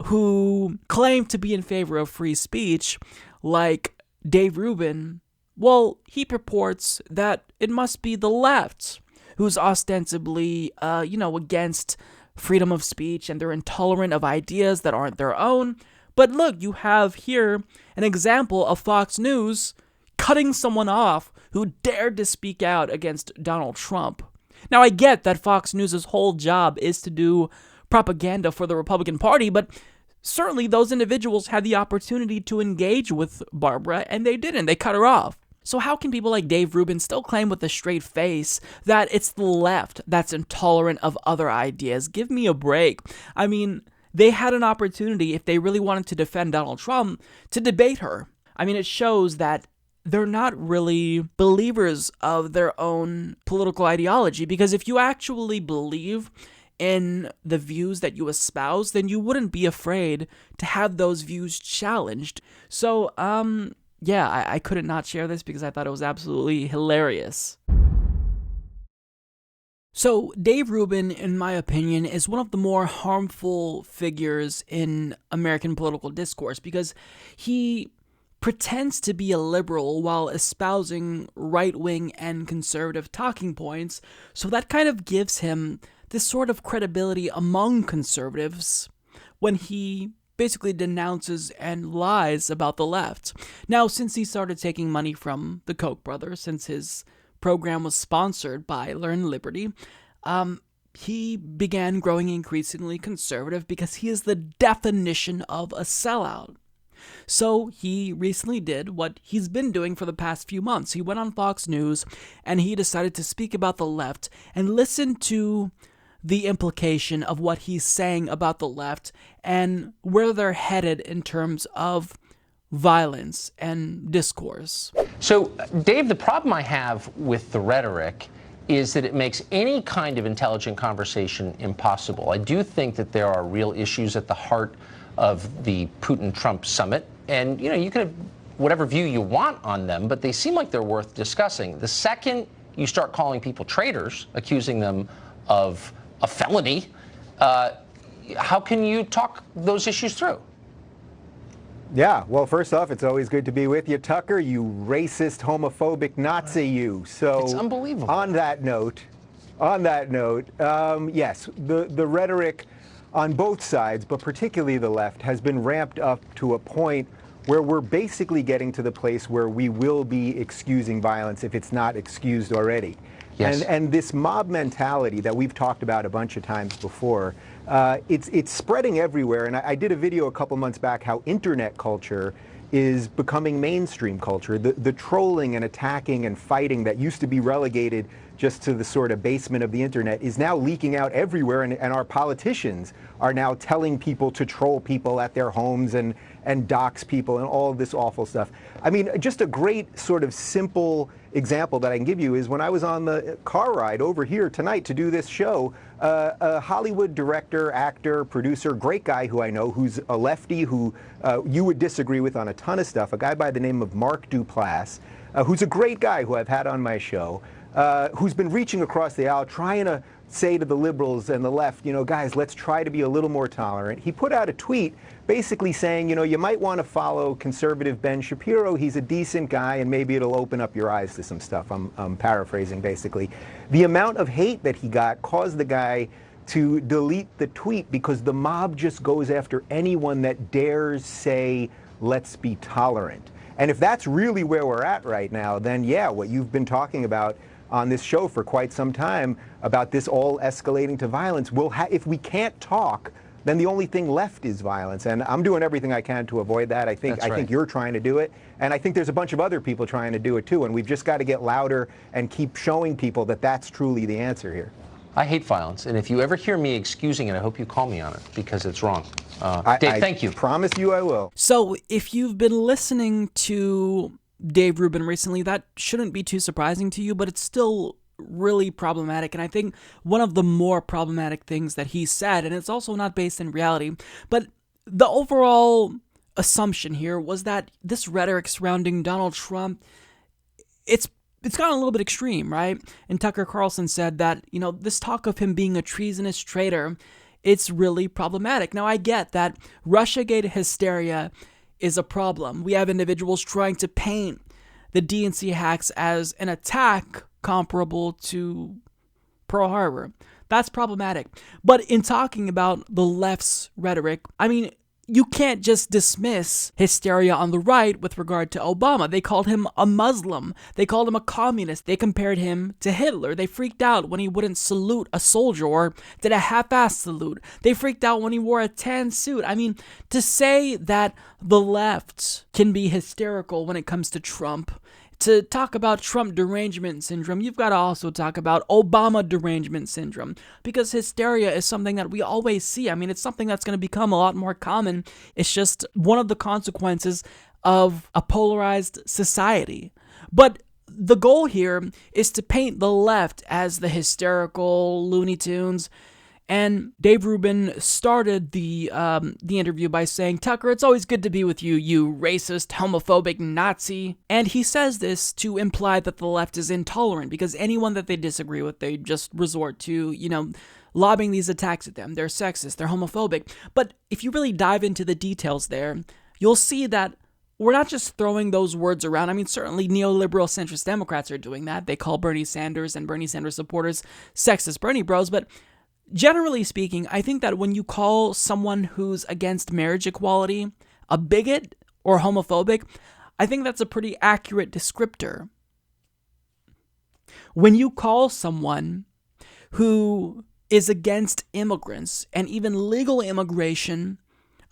who claim to be in favor of free speech, like Dave Rubin, well, he purports that it must be the left who's ostensibly, against freedom of speech and they're intolerant of ideas that aren't their own. But look, you have here an example of Fox News cutting someone off who dared to speak out against Donald Trump. Now, I get that Fox News' whole job is to do propaganda for the Republican Party, but certainly those individuals had the opportunity to engage with Barbara, and they didn't. They cut her off. So how can people like Dave Rubin still claim with a straight face that it's the left that's intolerant of other ideas? Give me a break. They had an opportunity, if they really wanted to defend Donald Trump, to debate her. It shows that they're not really believers of their own political ideology, because if you actually believe in the views that you espouse, then you wouldn't be afraid to have those views challenged. So, I couldn't not share this because I thought it was absolutely hilarious. So, Dave Rubin, in my opinion, is one of the more harmful figures in American political discourse because he pretends to be a liberal while espousing right-wing and conservative talking points, so that kind of gives him this sort of credibility among conservatives when he basically denounces and lies about the left. Now, since he started taking money from the Koch brothers, since his program was sponsored by Learn Liberty, he began growing increasingly conservative because he is the definition of a sellout. So he recently did what he's been doing for the past few months. He went on Fox News and he decided to speak about the left and listen to the implication of what he's saying about the left and where they're headed in terms of violence and discourse.
So, Dave, the problem I have with the rhetoric is that it makes any kind of intelligent conversation impossible. I do think that there are real issues at the heart of the Putin-Trump summit, and you can have whatever view you want on them, but they seem like they're worth discussing. The second you start calling people traitors, accusing them of a felony, how can you talk those issues through?
Yeah, well, first off, it's always good to be with you, Tucker, you racist, homophobic Nazi, you. So
it's unbelievable.
On that note, yes, the rhetoric on both sides, but particularly the left, has been ramped up to a point where we're basically getting to the place where we will be excusing violence if it's not excused already.
Yes.
And this mob mentality that we've talked about a bunch of times before, it's spreading everywhere. And I did a video a couple months back how internet culture is becoming mainstream culture. The trolling and attacking and fighting that used to be relegated just to the sort of basement of the internet is now leaking out everywhere, and our politicians are now telling people to troll people at their homes and dox people and all of this awful stuff. I mean, just a great sort of simple example that I can give you is when I was on the car ride over here tonight to do this show, a Hollywood director, actor, producer, great guy who I know, who's a lefty, who you would disagree with on a ton of stuff, a guy by the name of Mark Duplass, who's a great guy who I've had on my show, who's been reaching across the aisle trying to say to the liberals and the left, you know, guys, let's try to be a little more tolerant. He put out a tweet basically saying, you know, you might want to follow conservative Ben Shapiro. He's a decent guy, and maybe it'll open up your eyes to some stuff. I'm paraphrasing, basically. The amount of hate that he got caused the guy to delete the tweet because the mob just goes after anyone that dares say, let's be tolerant. And if that's really where we're at right now, then yeah, what you've been talking about on this show for quite some time about this all escalating to violence, if we can't talk, then the only thing left is violence. And I'm doing everything I can to avoid that. I think you're trying to do it. And I think there's a bunch of other people trying to do it too. And we've just got to get louder and keep showing people that that's truly the answer here.
I hate violence. And if you ever hear me excusing it, I hope you call me on it because it's wrong. Dave, thank you.
Promise you I will.
So if you've been listening to Dave Rubin recently, that shouldn't be too surprising to you, but it's still really problematic. And I think one of the more problematic things that he said, and it's also not based in reality, but the overall assumption here was that this rhetoric surrounding Donald Trump, it's gotten a little bit extreme, right? And Tucker Carlson said that, you know, this talk of him being a treasonous traitor, it's really problematic. Now, I get that Russiagate hysteria is a problem. We have individuals trying to paint the DNC hacks as an attack comparable to Pearl Harbor. That's problematic. But in talking about the left's rhetoric, I mean, you can't just dismiss hysteria on the right with regard to Obama. They called him a Muslim. They called him a communist. They compared him to Hitler. They freaked out when he wouldn't salute a soldier or did a half-assed salute. They freaked out when he wore a tan suit. I mean, to say that the left can be hysterical when it comes to Trump, to talk about Trump derangement syndrome, you've got to also talk about Obama derangement syndrome, because hysteria is something that we always see. I mean, it's something that's going to become a lot more common. It's just one of the consequences of a polarized society. But the goal here is to paint the left as the hysterical Looney Tunes. And Dave Rubin started the interview by saying, Tucker, it's always good to be with you, you racist, homophobic Nazi. And he says this to imply that the left is intolerant, because anyone that they disagree with, they just resort to, you know, lobbing these attacks at them. They're sexist, they're homophobic. But if you really dive into the details there, you'll see that we're not just throwing those words around. I mean, certainly neoliberal centrist Democrats are doing that. They call Bernie Sanders and Bernie Sanders supporters sexist Bernie bros, but generally speaking, I think that when you call someone who's against marriage equality a bigot or homophobic, I think that's a pretty accurate descriptor. When you call someone who is against immigrants and even legal immigration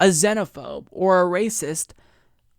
a xenophobe or a racist,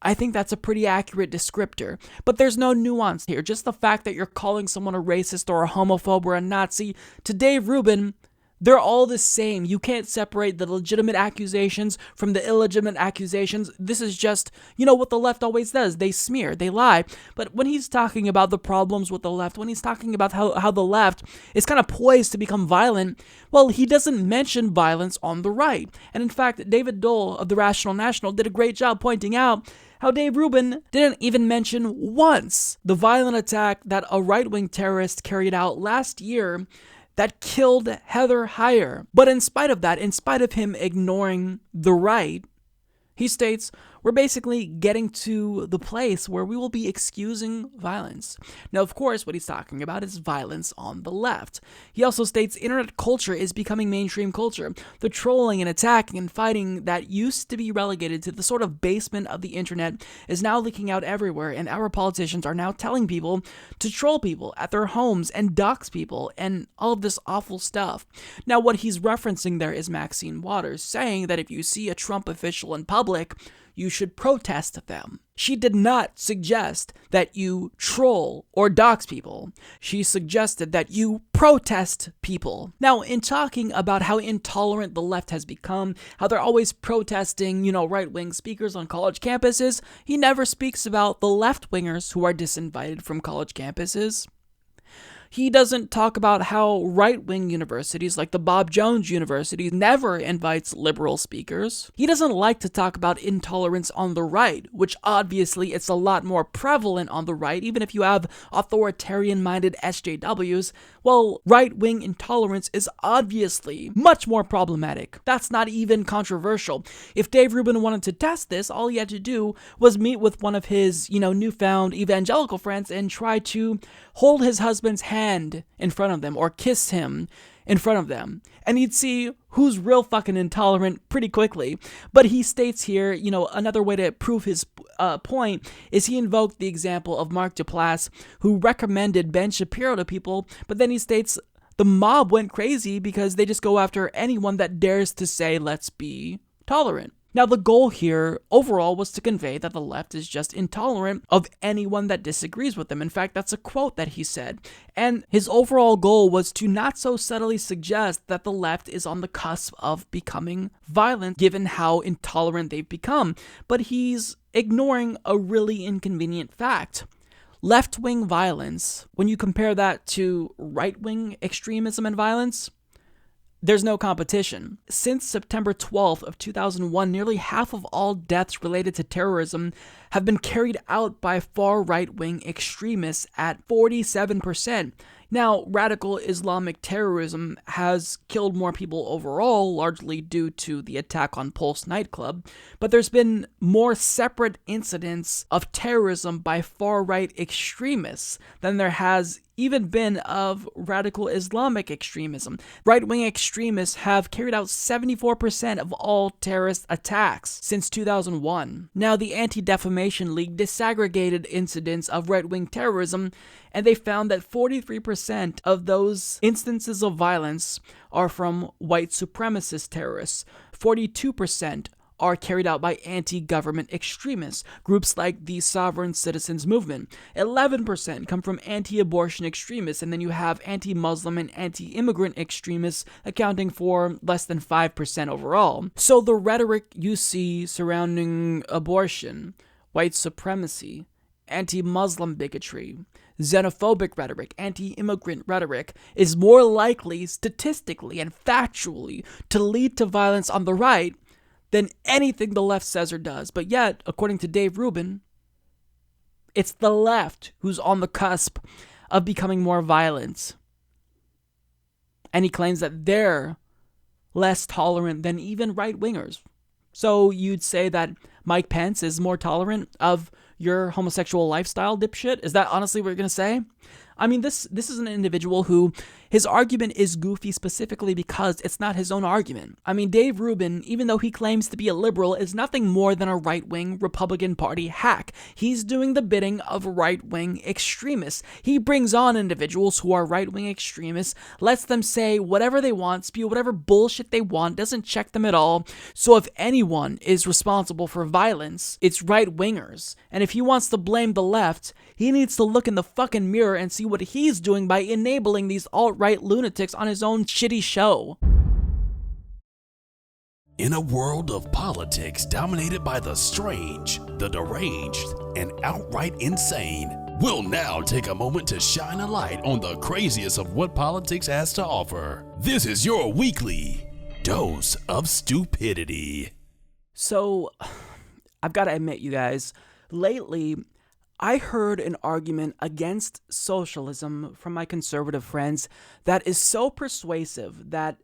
I think that's a pretty accurate descriptor. But there's no nuance here. Just the fact that you're calling someone a racist or a homophobe or a Nazi, to Dave Rubin, they're all the same. You can't separate the legitimate accusations from the illegitimate accusations. This is just, you know, what the left always does. They smear, they lie. But when he's talking about the problems with the left, when he's talking about how the left is kind of poised to become violent, well, he doesn't mention violence on the right. And in fact, David Dole of the Rational National did a great job pointing out how Dave Rubin didn't even mention once the violent attack that a right-wing terrorist carried out last year that killed Heather Heyer. But in spite of that, in spite of him ignoring the right, he states, we're basically getting to the place where we will be excusing violence. Now, of course, what he's talking about is violence on the left. He also states internet culture is becoming mainstream culture. The trolling and attacking and fighting that used to be relegated to the sort of basement of the internet is now leaking out everywhere, and our politicians are now telling people to troll people at their homes and dox people and all of this awful stuff. Now, what he's referencing there is Maxine Waters saying that if you see a Trump official in public, you should protest them. She did not suggest that you troll or dox people. She suggested that you protest people. Now, in talking about how intolerant the left has become, how they're always protesting, right-wing speakers on college campuses, he never speaks about the left-wingers who are disinvited from college campuses. He doesn't talk about how right-wing universities like the Bob Jones University never invites liberal speakers. He doesn't like to talk about intolerance on the right, which obviously it's a lot more prevalent on the right, even if you have authoritarian-minded SJWs. Well, right-wing intolerance is obviously much more problematic. That's not even controversial. If Dave Rubin wanted to test this, all he had to do was meet with one of his, newfound evangelical friends and try to hold his husband's hand in front of them or kiss him in front of them, and he'd see who's real fucking intolerant pretty quickly. But he states here, another way to prove his point is he invoked the example of Mark Duplass, who recommended Ben Shapiro to people, but then he states the mob went crazy because they just go after anyone that dares to say, let's be tolerant. Now, the goal here overall was to convey that the left is just intolerant of anyone that disagrees with them. In fact, that's a quote that he said. And his overall goal was to not so subtly suggest that the left is on the cusp of becoming violent, given how intolerant they've become. But he's ignoring a really inconvenient fact. Left-wing violence, when you compare that to right-wing extremism and violence, there's no competition. Since September 12th of 2001, nearly half of all deaths related to terrorism have been carried out by far right-wing extremists at 47%. Now, radical Islamic terrorism has killed more people overall, largely due to the attack on Pulse nightclub, but there's been more separate incidents of terrorism by far-right extremists than there has even been of radical Islamic extremism. Right-wing extremists have carried out 74% of all terrorist attacks since 2001. Now, the Anti-Defamation League disaggregated incidents of right-wing terrorism, and they found that 43% of those instances of violence are from white supremacist terrorists. 42% are carried out by anti-government extremists, groups like the Sovereign Citizens Movement. 11% come from anti-abortion extremists, and then you have anti-Muslim and anti-immigrant extremists accounting for less than 5% overall. So the rhetoric you see surrounding abortion, white supremacy, anti-Muslim bigotry, xenophobic rhetoric, anti-immigrant rhetoric is more likely statistically and factually to lead to violence on the right than anything the left says or does. But yet, according to Dave Rubin, it's the left who's on the cusp of becoming more violent. And he claims that they're less tolerant than even right-wingers. So you'd say that Mike Pence is more tolerant of your homosexual lifestyle, dipshit? Is that honestly what you're going to say? I mean, this is an individual who, his argument is goofy specifically because it's not his own argument. I mean, Dave Rubin, even though he claims to be a liberal, is nothing more than a right-wing Republican Party hack. He's doing the bidding of right-wing extremists. He brings on individuals who are right-wing extremists, lets them say whatever they want, spew whatever bullshit they want, doesn't check them at all. So if anyone is responsible for violence, it's right-wingers. And if he wants to blame the left, he needs to look in the fucking mirror and see what he's doing by enabling these alt-right lunatics on his own shitty show.
In a world of politics dominated by the strange, the deranged, and outright insane, we'll now take a moment to shine a light on the craziest of what politics has to offer. This is your weekly dose of stupidity.
So, I've got to admit, you guys, lately, I heard an argument against socialism from my conservative friends that is so persuasive that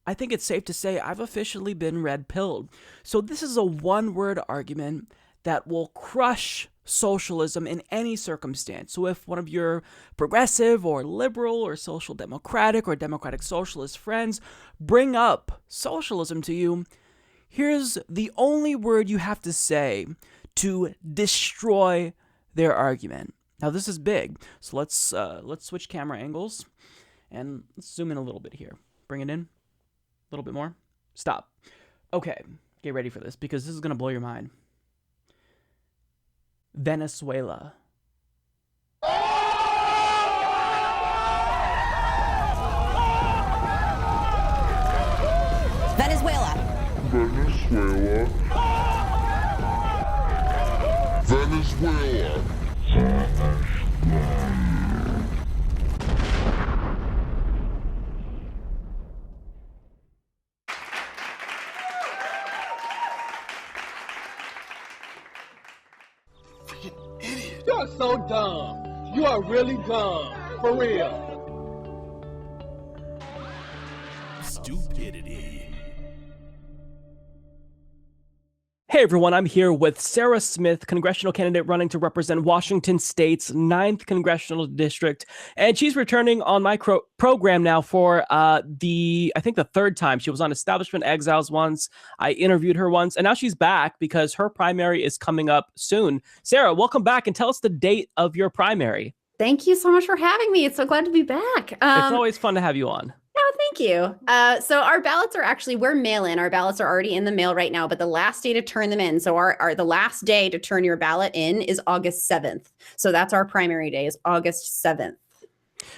I think it's safe to say I've officially been red-pilled. So this is a one-word argument that will crush socialism in any circumstance. So if one of your progressive or liberal or social democratic or democratic socialist friends bring up socialism to you, here's the only word you have to say to destroy their argument. Now this is big. So let's switch camera angles and let's zoom in a little bit here. Bring it in. A little bit more. Stop. Okay, get ready for this because this is going to blow your mind. Venezuela.
Venezuela.
Venezuela. Venezuela.
You're so dumb. You are really dumb. For real.
Stupidity.
Hey everyone, I'm here with Sarah Smith, congressional candidate running to represent Washington State's 9th Congressional District, and she's returning on my program now for I think the third time. She was on Establishment Exiles once, I interviewed her once, and now she's back because her primary is coming up soon. Sarah, welcome back, and tell us the date of your primary.
Thank you so much for having me. It's so glad to be back.
It's always fun to have you on.
Oh, thank you. So our ballots are actually, we're mail-in. Our ballots are already in the mail right now, but the last day to turn them in, so the last day to turn your ballot in is August 7th. So that's our primary day, is August 7th.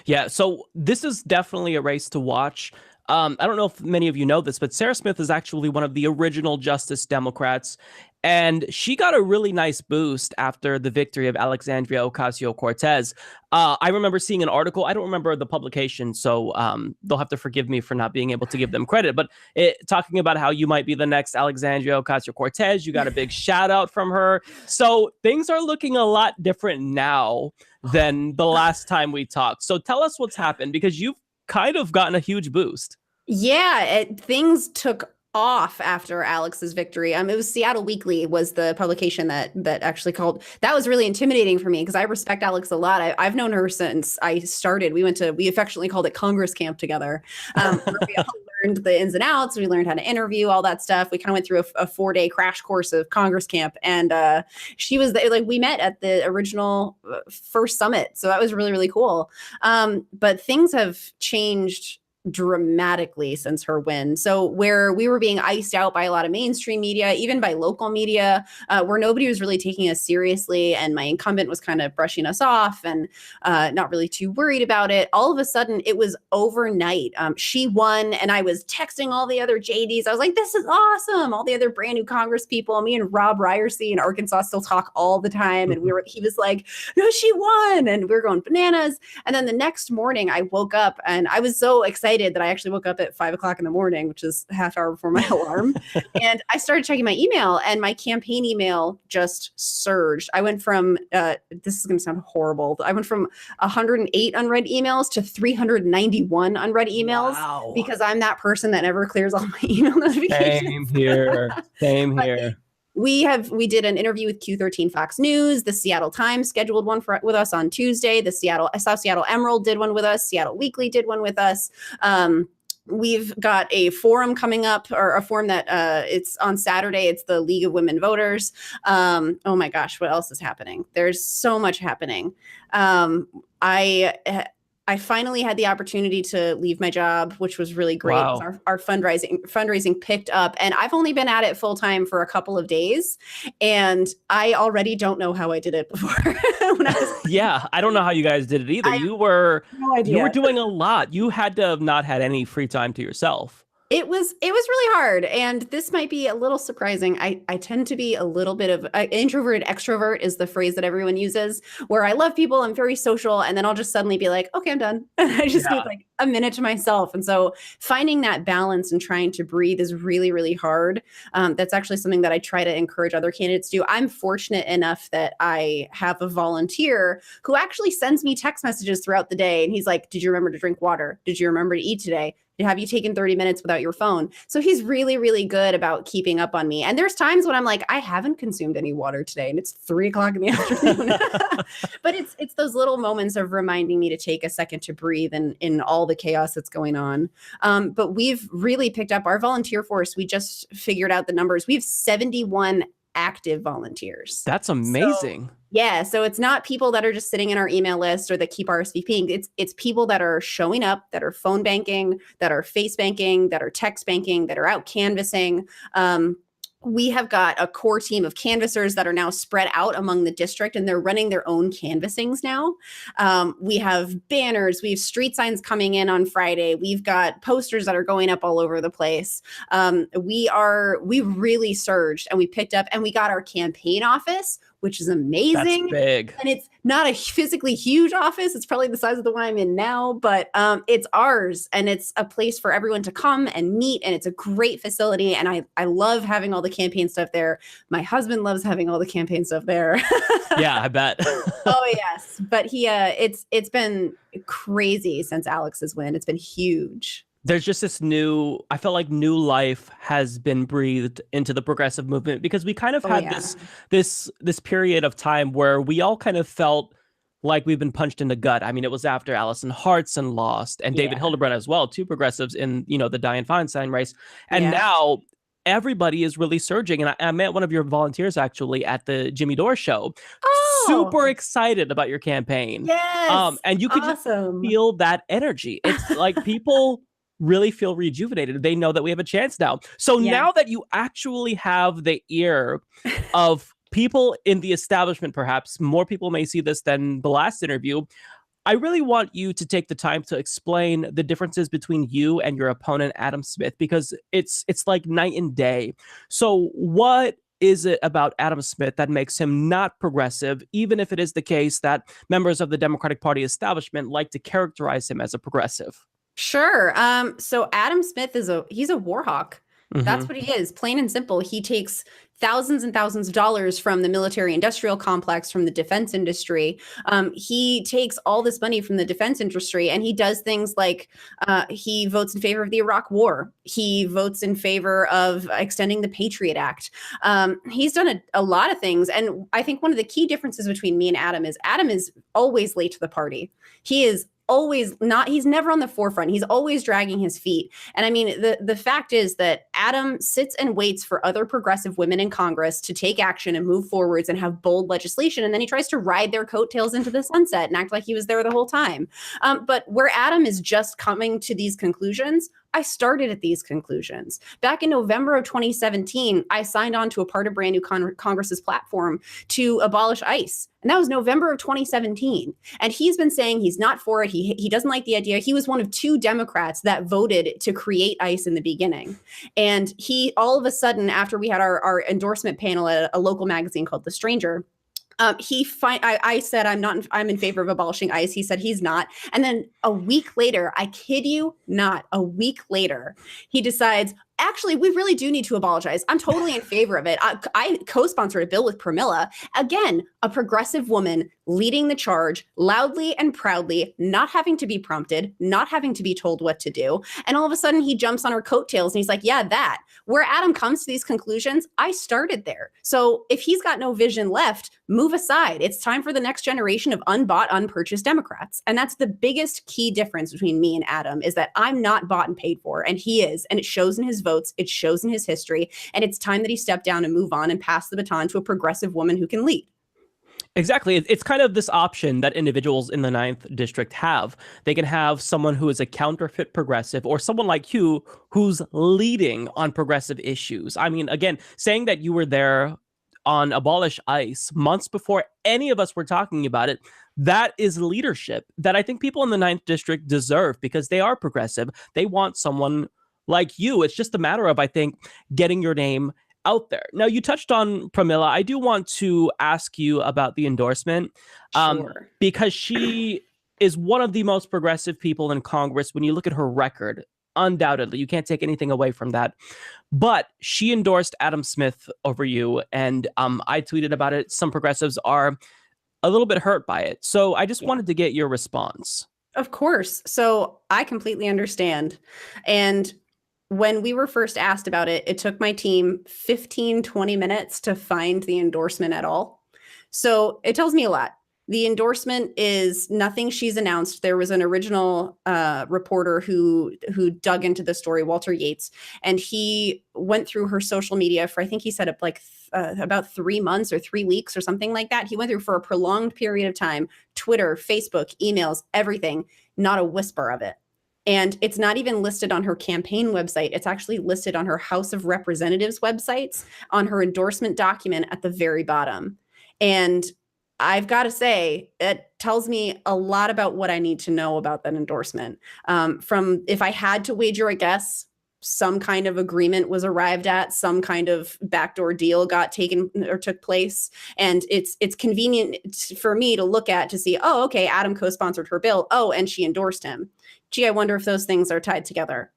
Yeah, so this is definitely a race to watch. I don't know if many of you know this, but Sarah Smith is actually one of the original Justice Democrats, and she got a really nice boost after the victory of Alexandria Ocasio-Cortez. I remember seeing an article. I don't remember the publication, so they'll have to forgive me for not being able to give them credit, but talking about how you might be the next Alexandria Ocasio-Cortez. You got a big shout out from her. So things are looking a lot different now than the last time we talked. So tell us what's happened, because you've kind of gotten a huge boost.
Yeah, things took off after Alex's victory. It was Seattle Weekly was the publication that actually called. That was really intimidating for me because I respect Alex a lot. I've known her since I started. We affectionately called it Congress Camp together. Where we all learned the ins and outs. We learned how to interview, all that stuff. We kind of went through a 4-day crash course of Congress Camp, and she was we met at the original first summit. So that was really, really cool. But things have changed dramatically since her win. So where we were being iced out by a lot of mainstream media, even by local media, where nobody was really taking us seriously, and my incumbent was kind of brushing us off and not really too worried about it. All of a sudden, it was overnight. She won, and I was texting all the other JDs. I was like, this is awesome. All the other brand new Congress people, me and Rob Ryersey in Arkansas still talk all the time. And he was like, no, she won. And we were going bananas. And then the next morning I woke up and I was so excited that I actually woke up at 5 o'clock in the morning, which is a half hour before my alarm. And I started checking my email, and my campaign email just surged. I went from, this is going to sound horrible, I went from 108 unread emails to 391 unread emails because I'm that person that never clears all my email notifications.
Same here.
We did an interview with Q13 Fox News. The Seattle Times scheduled one with us on Tuesday. The South Seattle Emerald did one with us. Seattle Weekly did one with us. We've got a forum coming up, or a forum that it's on Saturday. It's the League of Women Voters. Oh my gosh, what else is happening? There's so much happening. I finally had the opportunity to leave my job, which was really great.
Wow.
Our fundraising picked up, and I've only been at it full time for a couple of days, and I already don't know how I did it before.
Yeah, I don't know how you guys did it either. You were doing a lot. You had to have not had any free time to yourself.
It was really hard, and this might be a little surprising. I tend to be a little bit of introverted extrovert is the phrase that everyone uses, where I love people, I'm very social, and then I'll just suddenly be like, okay, I'm done. I just need like a minute to myself. And so finding that balance and trying to breathe is really, really hard. That's actually something that I try to encourage other candidates to do. I'm fortunate enough that I have a volunteer who actually sends me text messages throughout the day, and he's like, did you remember to drink water? Did you remember to eat today? Have you taken 30 minutes without your phone? So he's really, really good about keeping up on me. And there's times when I'm like, I haven't consumed any water today, and it's 3 o'clock in the afternoon. But it's those little moments of reminding me to take a second to breathe in all the chaos that's going on. But we've really picked up our volunteer force. We just figured out the numbers. We have 71 active volunteers.
That's amazing.
So it's not people that are just sitting in our email list or that keep RSVPing. It's people that are showing up, that are phone banking, that are face banking, that are text banking, that are out canvassing. We have got a core team of canvassers that are now spread out among the district, and they're running their own canvassings now. We have banners, we have street signs coming in on Friday. We've got posters that are going up all over the place. We really surged, and we picked up, and we got our campaign office, which is amazing.
That's big.
And it's not a physically huge office. It's probably the size of the one I'm in now, but it's ours, and it's a place for everyone to come and meet, and it's a great facility, and I love having all the campaign stuff there. My husband loves having all the campaign stuff there.
Yeah, I bet.
Oh yes, but it's been crazy since Alex's win. It's been huge.
There's just I felt like new life has been breathed into the progressive movement, because we kind of had this period of time where we all kind of felt like we've been punched in the gut. I mean, it was after Allison Hartson lost, and David Hildebrand as well, two progressives in, the Dianne Feinstein race. And now everybody is really surging. And I met one of your volunteers actually at the Jimmy Dore show. Super excited about your campaign.
Yes.
And you could just feel that energy. It's like people really feel rejuvenated. They know that we have a chance now. So now that you actually have the ear of people in the establishment, perhaps more people may see this than the last interview, I really want you to take the time to explain the differences between you and your opponent, Adam Smith, because it's like night and day. So what is it about Adam Smith that makes him not progressive, even if it is the case that members of the Democratic Party establishment like to characterize him as a progressive?
Sure. So Adam Smith he's a war hawk. That's what he is, plain and simple. He takes thousands and thousands of dollars from the military industrial complex, from the defense industry. He takes all this money from the defense industry, and he does things like he votes in favor of the Iraq War. He votes in favor of extending the Patriot Act. He's done a lot of things. And I think one of the key differences between me and Adam is always late to the party. He is he's never on the forefront. He's always dragging his feet. And I mean, the fact is that Adam sits and waits for other progressive women in Congress to take action and move forwards and have bold legislation. And then he tries to ride their coattails into the sunset and act like he was there the whole time. But where Adam is just coming to these conclusions, I started at these conclusions. Back in November of 2017, I signed on to a part of brand new Congress's platform to abolish ICE. And that was November of 2017. And he's been saying he's not for it. He doesn't like the idea. He was one of 2 Democrats that voted to create ICE in the beginning. And he, all of a sudden, after we had our endorsement panel at a local magazine called The Stranger, I said I'm in favor of abolishing ICE. He said he's not. And then a week later, I kid you not, a week later, he decides, actually, we really do need to abolish ICE. I'm totally in favor of it. I co-sponsored a bill with Pramila. Again, a progressive woman leading the charge loudly and proudly, not having to be prompted, not having to be told what to do. And all of a sudden he jumps on her coattails and he's like, yeah, that. Where Adam comes to these conclusions, I started there. So if he's got no vision left, move aside. It's time for the next generation of unbought, unpurchased Democrats. And that's the biggest key difference between me and Adam, is that I'm not bought and paid for, and he is. And it shows in his votes, it shows in his history, and it's time that he step down and move on and pass the baton to a progressive woman who can lead.
Exactly. It's kind of this option that individuals in the 9th district have. They can have someone who is a counterfeit progressive, or someone like you who's leading on progressive issues. I mean, again, saying that you were there on Abolish ICE months before any of us were talking about it, that is leadership that I think people in the 9th district deserve, because they are progressive. They want someone like you. It's just a matter of, I think, getting your name out there. Now, you touched on Pramila. I do want to ask you about the endorsement,
Sure.
because she is one of the most progressive people in Congress when you look at her record. Undoubtedly, you can't take anything away from that. But she endorsed Adam Smith over you, and I tweeted about it. Some progressives are a little bit hurt by it. So I just wanted to get your response.
Of course. So I completely understand. And when we were first asked about it, it took my team 15, 20 minutes to find the endorsement at all. So it tells me a lot. The endorsement is nothing she's announced. There was an original reporter who dug into the story, Walter Yates, and he went through her social media for, I think he said it like about 3 months or 3 weeks or something like that. He went through for a prolonged period of time, Twitter, Facebook, emails, everything, not a whisper of it. And it's not even listed on her campaign website. It's actually listed on her House of Representatives websites, on her endorsement document at the very bottom. And I've got to say, it tells me a lot about what I need to know about that endorsement. From, if I had to wager a guess, some kind of agreement was arrived at, some kind of backdoor deal got taken or took place. And it's convenient for me to look at to see, oh, okay, Adam co-sponsored her bill. Oh, and she endorsed him. Gee, I wonder if those things are tied together.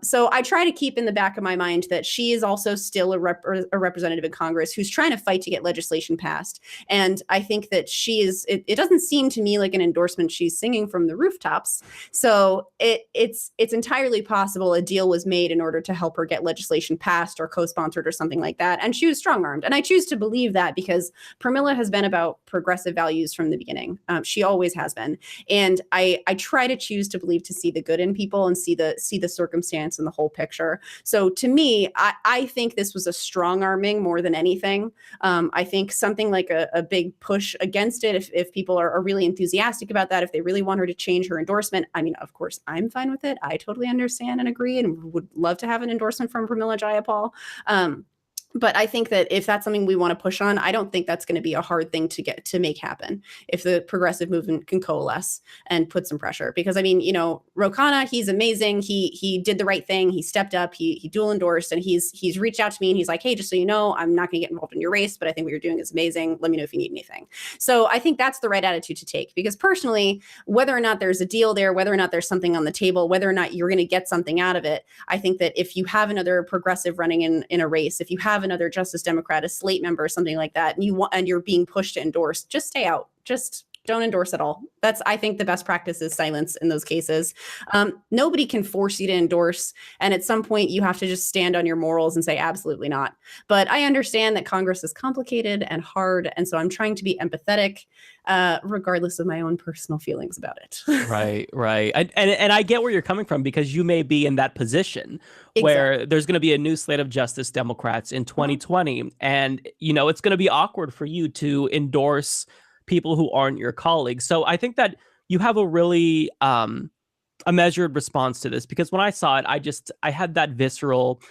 So I try to keep in the back of my mind that she is also still a representative in Congress who's trying to fight to get legislation passed. And I think that she is, it doesn't seem to me like an endorsement she's singing from the rooftops. So it's entirely possible a deal was made in order to help her get legislation passed or co-sponsored or something like that. And she was strong-armed. And I choose to believe that because Pramila has been about progressive values from the beginning. She always has been. And I try to choose to believe, to see the good in people and see the circumstance and the whole picture. So to me, I think this was a strong arming more than anything. I think something like a big push against it, if people are really enthusiastic about that, if they really want her to change her endorsement, I mean, of course, I'm fine with it. I totally understand and agree and would love to have an endorsement from Pramila Jayapal. But I think that if that's something we want to push on, I don't think that's going to be a hard thing to make happen if the progressive movement can coalesce and put some pressure. Because I mean, you know, Ro Khanna, he's amazing. He did the right thing. He stepped up. He dual endorsed, and he's reached out to me and he's like, hey, just so you know, I'm not going to get involved in your race, but I think what you're doing is amazing. Let me know if you need anything. So I think that's the right attitude to take, because personally, whether or not there's a deal there, whether or not there's something on the table, whether or not you're going to get something out of it, I think that if you have another progressive running in a race, if you have another Justice Democrat, a slate member, something like that, and you're being pushed to endorse, just stay out. Just don't endorse at all. That's, I think, the best practice is silence in those cases. Nobody can force you to endorse. And at some point you have to just stand on your morals and say, absolutely not. But I understand that Congress is complicated and hard. And so I'm trying to be empathetic, regardless of my own personal feelings about it.
Right. And I get where you're coming from, because you may be in that position where there's going to be a new slate of Justice Democrats in 2020. And, you know, it's going to be awkward for you to endorse people who aren't your colleagues. So I think that you have a really a measured response to this, because when I saw it, I had that visceral,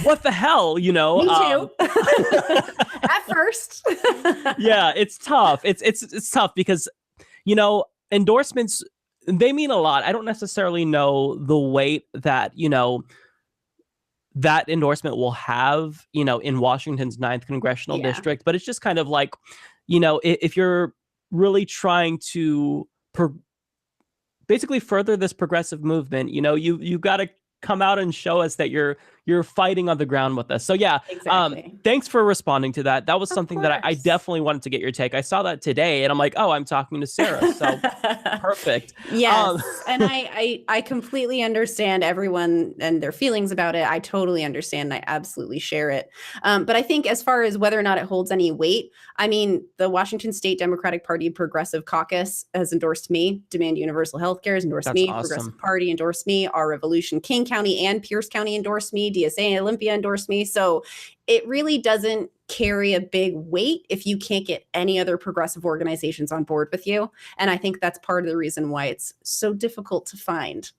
what the hell, you know?
Me too. At first.
Yeah, it's tough. It's tough because, you know, endorsements, they mean a lot. I don't necessarily know the weight that, you know, that endorsement will have, you know, in Washington's 9th congressional district. But it's just kind of like, you know, if you're really trying to basically further this progressive movement, you know, you got to come out and show us that you're fighting on the ground with us. So yeah, thanks for responding to that. That was something that I definitely wanted to get your take. I saw that today and I'm like, oh, I'm talking to Sarah. So perfect.
Yes. And I completely understand everyone and their feelings about it. I totally understand. I absolutely share it. But I think as far as whether or not it holds any weight, I mean, the Washington State Democratic Party Progressive Caucus has endorsed me. Demand Universal Healthcare has endorsed me.
Awesome.
Progressive Party endorsed me. Our Revolution King County and Pierce County endorsed me. DSA and Olympia endorsed me. So it really doesn't carry a big weight if you can't get any other progressive organizations on board with you. And I think that's part of the reason why it's so difficult to find.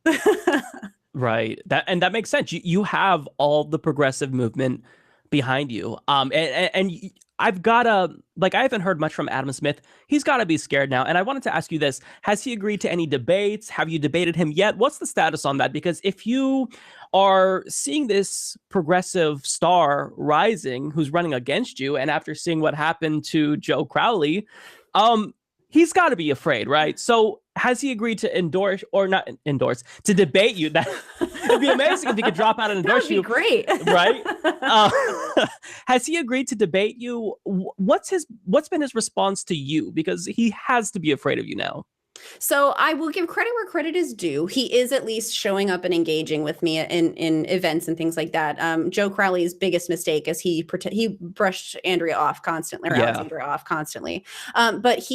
Right. That makes sense. You have all the progressive movement behind you. And I've got to, like, I haven't heard much from Adam Smith. He's got to be scared now. And I wanted to ask you this. Has he agreed to any debates? Have you debated him yet? What's the status on that? Because if you are seeing this progressive star rising who's running against you, and after seeing what happened to Joe Crowley, he's got to be afraid, right? So has he agreed to endorse, or not endorse, to debate you? That it'd be amazing if he could drop out and endorse you.
Great,
right? Has he agreed to debate you? What's been his response to you? Because he has to be afraid of you now.
So I will give credit where credit is due. He is at least showing up and engaging with me in events and things like that. Joe Crowley's biggest mistake is he brushed Alexandria off constantly. But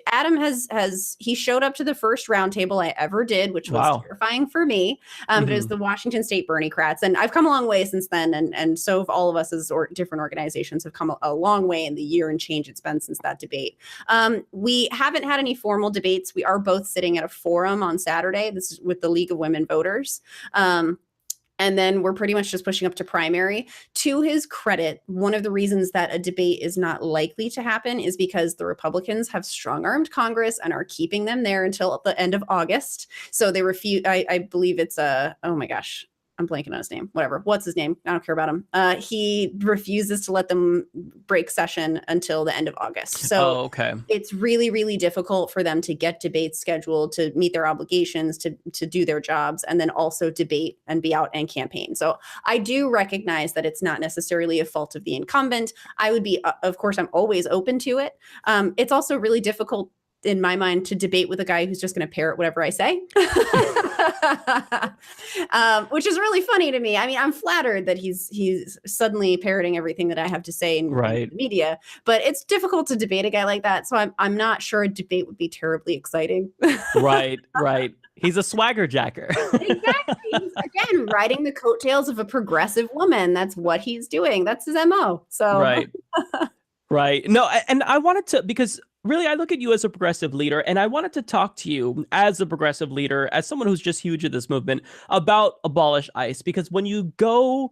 Adam has showed up to the first roundtable I ever did, which was terrifying for me. But it was the Washington State Bernie-crats, and I've come a long way since then. And so have all of us as different organizations have come a long way in the year and change it's been since that debate. We haven't had any formal debates. We are both sitting at a forum on Saturday. This is with the League of Women Voters. And then we're pretty much just pushing up to primary. To his credit, one of the reasons that a debate is not likely to happen is because the Republicans have strong-armed Congress and are keeping them there until the end of August. So they refuse, I believe it's oh my gosh, I'm blanking on his name. Whatever. What's his name? I don't care about him. He refuses to let them break session until the end of August. So it's really, really difficult for them to get debates scheduled, to meet their obligations, to do their jobs, and then also debate and be out and campaign. So I do recognize that it's not necessarily a fault of the incumbent. I would be, of course, I'm always open to it. It's also really difficult in my mind to debate with a guy who's just going to parrot whatever I say. Which is really funny to me. I mean, I'm flattered that he's suddenly parroting everything that I have to say in the media, but it's difficult to debate a guy like that. So I'm not sure a debate would be terribly exciting. Right.
He's a swagger jacker.
Exactly. He's, again, riding the coattails of a progressive woman. That's what he's doing. That's his MO. So
Right. No, and I wanted to, because really, I look at you as a progressive leader, and I wanted to talk to you as a progressive leader, as someone who's just huge in this movement, about abolish ICE. Because when you go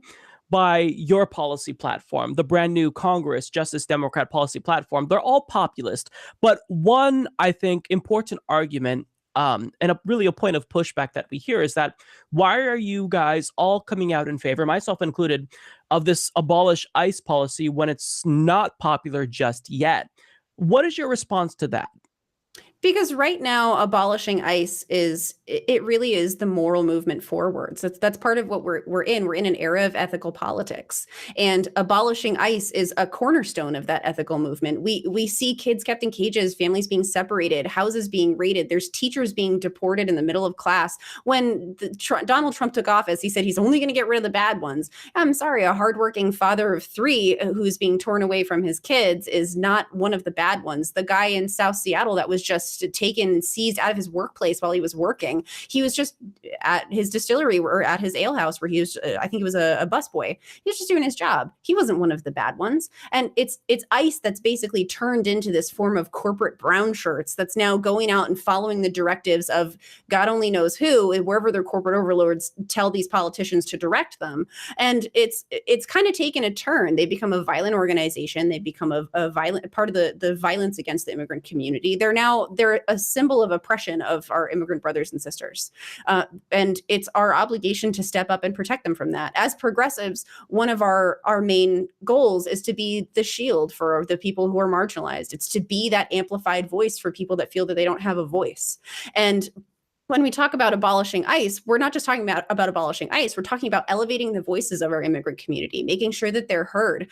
by your policy platform, the brand new Congress Justice Democrat policy platform, they're all populist. But one, I think, important argument, and really a point of pushback that we hear is that, why are you guys all coming out in favor, myself included, of this abolish ICE policy when it's not popular just yet? What is your response to that?
Because right now, abolishing ICE it really is the moral movement forward. So that's part of what we're in. We're in an era of ethical politics, and abolishing ICE is a cornerstone of that ethical movement. We see kids kept in cages, families being separated, houses being raided. There's teachers being deported in the middle of class. When Donald Trump took office, he said he's only going to get rid of the bad ones. I'm sorry, a hardworking father of 3 who's being torn away from his kids is not one of the bad ones. The guy in South Seattle that was just taken and seized out of his workplace while he was working. He was just at his distillery or at his ale house where he was, I think he was a busboy. He was just doing his job. He wasn't one of the bad ones. And it's ICE that's basically turned into this form of corporate brown shirts that's now going out and following the directives of God only knows who, and wherever their corporate overlords tell these politicians to direct them. And it's kind of taken a turn. They become a violent organization. They become a violent part of the violence against the immigrant community. They're a symbol of oppression of our immigrant brothers and sisters. And it's our obligation to step up and protect them from that. As progressives, one of our main goals is to be the shield for the people who are marginalized. It's to be that amplified voice for people that feel that they don't have a voice. And when we talk about abolishing ICE, we're not just talking about abolishing ICE. We're talking about elevating the voices of our immigrant community, making sure that they're heard.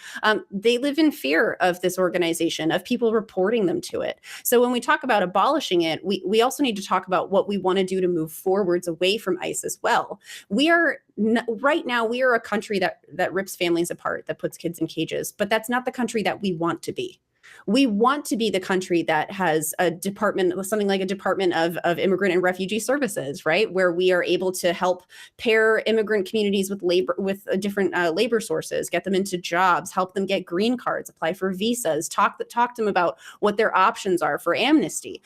They live in fear of this organization, of people reporting them to it. So when we talk about abolishing it, we also need to talk about what we want to do to move forwards away from ICE as well. Right now, we are a country that rips families apart, that puts kids in cages, but that's not the country that we want to be. We want to be the country that has a department, something like a Department of Immigrant and Refugee Services, right? Where we are able to help pair immigrant communities with different labor sources, get them into jobs, help them get green cards, apply for visas, talk to them about what their options are for amnesty.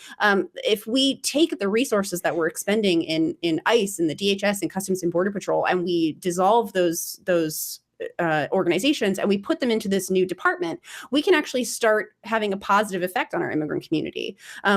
If we take the resources that we're expending in ICE and the DHS and Customs and Border Patrol, and we dissolve those organizations and we put them into this new department, we can actually start having a positive effect on our immigrant community.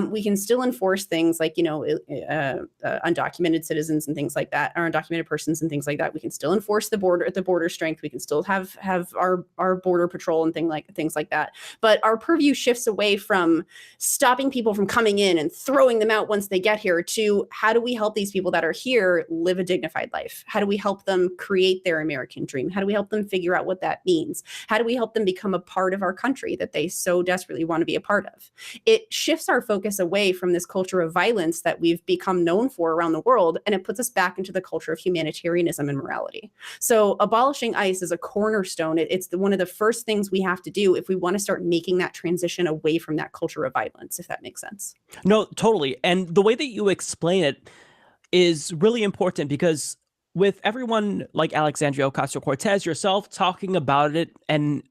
We can still enforce things like, undocumented citizens and things like that, or undocumented persons and things like that. We can still enforce the border strength. We can still have our border patrol and things like that. But our purview shifts away from stopping people from coming in and throwing them out once they get here to how do we help these people that are here live a dignified life? How do we help them create their American dream? How do we help them figure out what that means? How do we help them become a part of our country that they so desperately want to be a part of? It shifts our focus away from this culture of violence that we've become known for around the world, and it puts us back into the culture of humanitarianism and morality. So abolishing ICE is a cornerstone. It's one of the first things we have to do if we want to start making that transition away from that culture of violence, if that makes sense.
No, totally. And the way that you explain it is really important because with everyone like Alexandria Ocasio-Cortez, yourself talking about it and,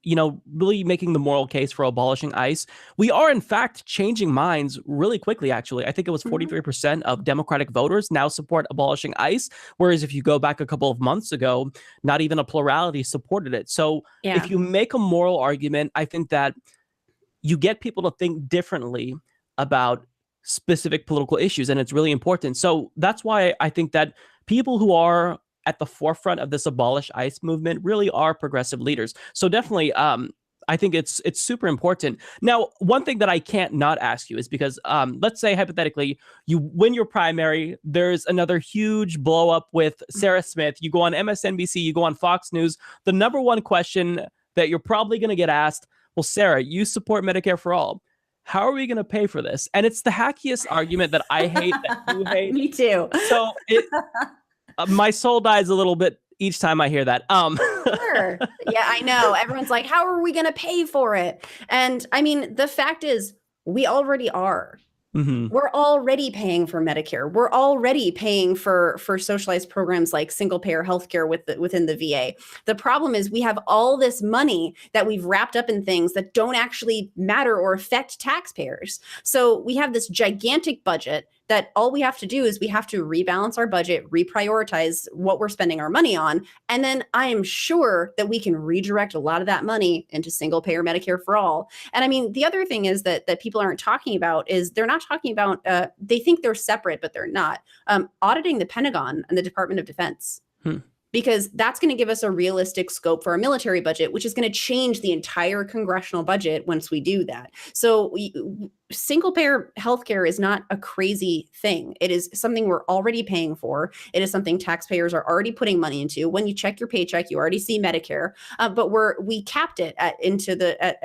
really making the moral case for abolishing ICE, we are in fact changing minds really quickly, actually. I think it was 43% of Democratic voters now support abolishing ICE, whereas if you go back a couple of months ago, not even a plurality supported it. So if you make a moral argument, I think that you get people to think differently about specific political issues, and it's really important. So that's why I think that people who are at the forefront of this abolish ICE movement really are progressive leaders. So definitely, I think it's super important. Now, one thing that I can't not ask you is because let's say hypothetically you win your primary, there's another huge blow up with Sarah Smith. You go on MSNBC, you go on Fox News. The number one question that you're probably going to get asked, well, Sarah, you support Medicare for all. How are we going to pay for this? And it's the hackiest argument that I hate, that you hate.
Me too.
So my soul dies a little bit each time I hear that.
Sure. Yeah, I know. Everyone's like, how are we going to pay for it? And I mean, the fact is, we already are. We're already paying for Medicare. We're already paying for socialized programs like single payer healthcare within the VA. The problem is we have all this money that we've wrapped up in things that don't actually matter or affect taxpayers. So we have this gigantic budget that all we have to do is we have to rebalance our budget, reprioritize what we're spending our money on. And then I am sure that we can redirect a lot of that money into single payer Medicare for all. And I mean, the other thing is that people aren't talking about is they're not talking about, they think they're separate, but they're not. Auditing the Pentagon and the Department of Defense. Because that's going to give us a realistic scope for our military budget, which is going to change the entire congressional budget once we do that. So single-payer healthcare is not a crazy thing. It is something we're already paying for. It is something taxpayers are already putting money into. When you check your paycheck, you already see Medicare, but we capped it at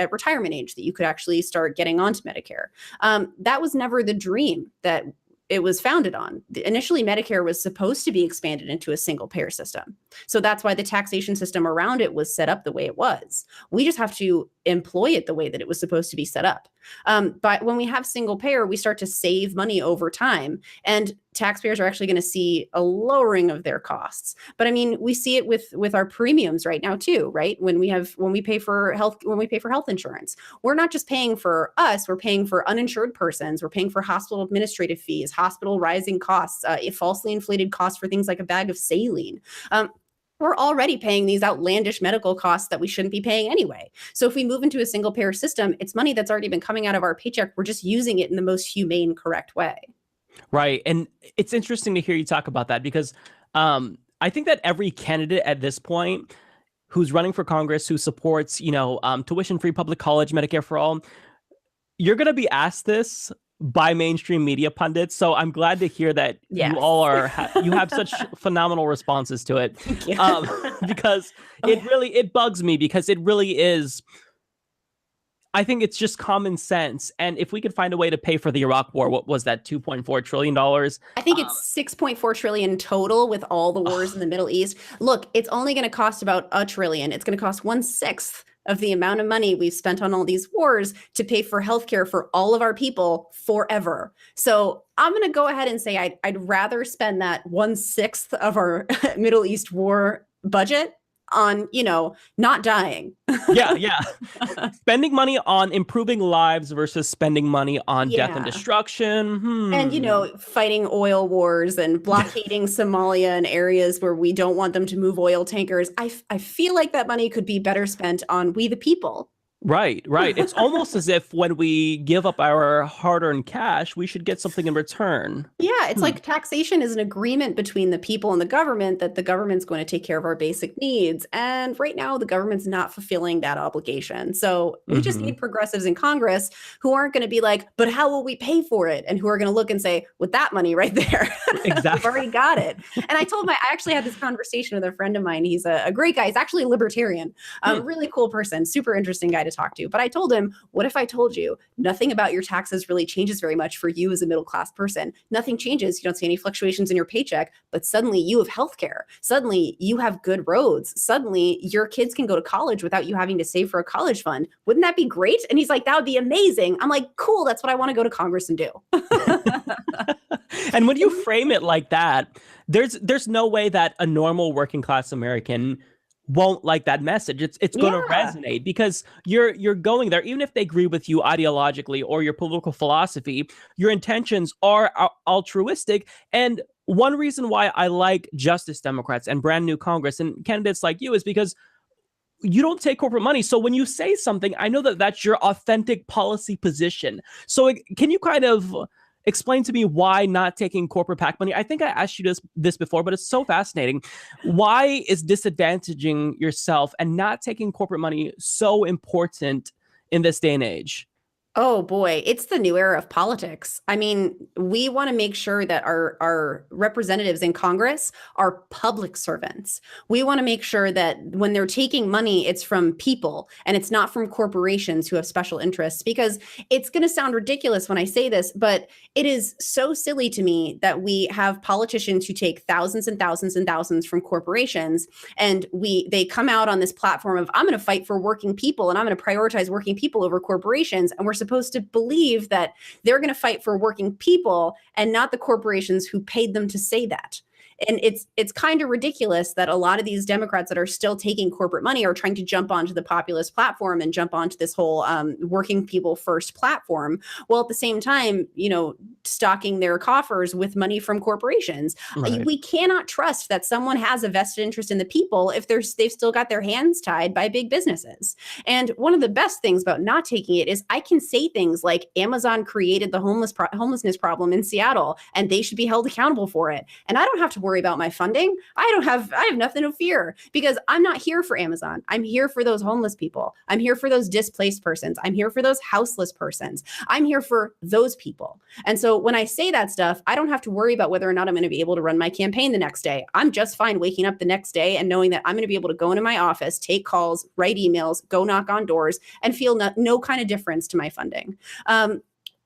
retirement age that you could actually start getting onto Medicare. That was never the dream that it was founded on. Initially, Medicare was supposed to be expanded into a single payer system. So that's why the taxation system around it was set up the way it was. We just have to employ it the way that it was supposed to be set up. But when we have single payer, we start to save money over time, and taxpayers are actually going to see a lowering of their costs. But I mean, we see it with our premiums right now too, right? When we pay for health insurance, we're not just paying for us, we're paying for uninsured persons, we're paying for hospital administrative fees, hospital rising costs, falsely inflated costs for things like a bag of saline. We're already paying these outlandish medical costs that we shouldn't be paying anyway. So if we move into a single payer system, it's money that's already been coming out of our paycheck. We're just using it in the most humane, correct way.
Right. And it's interesting to hear you talk about that because I think that every candidate at this point who's running for Congress, who supports, tuition-free public college, Medicare for all, you're going to be asked this by mainstream media pundits. So I'm glad to hear that you all you have such phenomenal responses to it.
Thank you.
Because it bugs me because it really is. I think it's just common sense. And if we could find a way to pay for the Iraq war, what was that, $2.4 trillion?
I think it's $6.4 trillion total with all the wars in the Middle East. Look, it's only going to cost about $1 trillion. It's going to cost 1/6 of the amount of money we've spent on all these wars to pay for healthcare for all of our people forever. So I'm going to go ahead and say I'd rather spend that 1/6 of our Middle East war budget on, not dying.
Yeah. Spending money on improving lives versus spending money on death and destruction.
And, fighting oil wars and blockading Somalia and areas where we don't want them to move oil tankers. I feel like that money could be better spent on we the people.
Right. It's almost as if when we give up our hard-earned cash, we should get something in return.
Yeah, it's like taxation is an agreement between the people and the government that the government's going to take care of our basic needs. And right now, the government's not fulfilling that obligation. So we just need progressives in Congress who aren't going to be like, but how will we pay for it? And who are going to look and say, with that money right there,
exactly.
we've already got it. And I actually had this conversation with a friend of mine. He's a great guy. He's actually a libertarian, really cool person, super interesting guy to talk to. But I told him, what if I told you nothing about your taxes really changes very much for you as a middle class person? Nothing changes. You don't see any fluctuations in your paycheck, but suddenly you have healthcare. Suddenly you have good roads. Suddenly your kids can go to college without you having to save for a college fund. Wouldn't that be great? And he's like, that would be amazing. I'm like, cool. That's what I want to go to Congress and do.
And when you frame it like that, there's no way that a normal working class American won't like that message. It's going to resonate because you're going there, even if they agree with you ideologically or your political philosophy, your intentions are altruistic. And one reason why I like Justice Democrats and brand new Congress and candidates like you is because you don't take corporate money. So when you say something, I know that that's your authentic policy position. So can you kind of explain to me why not taking corporate PAC money? I think I asked you this before, but it's so fascinating. Why is disadvantaging yourself and not taking corporate money so important in this day and age?
Oh boy, it's the new era of politics. I mean, we want to make sure that our representatives in Congress are public servants. We want to make sure that when they're taking money, it's from people and it's not from corporations who have special interests, because it's going to sound ridiculous when I say this, but it is so silly to me that we have politicians who take thousands and thousands and thousands from corporations, and they come out on this platform of, I'm going to fight for working people and I'm going to prioritize working people over corporations, and we're supposed to believe that they're going to fight for working people and not the corporations who paid them to say that. And it's kind of ridiculous that a lot of these Democrats that are still taking corporate money are trying to jump onto the populist platform and jump onto this whole working people first platform, while at the same time, stocking their coffers with money from corporations. Right. We cannot trust that someone has a vested interest in the people if they've still got their hands tied by big businesses. And one of the best things about not taking it is I can say things like Amazon created the homelessness problem in Seattle and they should be held accountable for it. And I don't have to worry about my funding. I have nothing to fear, because I'm not here for Amazon. I'm here for those homeless people. I'm here for those displaced persons. I'm here for those houseless persons. I'm here for those people. And so when I say that stuff, I don't have to worry about whether or not I'm going to be able to run my campaign the next day. I'm just fine waking up the next day and knowing that I'm going to be able to go into my office, take calls, write emails, go knock on doors, and feel no kind of difference to my funding.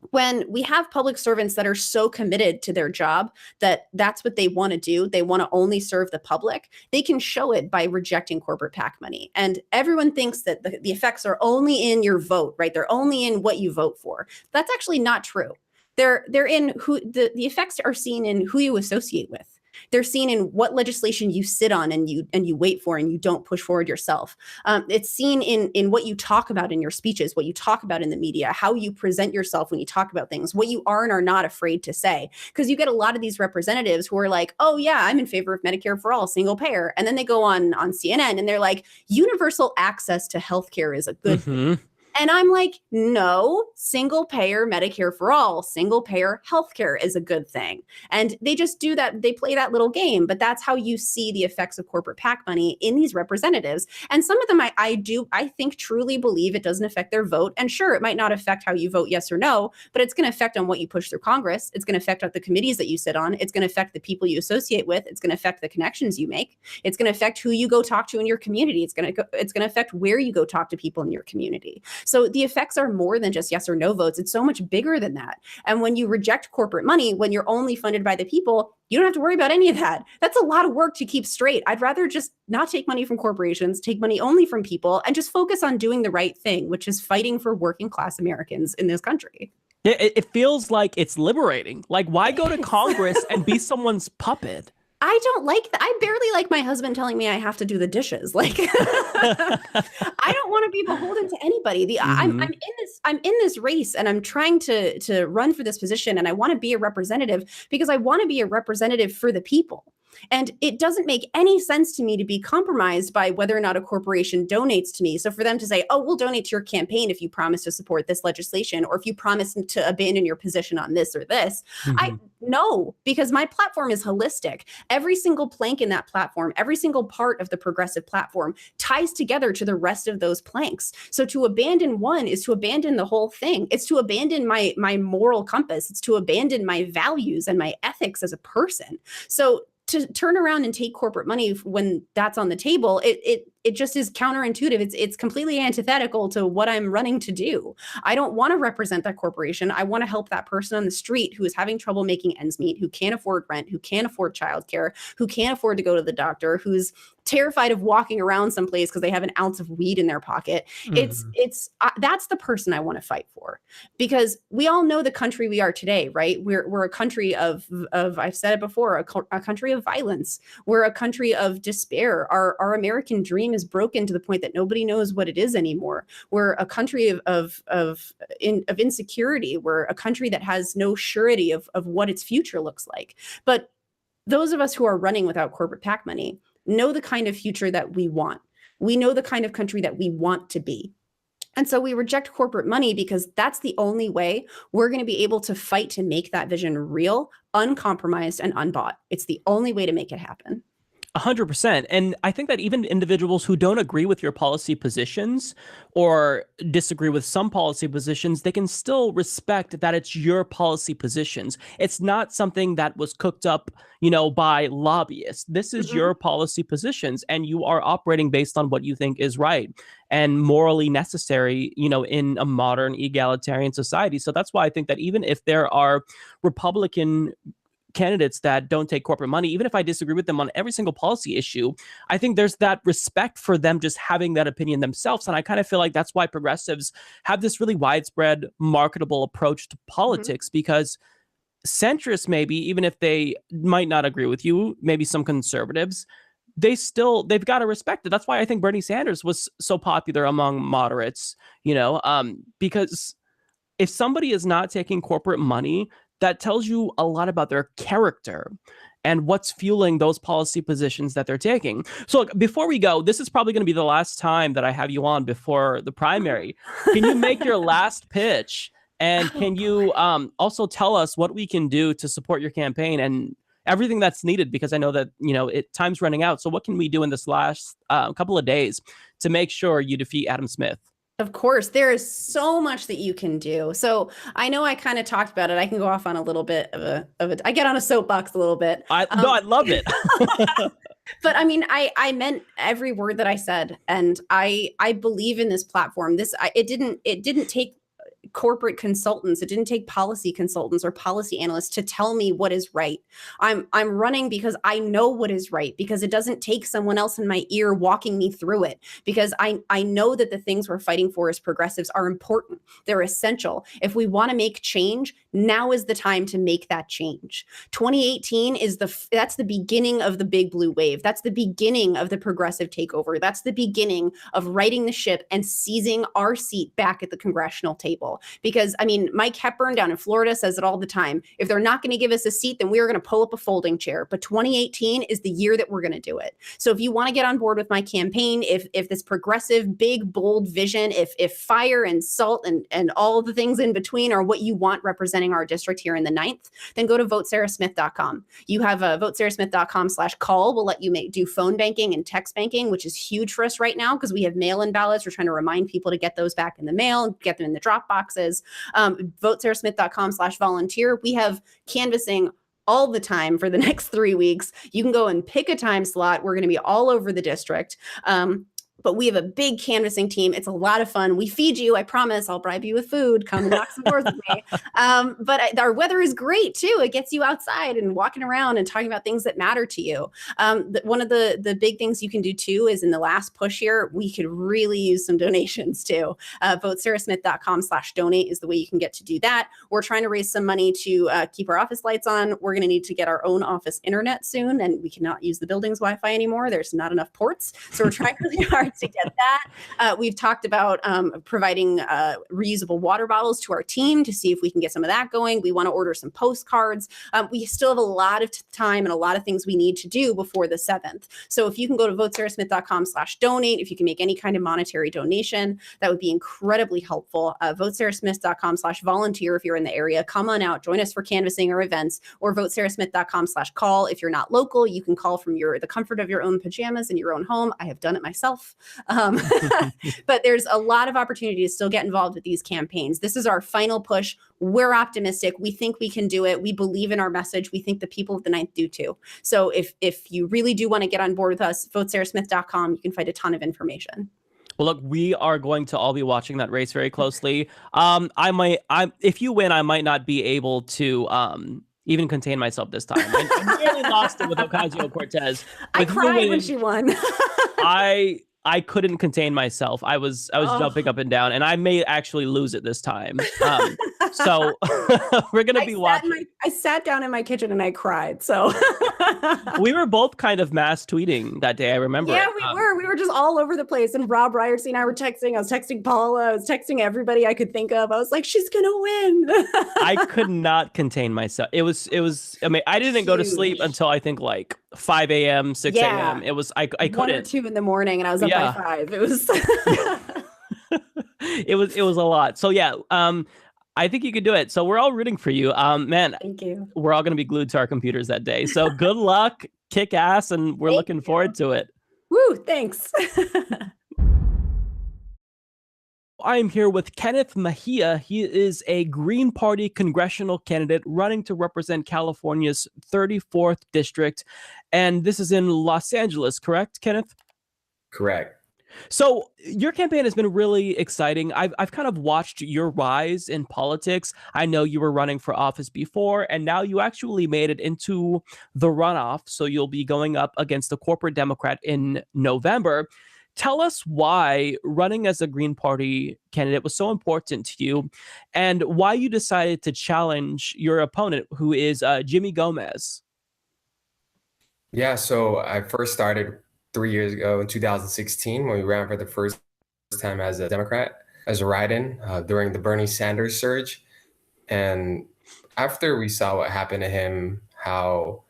When we have public servants that are so committed to their job that that's what they want to do, they want to only serve the public, they can show it by rejecting corporate PAC money. And everyone thinks that the effects are only in your vote, right? They're only in what you vote for. That's actually not true. They're in who the effects are seen in who you associate with. They're seen in what legislation you sit on and you wait for and you don't push forward yourself. It's seen in what you talk about in your speeches, what you talk about in the media, how you present yourself when you talk about things, what you are and are not afraid to say. Because you get a lot of these representatives who are like, oh yeah, I'm in favor of Medicare for all, single payer. And then they go on CNN and they're like, universal access to healthcare is a good thing. And I'm like, no, single payer Medicare for all, single payer healthcare is a good thing. And they just do that. They play that little game, but that's how you see the effects of corporate PAC money in these representatives. And some of them I think truly believe it doesn't affect their vote. And sure, it might not affect how you vote yes or no, but it's going to affect on what you push through Congress. It's going to affect the committees that you sit on. It's going to affect the people you associate with. It's going to affect the connections you make. It's going to affect who you go talk to in your community. It's going to affect where you go talk to people in your community. So the effects are more than just yes or no votes. It's so much bigger than that. And when you reject corporate money, when you're only funded by the people, you don't have to worry about any of that. That's a lot of work to keep straight. I'd rather just not take money from corporations, take money only from people, and just focus on doing the right thing, which is fighting for working class Americans in this country.
It feels like it's liberating. Like, why go to Congress and be someone's puppet?
I don't like that. I barely like my husband telling me I have to do the dishes. Like, I don't want to be beholden to anybody. I'm in this race, and I'm trying to run for this position, and I want to be a representative because I want to be a representative for the people. And it doesn't make any sense to me to be compromised by whether or not a corporation donates to me. So for them to say, oh, we'll donate to your campaign if you promise to support this legislation, or if you promise to abandon your position on this or this, no, because my platform is holistic. Every single plank in that platform, every single part of the progressive platform ties together to the rest of those planks. So to abandon one is to abandon the whole thing. It's to abandon my moral compass. It's to abandon my values and my ethics as a person. So to turn around and take corporate money when that's on the table, it just is counterintuitive. It's completely antithetical to what I'm running to do. I don't want to represent that corporation. I want to help that person on the street who is having trouble making ends meet, who can't afford rent, who can't afford childcare, who can't afford to go to the doctor, who's terrified of walking around someplace because they have an ounce of weed in their pocket. That's the person I want to fight for, because we all know the country we are today, right? We're a country of I've said it before, a country of violence. We're a country of despair. Our American dream is broken to the point that nobody knows what it is anymore. We're a country of insecurity. We're a country that has no surety of what its future looks like. But those of us who are running without corporate PAC money know the kind of future that we want. We know the kind of country that we want to be. And so we reject corporate money because that's the only way we're going to be able to fight to make that vision real, uncompromised, and unbought. It's the only way to make it happen.
100%. And I think that even individuals who don't agree with your policy positions or disagree with some policy positions, they can still respect that it's your policy positions. It's not something that was cooked up, by lobbyists. This is your policy positions, and you are operating based on what you think is right and morally necessary, in a modern egalitarian society. So that's why I think that even if there are Republican candidates that don't take corporate money, even if I disagree with them on every single policy issue, I think there's that respect for them just having that opinion themselves. And I kind of feel like that's why progressives have this really widespread, marketable approach to politics, because centrists, maybe, even if they might not agree with you, maybe some conservatives, they've got to respect it. That's why I think Bernie Sanders was so popular among moderates, because if somebody is not taking corporate money, that tells you a lot about their character and what's fueling those policy positions that they're taking. So look, before we go, this is probably going to be the last time that I have you on before the primary. Can you make your last pitch? And can you also tell us what we can do to support your campaign and everything that's needed? Because I know that, time's running out. So what can we do in this last couple of days to make sure you defeat Adam Smith?
Of course, there is so much that you can do. So I know I kind of talked about it. I can go off on a little bit of a I get on a soapbox a little bit.
I love it.
But I mean, I meant every word that I said, and I believe in this platform. It didn't take corporate consultants. It didn't take policy consultants or policy analysts to tell me what is right. I'm running because I know what is right, because it doesn't take someone else in my ear walking me through it, because I know that the things we're fighting for as progressives are important. They're essential. If we want to make change, now is the time to make that change. 2018 that's the beginning of the big blue wave. That's the beginning of the progressive takeover. That's the beginning of righting the ship and seizing our seat back at the congressional table. Because, I mean, Mike Hepburn down in Florida says it all the time. If they're not going to give us a seat, then we are going to pull up a folding chair. But 2018 is the year that we're going to do it. So if you want to get on board with my campaign, if this progressive, big, bold vision, if fire and salt and all the things in between are what you want representing our district here in the 9th, then go to votesarahsmith.com. You have a votesarahsmith.com/call. We'll let you do phone banking and text banking, which is huge for us right now because we have mail-in ballots. We're trying to remind people to get those back in the mail, get them in the drop boxes. Votesarahsmith.com/volunteer. We have canvassing all the time for the next 3 weeks. You can go and pick a time slot. We're going to be all over the district. But we have a big canvassing team. It's a lot of fun. We feed you. I promise. I'll bribe you with food. Come and knock some doors with me. But our weather is great too. It gets you outside and walking around and talking about things that matter to you. One of the big things you can do too is in the last push here, we could really use some donations too. VoteSarahSmith.com/donate is the way you can get to do that. We're trying to raise some money to keep our office lights on. We're going to need to get our own office internet soon, and we cannot use the building's Wi-Fi anymore. There's not enough ports. So we're trying really hard to get that. We've talked about providing reusable water bottles to our team to see if we can get some of that going. We want to order some postcards. We still have a lot of time and a lot of things we need to do before the 7th. So if you can go to votesarahsmith.com/donate, if you can make any kind of monetary donation, that would be incredibly helpful. Votesarahsmith.com/volunteer if you're in the area. Come on out, join us for canvassing or events, or votesarahsmith.com/call. If you're not local, you can call from the comfort of your own pajamas in your own home. I have done it myself. But there's a lot of opportunity to still get involved with these campaigns. This is our final push. We're optimistic. We think we can do it. We believe in our message. We think the people of the 9th do too. So if you really do want to get on board with us, votesarahsmith.com. You can find a ton of information.
Well, look, we are going to all be watching that race very closely. If you win, I might not be able to even contain myself this time. I nearly lost it with Ocasio-Cortez.
I cried when she won.
I couldn't contain myself. I was jumping up and down, and I may actually lose it this time. So we're gonna be watching.
I sat down in my kitchen and I cried. So
we were both kind of mass tweeting that day. I remember.
Yeah, we were. We were just all over the place. And Rob Ryerson and I were texting. I was texting Paula. I was texting everybody I could think of. I was like, she's gonna win.
I could not contain myself. It was. I mean, I didn't go to sleep until I think like 5 a.m., 6 a.m. It was. I couldn't.
1 or 2 in the morning, and I was up by 5. It was.
It was a lot. So yeah. I think you could do it. So we're all rooting for you. Man,
thank you.
We're all going to be glued to our computers that day. So good luck, kick ass, and we're looking forward to it.
Woo, thanks.
I'm here with Kenneth Mejia. He is a Green Party congressional candidate running to represent California's 34th district. And this is in Los Angeles, correct, Kenneth?
Correct.
So your campaign has been really exciting. I've kind of watched your rise in politics. I know you were running for office before, and now you actually made it into the runoff. So you'll be going up against a corporate Democrat in November. Tell us why running as a Green Party candidate was so important to you, and why you decided to challenge your opponent, who is Jimmy Gomez.
Yeah, so I first started 3 years ago in 2016 when we ran for the first time as a Democrat, as a write-in during the Bernie Sanders surge. And after we saw what happened to him, how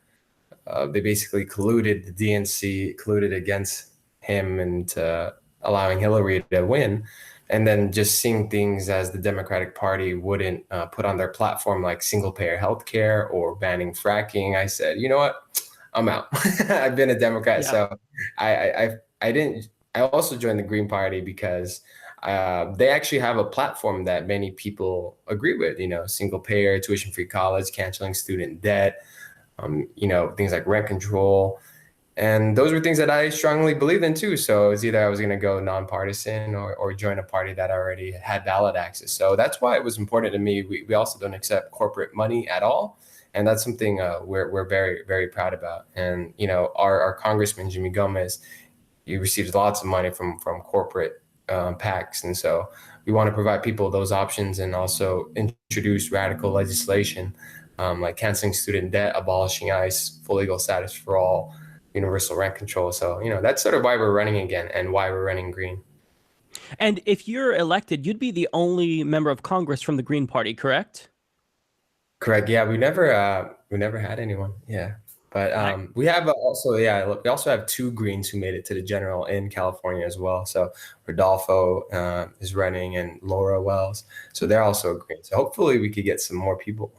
they basically colluded, the DNC colluded against him into allowing Hillary to win, and then just seeing things as the Democratic Party wouldn't put on their platform like single-payer healthcare or banning fracking, I said, you know what? I'm out. I've been a Democrat, so I didn't. I also joined the Green Party because they actually have a platform that many people agree with. You know, single payer, tuition-free college, canceling student debt. You know, things like rent control, and those were things that I strongly believed in too. So it was either I was going to go nonpartisan or join a party that already had ballot access. So that's why it was important to me. We also don't accept corporate money at all. And that's something we're very, very proud about. And, you know, our congressman, Jimmy Gomez, he receives lots of money from corporate PACs. And so we want to provide people those options and also introduce radical legislation like canceling student debt, abolishing ICE, full legal status for all, universal rent control. So, you know, that's sort of why we're running again and why we're running green.
And if you're elected, you'd be the only member of Congress from the Green Party, correct?
Correct. Yeah, we never had anyone. Yeah, but we have we also have 2 Greens who made it to the general in California as well. So Rodolfo is running, and Laura Wells. So they're also Green. So hopefully we could get some more people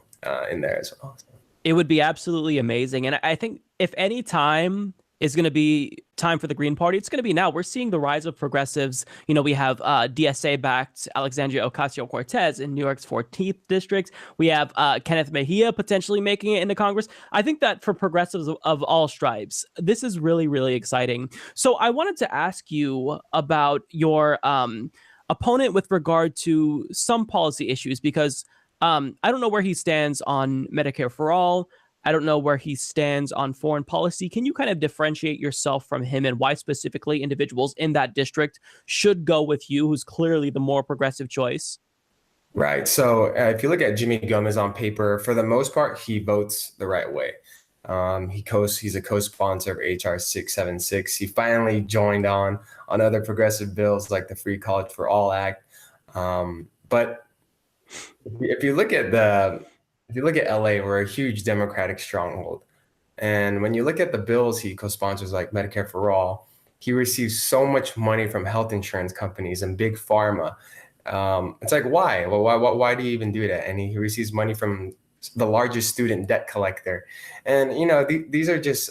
in there as well.
It would be absolutely amazing. And I think if any time is going to be time for the Green Party, it's going to be now. We're seeing the rise of progressives. You know, we have DSA-backed Alexandria Ocasio-Cortez in New York's 14th district. We have Kenneth Mejia potentially making it into Congress. I think that for progressives of all stripes, this is really, really exciting. So I wanted to ask you about your opponent with regard to some policy issues, because I don't know where he stands on Medicare for all. I don't know where he stands on foreign policy. Can you kind of differentiate yourself from him, and why specifically individuals in that district should go with you, who's clearly the more progressive choice?
Right. So if you look at Jimmy Gomez on paper, for the most part, he votes the right way. He's a co-sponsor of HR 676. He finally joined on other progressive bills like the Free College for All Act. But if you look at LA, we're a huge Democratic stronghold. And when you look at the bills he co-sponsors, like Medicare for All, he receives so much money from health insurance companies and big pharma. It's like, why? Well, why do you even do that? And he receives money from the largest student debt collector. And, you know, these are just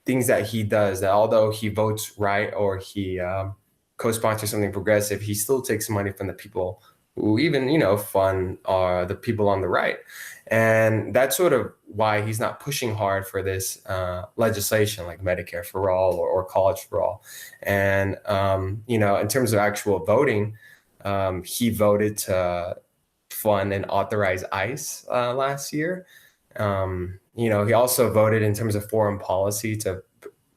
things that he does, that although he votes right or he co-sponsors something progressive, he still takes money from the people who even, you know, fund the people on the right. And that's sort of why he's not pushing hard for this legislation like Medicare for all or college for all. And, you know, in terms of actual voting, he voted to fund and authorize ICE last year. You know, he also voted in terms of foreign policy to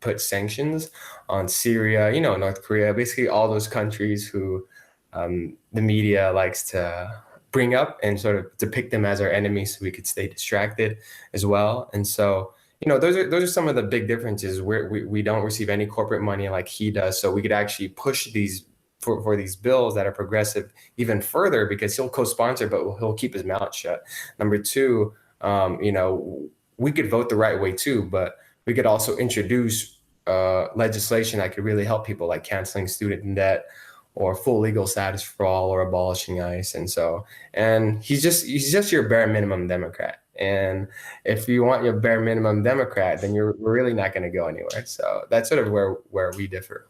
put sanctions on Syria, you know, North Korea, basically all those countries who the media likes to bring up and sort of depict them as our enemies so we could stay distracted as well. And so, you know, those are some of the big differences where we don't receive any corporate money like he does. So we could actually push these for these bills that are progressive even further, because he'll co-sponsor, but he'll keep his mouth shut. Number two, you know, we could vote the right way too, but we could also introduce legislation that could really help people, like canceling student debt or full legal status for all, or abolishing ICE. And he's just your bare minimum Democrat. And if you want your bare minimum Democrat, then we're really not going to go anywhere. So that's sort of where we differ.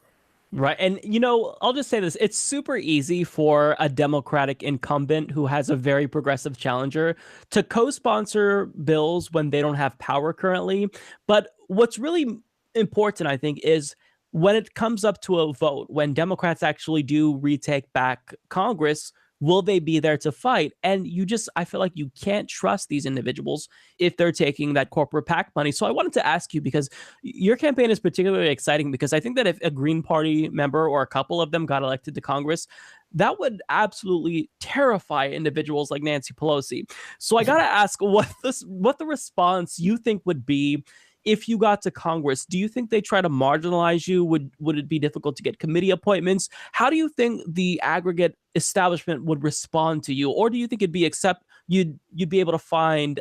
Right. And, you know, I'll just say this. It's super easy for a Democratic incumbent who has a very progressive challenger to co-sponsor bills when they don't have power currently. But what's really important, I think, is when it comes up to a vote, when Democrats actually do retake back Congress, will they be there to fight? And I feel like you can't trust these individuals if they're taking that corporate PAC money. So I wanted to ask you, because your campaign is particularly exciting, because I think that if a Green Party member or a couple of them got elected to Congress, that would absolutely terrify individuals like Nancy Pelosi. So I got to ask what the response you think would be if you got to Congress. Do you think they try to marginalize you? Would it be difficult to get committee appointments? How do you think the aggregate establishment would respond to you? Or do you think you'd be able to find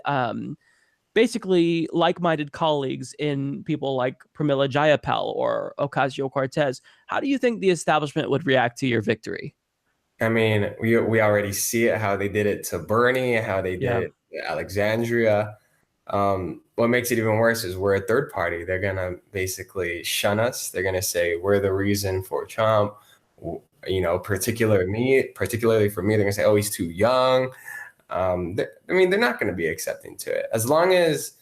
basically like-minded colleagues in people like Pramila Jayapal or Ocasio-Cortez? How do you think the establishment would react to your victory?
I mean, we already see it, how they did it to Bernie, how they did it to Alexandria. What makes it even worse is we're a third party. They're going to basically shun us. They're going to say we're the reason for Trump. You know, particularly for me, they're going to say, oh, he's too young. They're not going to be accepting to it. As long as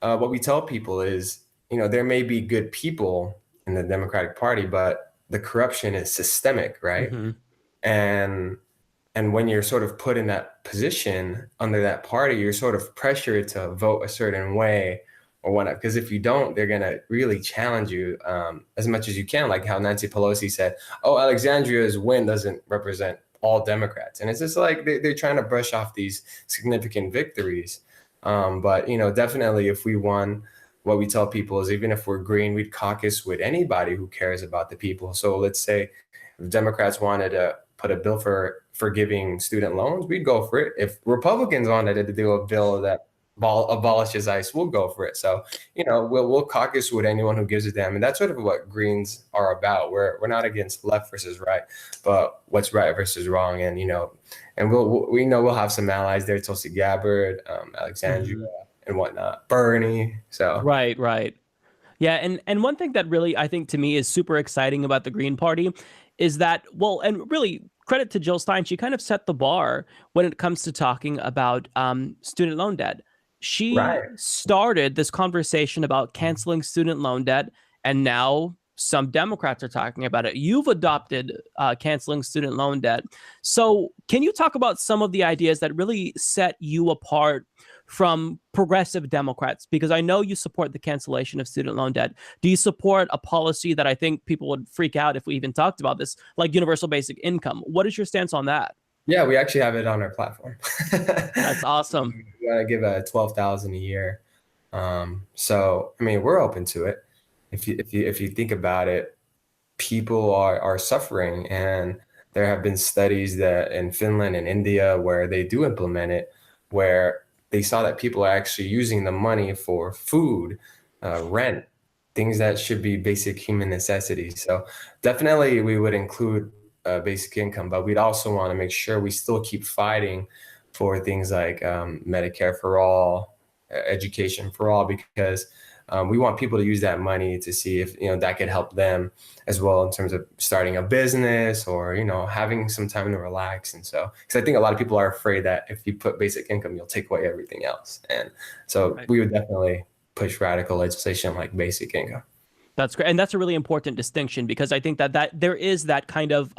what we tell people is, you know, there may be good people in the Democratic Party, but the corruption is systemic, right? Mm-hmm. And when you're sort of put in that position under that party, you're sort of pressured to vote a certain way or whatnot. Because if you don't, they're going to really challenge you as much as you can. Like how Nancy Pelosi said, oh, Alexandria's win doesn't represent all Democrats. And it's just like they're trying to brush off these significant victories. But, you know, definitely if we won, what we tell people is even if we're green, we'd caucus with anybody who cares about the people. So let's say if Democrats wanted to put a bill for forgiving student loans, we'd go for it. If Republicans wanted to do a bill that abolishes ICE, we'll go for it. So, you know, we'll caucus with anyone who gives a damn. And that's sort of what Greens are about. We're not against left versus right, but what's right versus wrong. And, you know, and we'll have some allies there, Tulsi Gabbard, Alexandria and whatnot, Bernie. So
Right. Yeah, and one thing that really I think to me is super exciting about the Green Party is that, well, and really credit to Jill Stein, she kind of set the bar when it comes to talking about student loan debt. She started this conversation about canceling student loan debt, and now some Democrats are talking about it. You've adopted canceling student loan debt. So can you talk about some of the ideas that really set you apart from progressive Democrats? Because I know you support the cancellation of student loan debt. Do you support a policy that I think people would freak out if we even talked about this, like universal basic income? What is your stance on that?
Yeah, we actually have it on our platform.
That's awesome.
We want to give a $12,000 a year. So I mean, we're open to it. If you think about it, people are suffering, and there have been studies that in Finland and India where they do implement it, where they saw that people are actually using the money for food, rent, things that should be basic human necessities. So definitely we would include basic income, but we'd also want to make sure we still keep fighting for things like Medicare for all, education for all, because we want people to use that money to see if that could help them as well in terms of starting a business or having some time to relax. And so, because I think a lot of people are afraid that if you put basic income, you'll take away everything else. And so we would definitely push radical legislation like basic income.
That's great. And that's a really important distinction, because I think that there is that kind of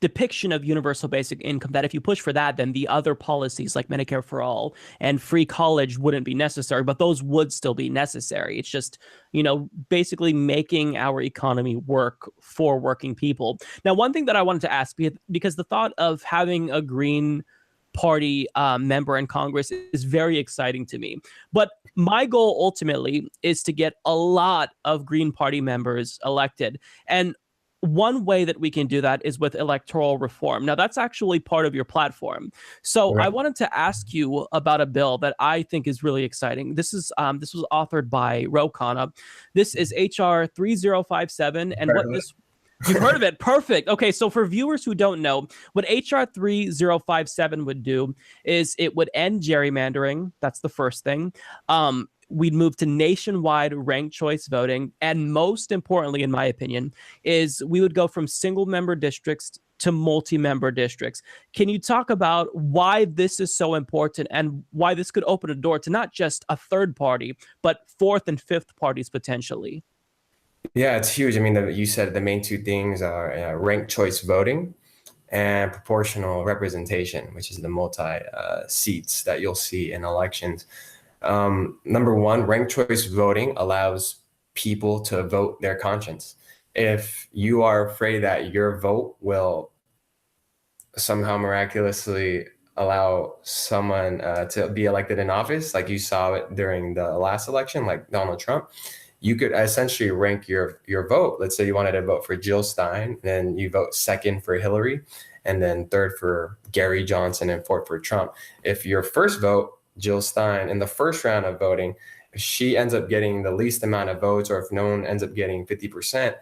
depiction of universal basic income that if you push for that, then the other policies like Medicare for all and free college wouldn't be necessary, but those would still be necessary. It's just, basically making our economy work for working people. Now, one thing that I wanted to ask, because the thought of having a Green Party member in Congress is very exciting to me. But my goal ultimately is to get a lot of Green Party members elected. And one way that we can do that is with electoral reform. Now, that's actually part of your platform. So I wanted to ask you about a bill that I think is really exciting. This was authored by Ro Khanna. This is HR 3057. And what this You've heard of it. Perfect. Okay, so for viewers who don't know, what HR 3057 would do is it would end gerrymandering. That's the first thing. We'd move to nationwide ranked choice voting. And most importantly, in my opinion, is we would go from single member districts to multi-member districts. Can you talk about why this is so important and why this could open a door to not just a third party, but fourth and fifth parties potentially?
Yeah, it's huge. I mean, you said the main two things are ranked choice voting and proportional representation, which is the multi-seats that you'll see in elections. Number one, ranked choice voting allows people to vote their conscience. If you are afraid that your vote will somehow miraculously allow someone to be elected in office, like you saw it during the last election, like Donald Trump, you could essentially rank your vote. Let's say you wanted to vote for Jill Stein, then you vote second for Hillary, and then third for Gary Johnson, and fourth for Trump. If your first vote, Jill Stein, in the first round of voting, if she ends up getting the least amount of votes, or if no one ends up getting 50%,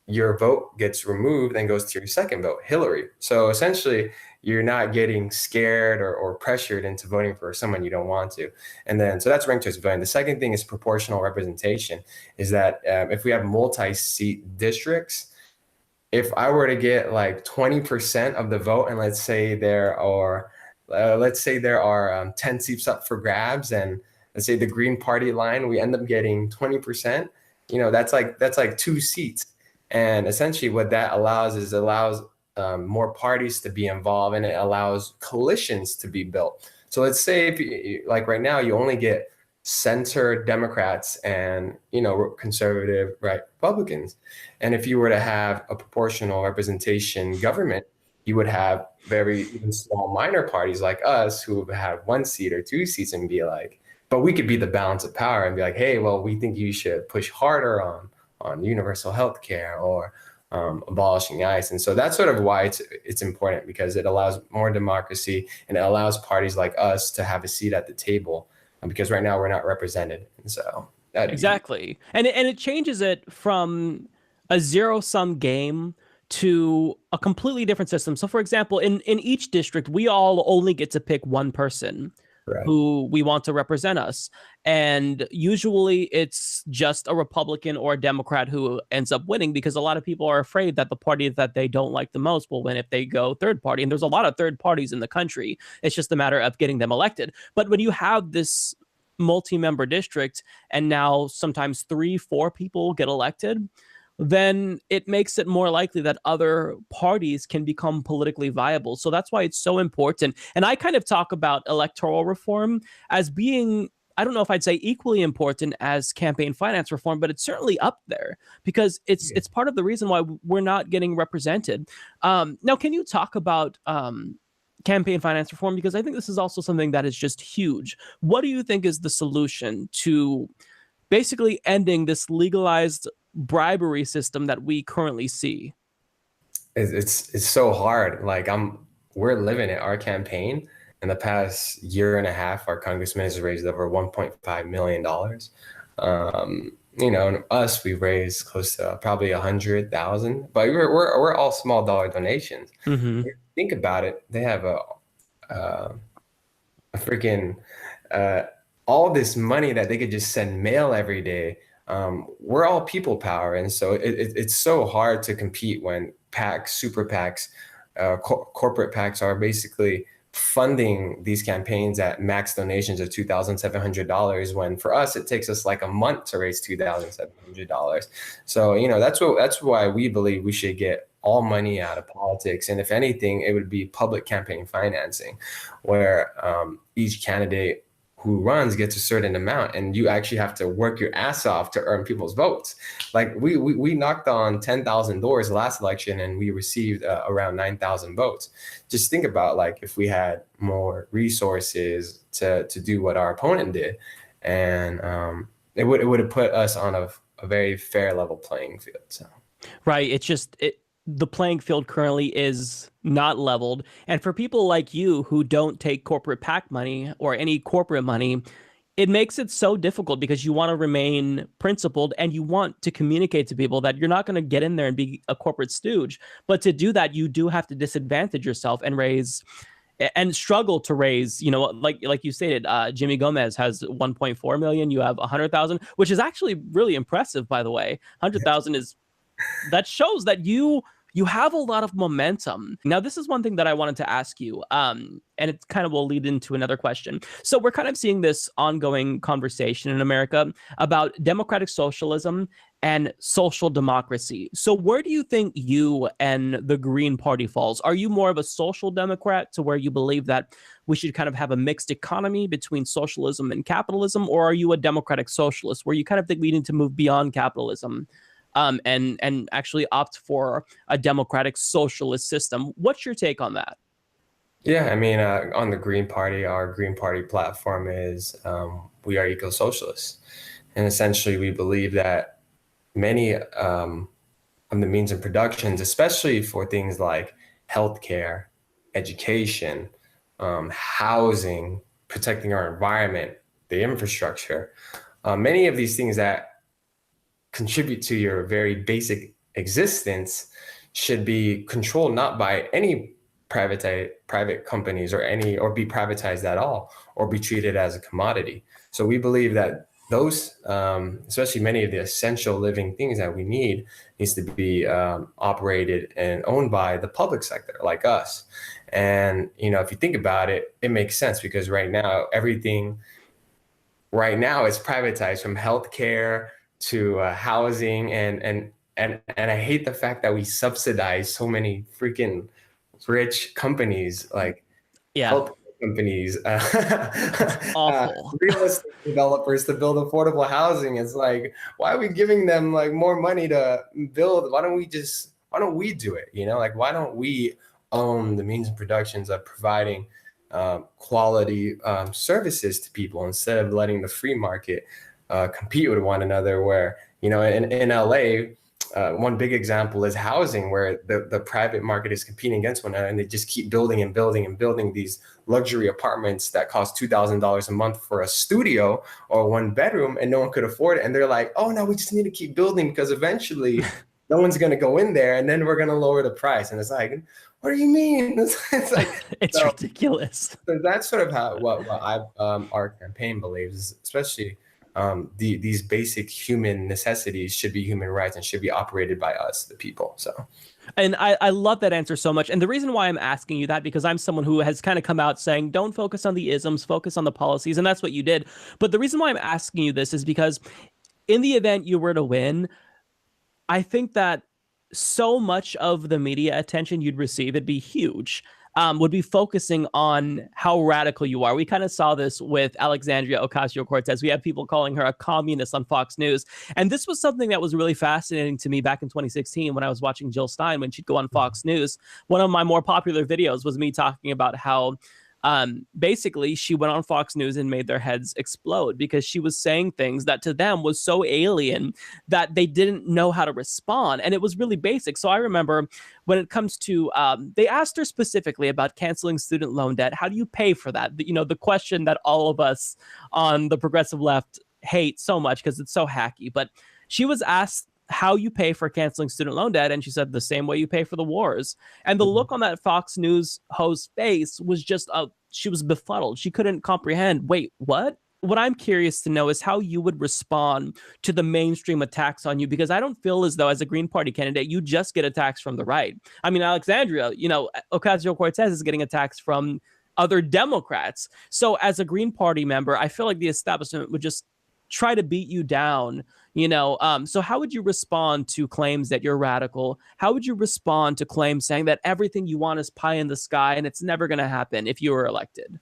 your vote gets removed and goes to your second vote, Hillary. So essentially, you're not getting scared or pressured into voting for someone you don't want to. And then, so that's ranked choice voting. The second thing is proportional representation, is that if we have multi-seat districts, if I were to get like 20% of the vote, and let's say there are 10 seats up for grabs, and let's say the Green Party line, we end up getting 20%, that's like 2 seats. And essentially what that allows is more parties to be involved, and it allows coalitions to be built. So let's say if like right now you only get center Democrats and conservative Republicans, and if you were to have a proportional representation government, you would have very even small minor parties like us who have 1 seat or 2 seats, and be like, but we could be the balance of power and be like, hey, well, we think you should push harder on universal health care or abolishing ICE. And so that's sort of why it's important, because it allows more democracy, and it allows parties like us to have a seat at the table, because right now we're not represented. And so
exactly. And it changes it from a zero-sum game to a completely different system. So for example, in each district, we all only get to pick one person. who we want to represent us. And usually it's just a Republican or a Democrat who ends up winning, because a lot of people are afraid that the party that they don't like the most will win if they go third party. And there's a lot of third parties in the country. It's just a matter of getting them elected. But when you have this multi-member district and now sometimes 3-4 people get elected, then it makes it more likely that other parties can become politically viable. So that's why it's so important. And I kind of talk about electoral reform as being, I don't know if I'd say equally important as campaign finance reform, but it's certainly up there, because it's part of the reason why we're not getting represented. Now, can you talk about campaign finance reform? Because I think this is also something that is just huge. What do you think is the solution to basically ending this legalized bribery system that we currently see?
It's so hard. Like we're living it. Our campaign in the past year and a half, our congressman has raised over $1.5 million. And us, we've raised close to probably 100,000, but we're all small dollar donations.
Mm-hmm.
Think about it. They have a freaking all this money that they could just send mail every day. We're all people power. And so it's so hard to compete when PACs, super PACs, corporate PACs are basically funding these campaigns at max donations of $2,700, when for us, it takes us like a month to raise $2,700. So, that's why we believe we should get all money out of politics. And if anything, it would be public campaign financing, where each candidate who runs gets a certain amount, and you actually have to work your ass off to earn people's votes. Like we knocked on 10,000 doors last election, and we received around 9,000 votes. Just think about, like, if we had more resources to do what our opponent did, and it would have put us on a very fair level playing field. So.
Right. The playing field currently is not leveled. And for people like you who don't take corporate PAC money or any corporate money, it makes it so difficult, because you want to remain principled and you want to communicate to people that you're not going to get in there and be a corporate stooge. But to do that, you do have to disadvantage yourself and struggle to raise, like you stated, Jimmy Gomez has 1.4 million. You have 100,000, which is actually really impressive, by the way. 100,000 that shows that you have a lot of momentum. Now, this is one thing that I wanted to ask you, and it kind of will lead into another question. So we're kind of seeing this ongoing conversation in America about democratic socialism and social democracy. So where do you think you and the Green Party falls? Are you more of a social democrat, to where you believe that we should kind of have a mixed economy between socialism and capitalism? Or are you a democratic socialist, where you kind of think we need to move beyond capitalism and actually opt for a democratic socialist system? What's your take on that?
Yeah, I mean, on the Green Party, our Green Party platform is we are eco-socialists. And essentially, we believe that many of the means and productions, especially for things like healthcare, education, housing, protecting our environment, the infrastructure, many of these things that contribute to your very basic existence should be controlled not by any private companies or be privatized at all, or be treated as a commodity. So we believe that those, especially many of the essential living things that we need, needs to be operated and owned by the public sector, like us. And if you think about it, it makes sense, because right now everything is privatized, from healthcare to housing, and I hate the fact that we subsidize so many freaking rich companies, like health companies, real estate developers, to build affordable housing. It's like, why are we giving them like more money to build? Why don't we do it? Like, why don't we own the means and productions of providing quality services to people, instead of letting the free market compete with one another, where, in LA, one big example is housing, where the private market is competing against one another, and they just keep building and building and building these luxury apartments that cost $2,000 a month for a studio or one bedroom, and no one could afford it. And they're like, oh no, we just need to keep building, because eventually no one's going to go in there, and then we're going to lower the price. And it's like, what do you mean? It's like
it's ridiculous.
So that's sort of what our campaign believes, especially these basic human necessities should be human rights and should be operated by us, the people. So.
And I love that answer so much. And the reason why I'm asking you that, because I'm someone who has kind of come out saying, don't focus on the isms, focus on the policies. And that's what you did. But the reason why I'm asking you this is because in the event you were to win, I think that so much of the media attention you'd receive, it'd be huge, would be focusing on how radical you are. We kind of saw this with Alexandria Ocasio-Cortez. We have people calling her a communist on Fox News. And this was something that was really fascinating to me back in 2016 when I was watching Jill Stein when she'd go on Fox News. One of my more popular videos was me talking about how basically she went on Fox News and made their heads explode because she was saying things that to them was so alien that they didn't know how to respond. And it was really basic. So I remember when it comes to, they asked her specifically about canceling student loan debt. How do you pay for that? You know, the question that all of us on the progressive left hate so much because it's so hacky. But she was asked how you pay for canceling student loan debt, and she said the same way you pay for the wars. And the look on that Fox News host's face was just she was befuddled. She couldn't comprehend. Wait, what? What I'm curious to know is how you would respond to the mainstream attacks on you, because I don't feel as though as a Green Party candidate you just get attacks from the right. I mean, Alexandria, Ocasio-Cortez is getting attacks from other Democrats. So as a Green Party member, I feel like the establishment would just try to beat you down, so how would you respond to claims that you're radical? How would you respond to claims saying that everything you want is pie in the sky and it's never going to happen if you were elected?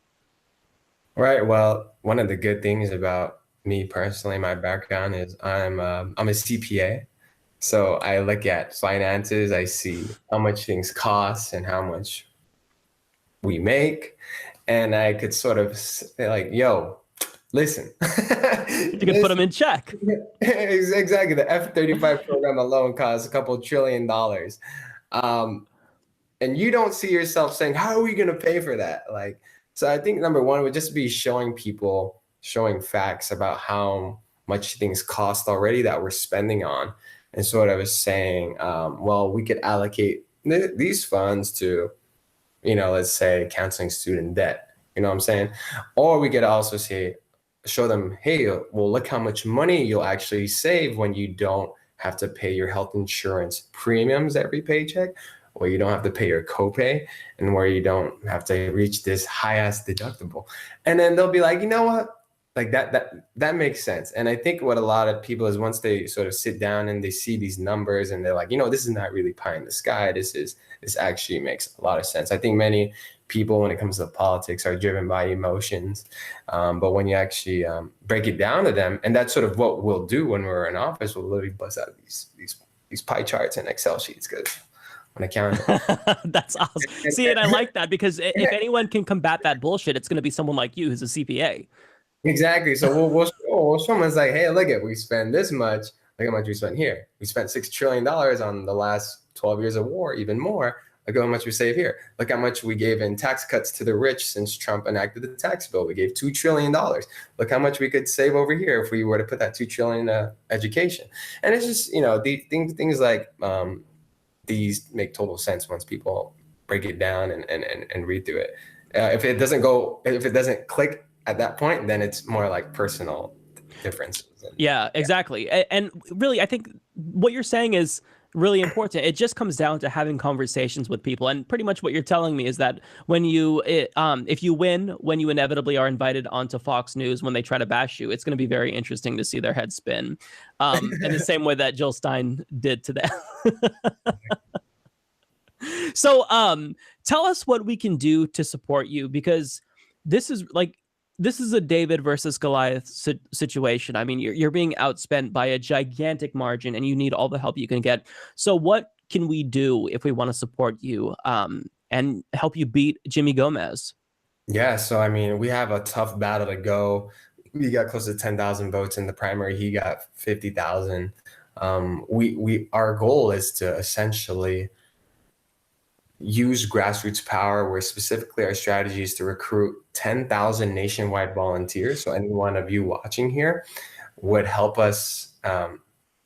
Right. Well, one of the good things about me personally, my background is I'm a CPA. So I look at finances, I see how much things cost and how much we make. And I could sort of say like, yo, listen.
You can put them in check.
Exactly. The F-35 program alone costs a couple $1 trillion. And you don't see yourself saying, how are we going to pay for that? So I think number one would just be showing facts about how much things cost already that we're spending on. And sort of saying, well, we could allocate these funds to, let's say canceling student debt. You know what I'm saying? Or we could also show them, hey, well, look how much money you'll actually save when you don't have to pay your health insurance premiums every paycheck, where you don't have to pay your copay, and where you don't have to reach this high-ass deductible. And then they'll be like, you know what? Like that makes sense. And I think what a lot of people is once they sort of sit down and they see these numbers and they're like, this is not really pie in the sky. This actually makes a lot of sense. I think many people, when it comes to politics, are driven by emotions. But when you actually break it down to them, and that's sort of what we'll do when we're in office, we'll literally bust out these pie charts and Excel sheets because when I count it.
That's awesome. See, and I like that because if anyone can combat that bullshit, it's going to be someone like you who's a CPA.
Exactly. So we'll show them, it's like, hey, look at, we spend this much. Look how much we spent here. We spent $6 trillion on the last 12 years of war, even more. Look how much we save here. Look how much we gave in tax cuts to the rich since Trump enacted the tax bill. We gave $2 trillion. Look how much we could save over here if we were to put that $2 trillion education. And it's just, things like these make total sense once people break it down and read through it. If it doesn't click at that point, then it's more like personal differences.
Yeah, exactly. And really, I think what you're saying is really important. It just comes down to having conversations with people. And pretty much what you're telling me is that if you win, when you inevitably are invited onto Fox News, when they try to bash you, it's going to be very interesting to see their head spin. In the same way that Jill Stein did to them. So tell us what we can do to support you, because this is a David versus Goliath situation. I mean, you're being outspent by a gigantic margin and you need all the help you can get. So what can we do if we want to support you and help you beat Jimmy Gomez?
Yeah, so I mean, we have a tough battle to go. We got close to 10,000 votes in the primary. He got 50,000. Our goal is to essentially use grassroots power, where specifically our strategy is to recruit 10,000 nationwide volunteers. So any one of you watching here would help us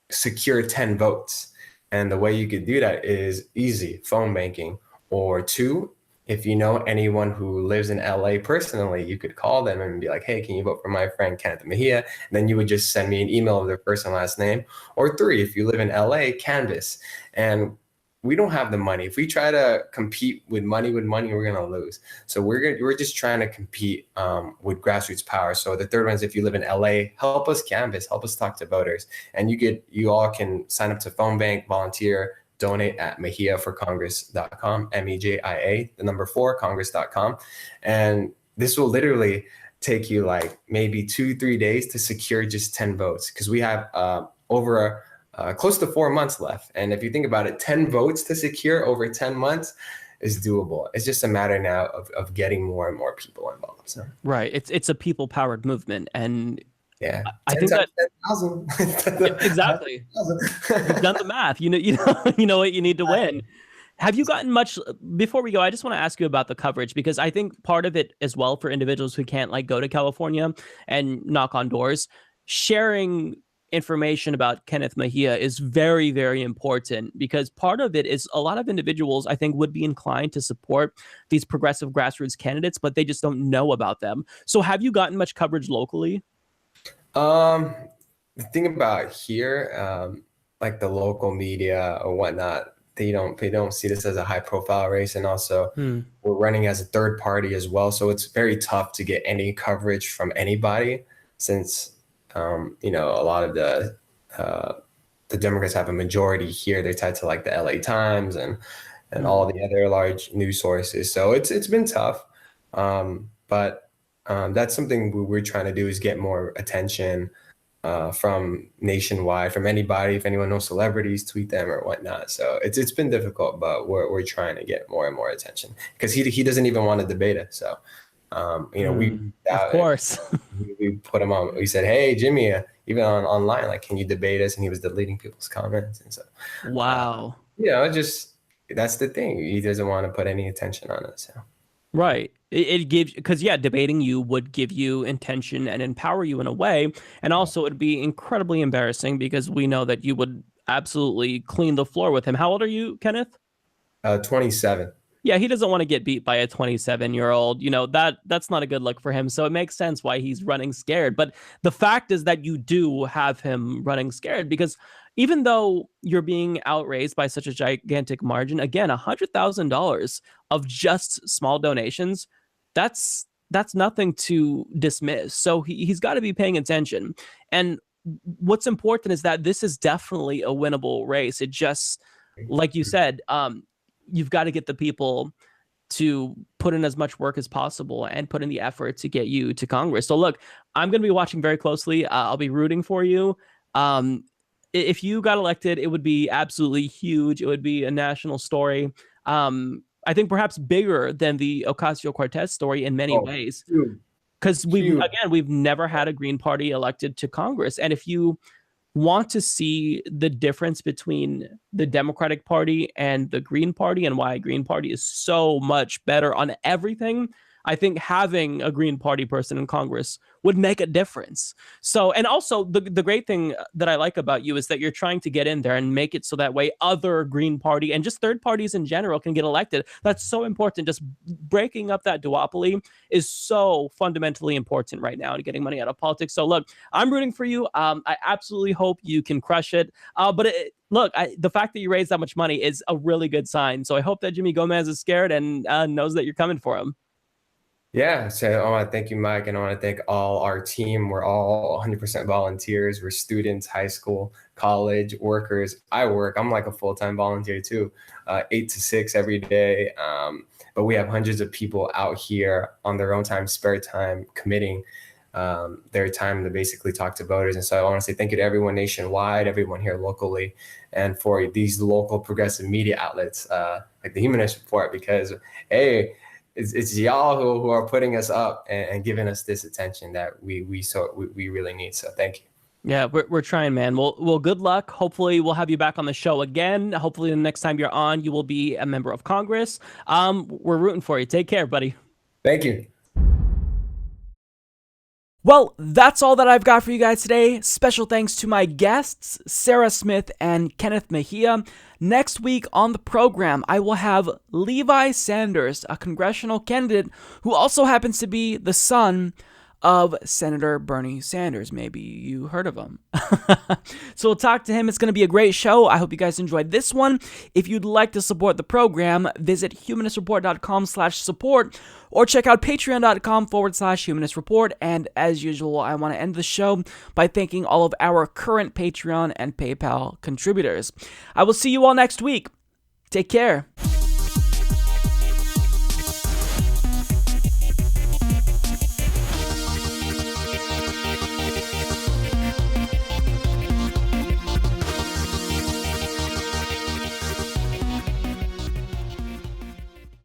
secure 10 votes. And the way you could do that is easy, phone banking. Or two, if you know anyone who lives in LA personally, you could call them and be like, hey, can you vote for my friend Kenneth Mejia? And then you would just send me an email of their first and last name. Or three, if you live in LA, canvas. And we don't have the money. If we try to compete with money, we're gonna lose. So we're just trying to compete with grassroots power. So the third one is, if you live in LA, help us canvas, help us talk to voters. And you all can sign up to phone bank, volunteer, donate at mejiaforcongress.com, MEJIA, the number 4, congress.com. And this will literally take you like maybe 2-3 days to secure just 10 votes, because we have over close to 4 months left. And if you think about it, 10 votes to secure over 10 months is doable. It's just a matter now of getting more and more people involved. So.
Right. It's a people powered movement. And
yeah,
I think that
10,000.
exactly. You've done the math. You know what you need to win. Have you gotten much, before we go, I just want to ask you about the coverage, because I think part of it as well, for individuals who can't like go to California and knock on doors, sharing information about Kenneth Mejia is very, very important, because part of it is a lot of individuals, I think, would be inclined to support these progressive grassroots candidates, but they just don't know about them. So have you gotten much coverage locally?
The thing about here, like the local media or whatnot, they don't see this as a high profile race. And also we're running as a third party as well. So it's very tough to get any coverage from anybody, since a lot of the Democrats have a majority here. They're tied to like the LA Times and all the other large news sources. So it's been tough. But that's something we're trying to do, is get more attention from nationwide, from anybody. If anyone knows celebrities, tweet them or whatnot. So it's been difficult, but we're trying to get more and more attention, because he doesn't even want to debate us. So
of course.
we put him on. We said, hey, Jimmy, even online, like, can you debate us? And he was deleting people's comments. And so,
wow.
Just that's the thing. He doesn't want to put any attention on it. So.
Right. It gives, because debating you would give you intention and empower you in a way. And also it'd be incredibly embarrassing, because we know that you would absolutely clean the floor with him. How old are you, Kenneth?
27.
Yeah, he doesn't want to get beat by a 27-year-old. That's not a good look for him. So it makes sense why he's running scared. But the fact is that you do have him running scared, because even though you're being outraised by such a gigantic margin, again, $100,000 of just small donations, that's nothing to dismiss. So he's got to be paying attention. And what's important is that this is definitely a winnable race. It just, like you said, you've got to get the people to put in as much work as possible and put in the effort to get you to Congress. So look, I'm going to be watching very closely. I'll be rooting for you. If you got elected, it would be absolutely huge. It would be a national story. I think perhaps bigger than the Ocasio-Cortez story in many ways. Because we've never had a Green Party elected to Congress. And if you want to see the difference between the Democratic Party and the Green Party, and why Green Party is so much better on everything, I think having a Green Party person in Congress would make a difference. So, and also the great thing that I like about you is that you're trying to get in there and make it so that way other Green Party and just third parties in general can get elected. That's so important. Just breaking up that duopoly is so fundamentally important right now in getting money out of politics. So look, I'm rooting for you. I absolutely hope you can crush it. Look, the fact that you raised that much money is a really good sign. So I hope that Jimmy Gomez is scared and knows that you're coming for him.
Yeah, so I want to thank you, Mike, and I want to thank all our team. We're all 100% volunteers. We're students, high school, college, workers. I'm like a full-time volunteer too, 8 to 6 every day. But we have hundreds of people out here on their own time, spare time, committing their time to basically talk to voters. And so I want to say thank you to everyone nationwide, everyone here locally, and for these local progressive media outlets like the Humanist Report, because, hey, it's y'all who are putting us up and giving us this attention that we really need. So thank you.
Yeah, we're trying, man. Well, good luck. Hopefully we'll have you back on the show again. Hopefully the next time you're on, you will be a member of Congress. We're rooting for you. Take care, buddy.
Thank you.
Well, that's all that I've got for you guys today. Special thanks to my guests, Sarah Smith and Kenneth Mejia. Next week on the program, I will have Levi Sanders, a congressional candidate who also happens to be the son of Senator Bernie Sanders. Maybe you heard of him. So we'll talk to him. It's going to be a great show. I hope you guys enjoyed this one. If you'd like to support the program, visit humanistreport.com/support or check out patreon.com/humanist report. And as usual, I want to end the show by thanking all of our current Patreon and PayPal contributors. I will see you all next week. Take care.